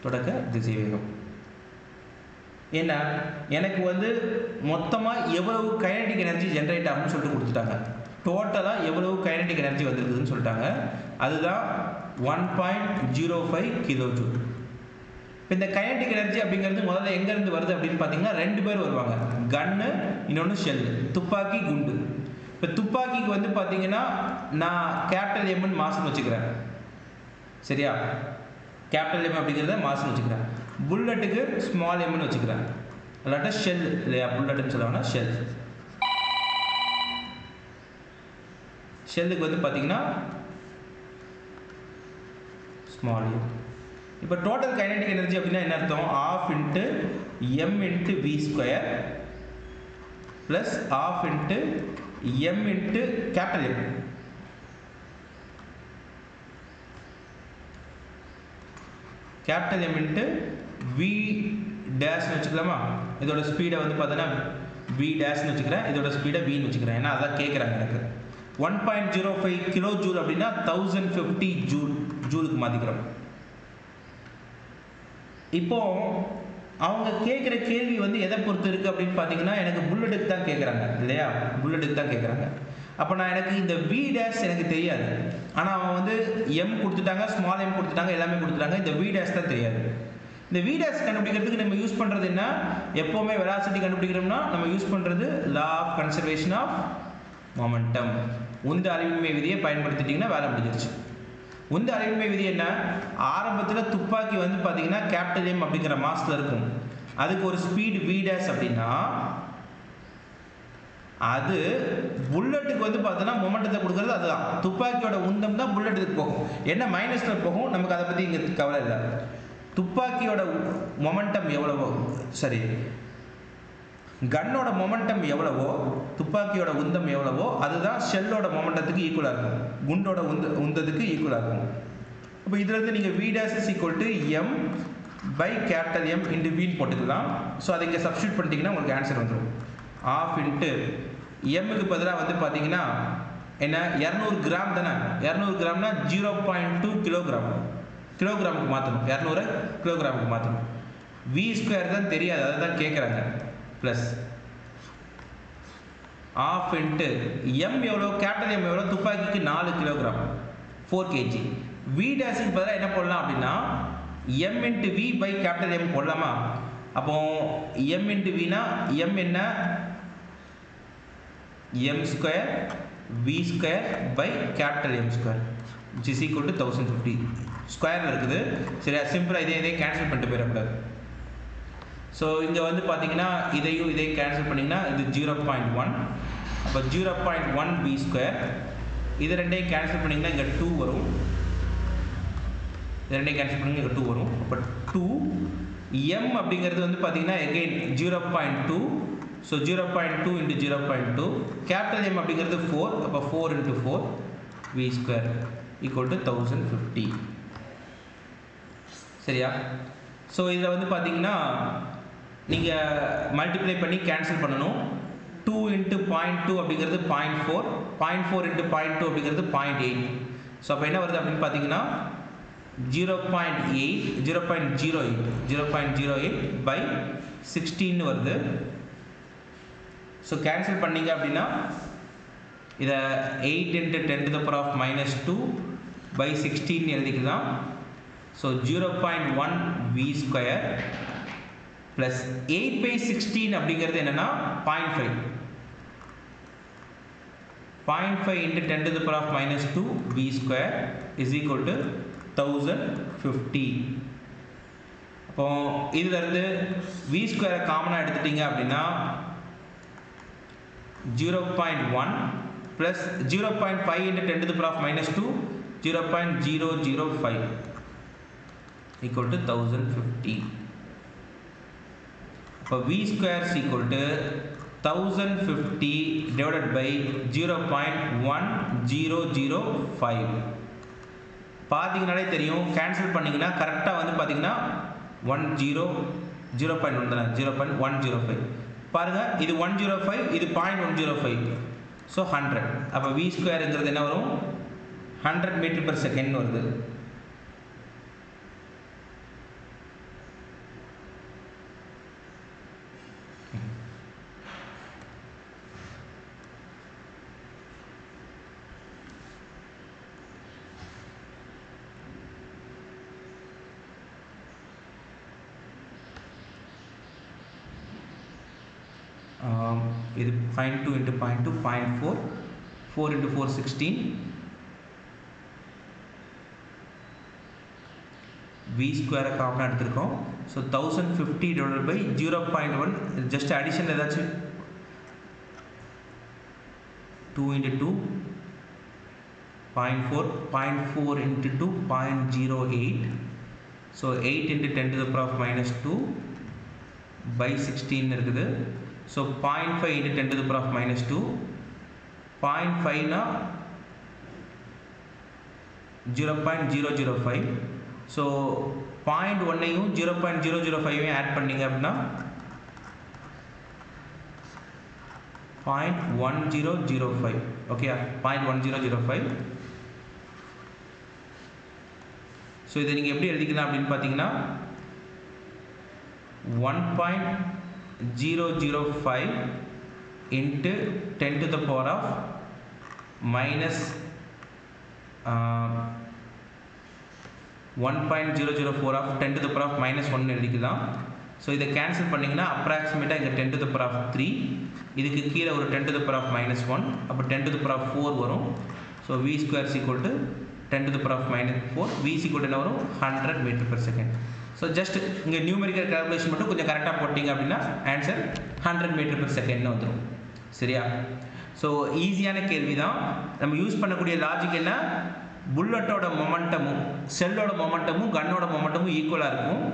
தொடக்க திசைவேகம் ஏன்னா எனக்கு வந்து மொத்தமாக எவ்வளவு கைனடிக் எனர்ஜி ஜென்ரேட் ஆகும்னு சொல்லிட்டு கொடுத்துட்டாங்க. டோட்டலாக எவ்வளவு கைனடிக் எனர்ஜி வந்துருக்குதுன்னு சொல்லிட்டாங்க. அதுதான் 1.05 கிலோஜூல். இப்போ இந்த கைனடிக் எனர்ஜி அப்படிங்கிறது முதல்ல எங்கேருந்து வருது அப்படின்னு பார்த்தீங்கன்னா 2 பேர் வருவாங்க. கன்னு, இன்னொன்று ஷெல்லு, துப்பாக்கி, குண்டு. இப்போ துப்பாக்கிக்கு வந்து பார்த்தீங்கன்னா நான் கேபிட்டல் எம்னு மாஸ்ன்னு வச்சுக்கிறேன் சரியா, கேபிட்டல் எம் அப்படிங்கிறத மாஸ்ன்னு வச்சுக்கிறேன். புல்லட்டுக்கு ஸ்மால் எம்னு வச்சுக்கிறேன், இல்லாட்டா ஷெல் இல்லையா, புல்லட்டுன்னு சொல்லுவாங்கன்னா ஷெல். ஷெல்லுக்கு வந்து பார்த்தீங்கன்னா ஸ்மால் எம். இப்போ டோட்டல் கைனடிக் எனர்ஜி அப்படின்னா என்ன அர்த்தம்? Half into M into V square plus half into M into capital M. Capital M into V டேஷ்னு வச்சுக்கலாமா? இதோட ஸ்பீடை வந்து பார்த்தோன்னா வி டேஷ்னு வச்சுக்கிறேன், இதோட ஸ்பீடை வின்னு வச்சுக்கிறேன். ஏன்னா அதான் கேட்குறாங்க எனக்கு. 1.05 கிலோ ஜூல் அப்படின்னா 1050 ஜூலுக்கு மாற்றிக்கிறோம். இப்போ அவங்க கேட்குற கேள்வி வந்து எதை பொறுத்து இருக்குது அப்படின்னு பார்த்தீங்கன்னா, எனக்கு புல்லட்டுக்கு தான் கேட்குறாங்க இல்லையா? புல்லட்டுக்கு தான் கேட்குறாங்க. அப்போ நான் எனக்கு இந்த வி டேஷ் எனக்கு தெரியாது. ஆனால் அவங்க வந்து எம் கொடுத்துட்டாங்க, ஸ்மால் எம் கொடுத்துட்டாங்க, எல்லாமே கொடுத்துட்டாங்க. இந்த வி டேஷ் தான் தெரியாது. இந்த வி டேஷ் கண்டுபிடிக்கிறதுக்கு நம்ம யூஸ் பண்ணுறது என்ன? எப்போவுமே வெலாசிட்டி கண்டுபிடிக்கிறோம்னா நம்ம யூஸ் பண்ணுறது law of conservation of momentum. உந்த அழிவின்மை விதியை பயன்படுத்திட்டிங்கன்னா வேலை முடிஞ்சிருச்சு. உந்த அழிவின்மை விதி என்ன? ஆரம்பத்தில் துப்பாக்கி வந்து பார்த்தீங்கன்னா கேபிட்டல் எம் அப்படிங்கிற மாஸில் இருக்கும். அதுக்கு ஒரு ஸ்பீடு வி டேஷ் அப்படின்னா அது புல்லட்டுக்கு வந்து பார்த்தோன்னா மொமெண்டத்தை கொடுக்குறது அதுதான். துப்பாக்கியோட உந்தம் தான் புல்லட்டுக்கு போகும். என்ன மைனஸில் போகும், நமக்கு அதை பற்றி இங்கே கவலை இல்லை. துப்பாக்கியோட மொமெண்டம் எவ்வளவோ, சரி, கன்னோட மொமெண்டம் எவ்வளவோ, துப்பாக்கியோட உந்தம் எவ்வளவோ அதுதான் ஷெல்லோட மொமெண்டத்துக்கு ஈக்குவலாக இருக்கும், குண்டோட உந்தத்துக்கு ஈக்குவலாக இருக்கும். அப்போ இதுலேருந்து நீங்கள் V dash is equal to M by capital M into வின்னு போட்டுக்கலாம். ஸோ அதை இங்கே சப்ஸ்டியூட் பண்ணிட்டீங்கன்னா உங்களுக்கு ஆன்சர் வந்துடும். ஆஃப் இன்ட்டு எம்முக்கு பதிலாக வந்து பார்த்தீங்கன்னா என்ன 200 கிராம் தானே? 200 கிராம்னா 0.2 கிலோகிராம். கிலோகிராமுக்கு மாற்றணும், 200 கிலோகிராமுக்கு மாற்றணும். வி ஸ்கொயர் தான் தெரியாது, அதை தான் கேட்குறாங்க. ப்ளஸ் ஆஃப் இன்ட்டு எம் எவ்வளோ, கேபிட்டல் எம் எவ்வளோ, துப்பாக்கிக்கு 4 கிலோகிராம் 4 kg. வி டேஷுக்கு பதிலாக என்ன போடலாம் அப்படின்னா M into V by capital M போடலாமா? அப்போ எம் இன்ட்டு வினா எம் என்ன? M square V square by capital M square which is equal to 1050. ஸ்கொயரில் இருக்குது சரியா? சிம்பிளாக இதே கேன்சல் பண்ணிட்டு போயிடக்கூடாது. ஸோ இங்கே வந்து பார்த்தீங்கன்னா இதையும் கேன்சல் பண்ணிங்கன்னா இது 0.1. அப்போ 0.1 வி ஸ்கொயர். இது ரெண்டையும் கேன்சல் பண்ணிங்கன்னா இங்கே 2 வரும். இது ரெண்டையும் கேன்சல் பண்ணிங்கன்னா இங்கே 2 வரும். அப்போ 2 எம் அப்படிங்கிறது வந்து பார்த்தீங்கன்னா again 0.2. So 0.2 into 0.2. Capital M அப்படிங்கிறது 4. அப்போ 4 into 4 V square equal to 1050. சரியா? ஸோ இதில் வந்து பார்த்தீங்கன்னா நீங்கள் மல்டிப்ளை பண்ணி கேன்சல் பண்ணணும். 2 இன்ட்டு 0.2 அப்படிங்கிறது 0.4. 0.4 இன்ட்டு 0.2 அப்படிங்கிறது 0.8. ஸோ அப்போ என்ன வருது அப்படின்னு பார்த்தீங்கன்னா 0.08 பை 16 வருது. ஸோ கேன்சல் பண்ணிங்க அப்படின்னா இதை 8 into 10 to the power of -2 by 16 எழுதிக்கலாம். So 0.1 V square plus 8 by 16 அப்படிங்கிறது என்னென்னா 0.5. 0.5 into 10 to the power of -2 V square is equal to 1050. அப்போ இதிலிருந்து வி ஸ்கொயரை காமனாக எடுத்துட்டீங்க அப்படின்னா 0.1 plus 0.5 into 10 to the power of -2 0.005 equal to 1050. So v square is equal to 1050 divided by 0.1005. பார்த்தீங்கனாலே தெரியும், கேன்சல் பண்ணிங்கன்னா கரெக்டாக வந்து பார்த்தீங்கன்னா 0.1 தானே, 0.105 பாருங்கள். இது 105, இது 0.105. ஸோ 100. அப்போ வி ஸ்கொயருங்கிறது என்ன வரும்? 100 மீட்டர் பெர் செகண்ட் வருது. இது 0.2 into 0.2 0.4 4 into 4 16 v square காமனாக எடுத்திருக்கோம். So 1050 divided by 0.1 just addition ஏதாச்சும் 2 into 2 0.4 0.4 into 2 0.08. So 8 into 10 to the power of minus 2 by 16 இருக்குது. So 0.5 into 10 to the power of minus 2, 0.5னா 0.005. ஸோ 0.1ஐயும் 0.005ஐயும் ஆட் பண்ணிங்க அப்படின்னா 0.1005. ஓகே, 0.1005. ஸோ இதை நீங்கள் எப்படி எழுதிக்கலாம் அப்படின்னு பார்த்தீங்கன்னா 1.005 into 10 to the power of minus 1.004 of 10 to the power of minus 1 எழுதிக்கலாம். ஸோ இதை கேன்சல் பண்ணிங்கன்னா அப்ராக்சிமேட்டாக இங்கே 10 to the power of 3, இதுக்கு கீழே ஒரு 10 to the power of minus 1, அப்போ 10 to the power of 4 வரும். So v square is equal to 10 to the power of minus 4, v is equal to என்ன வரும் 100 meter per second. So just இங்கே நியூமெரிக்கல் கால்குலேஷன் மட்டும் கொஞ்சம் கரெக்டாக போட்டிங்க அப்படின்னா ஆன்சர் 100 meter per second வந்துடும். சரியா? ஸோ ஈஸியான கேள்வி தான். நம்ம யூஸ் பண்ணக்கூடிய லாஜிக் என்ன, புல்லட்டோட மொமெண்டமும் செல்லோட மொமெண்டமும் கன்னோட மொமெண்டமும் ஈக்குவலாக இருக்கும்,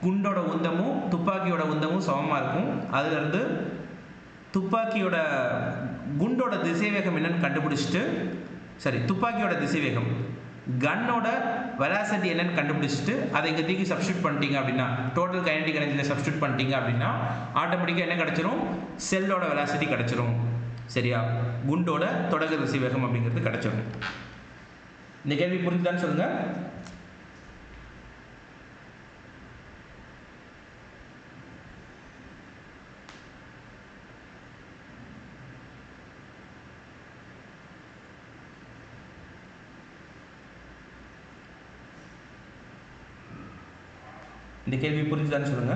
குண்டோட உந்தமும் துப்பாக்கியோட உந்தமும் சமமாக இருக்கும். அதுலேருந்து துப்பாக்கியோட குண்டோட திசைவேகம் என்னன்னு கண்டுபிடிச்சிட்டு, துப்பாக்கியோட திசைவேகம் கன்னோட வெலாசிட்டி என்னன்னு கண்டுபிடிச்சிட்டு அதை இங்கே தூக்கி சப்ஸ்டியூட் பண்ணிட்டீங்க அப்படின்னா, டோட்டல் கைனடிக் எனர்ஜியில் சப்ஸ்டியூட் பண்ணிட்டீங்க அப்படின்னா ஆட்டோமேட்டிக்காக என்ன கிடச்சிரும், செல்லோட வெலாசிட்டி கிடச்சிரும். சரியா? குண்டோட தொடக்க திசைவேகம் அப்படிங்கிறது கிடச்சிரும். இந்த கேள்வி புரிஞ்சுதான்னு சொல்லுங்க. இந்த கேள்வி புரிஞ்சுதான்னு சொல்லுங்க.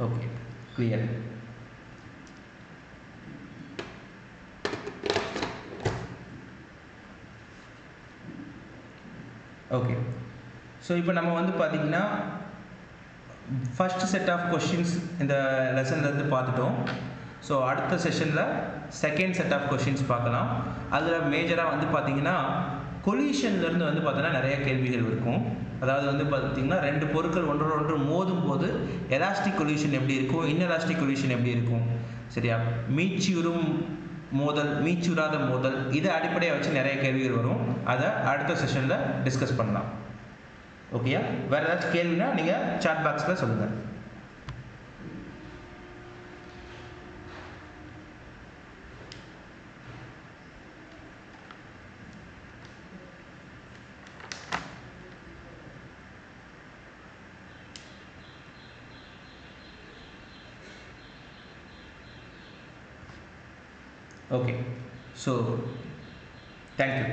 Okay, clear. ஓகே, ஸோ இப்போ நம்ம வந்து பார்த்தீங்கன்னா ஃபர்ஸ்ட் செட் ஆஃப் கொஷின்ஸ் இந்த லெசன்லேருந்து பார்த்துட்டோம். ஸோ அடுத்த செஷனில் செகண்ட் செட் ஆஃப் கொஷின்ஸ் பார்க்கலாம். அதில் மேஜராக வந்து பார்த்தீங்கன்னா கொலிஷன்லேருந்து வந்து பார்த்தீங்கன்னா நிறைய கேள்விகள் இருக்கும். அதாவது வந்து பார்த்தீங்கன்னா ரெண்டு பொருட்கள் ஒன்றோடு ஒன்று மோதும் போது எலாஸ்டிக் கொலிஷன் எப்படி இருக்கும், இன்எலாஸ்டிக் கொலிஷன் எப்படி இருக்கும். சரியா? மீச்சுறும் மோதல், மீச்சுறாத மோதல், இதை அடிப்படையாக வச்சு நிறைய கேள்விகள் வரும். அதை அடுத்த செஷனில் டிஸ்கஸ் பண்ணலாம். ஓகேயா? வேறு ஏதாச்சும் கேள்வினா நீங்கள் சாட் பாக்ஸில் சொல்லுங்கள். Okay, so thank you.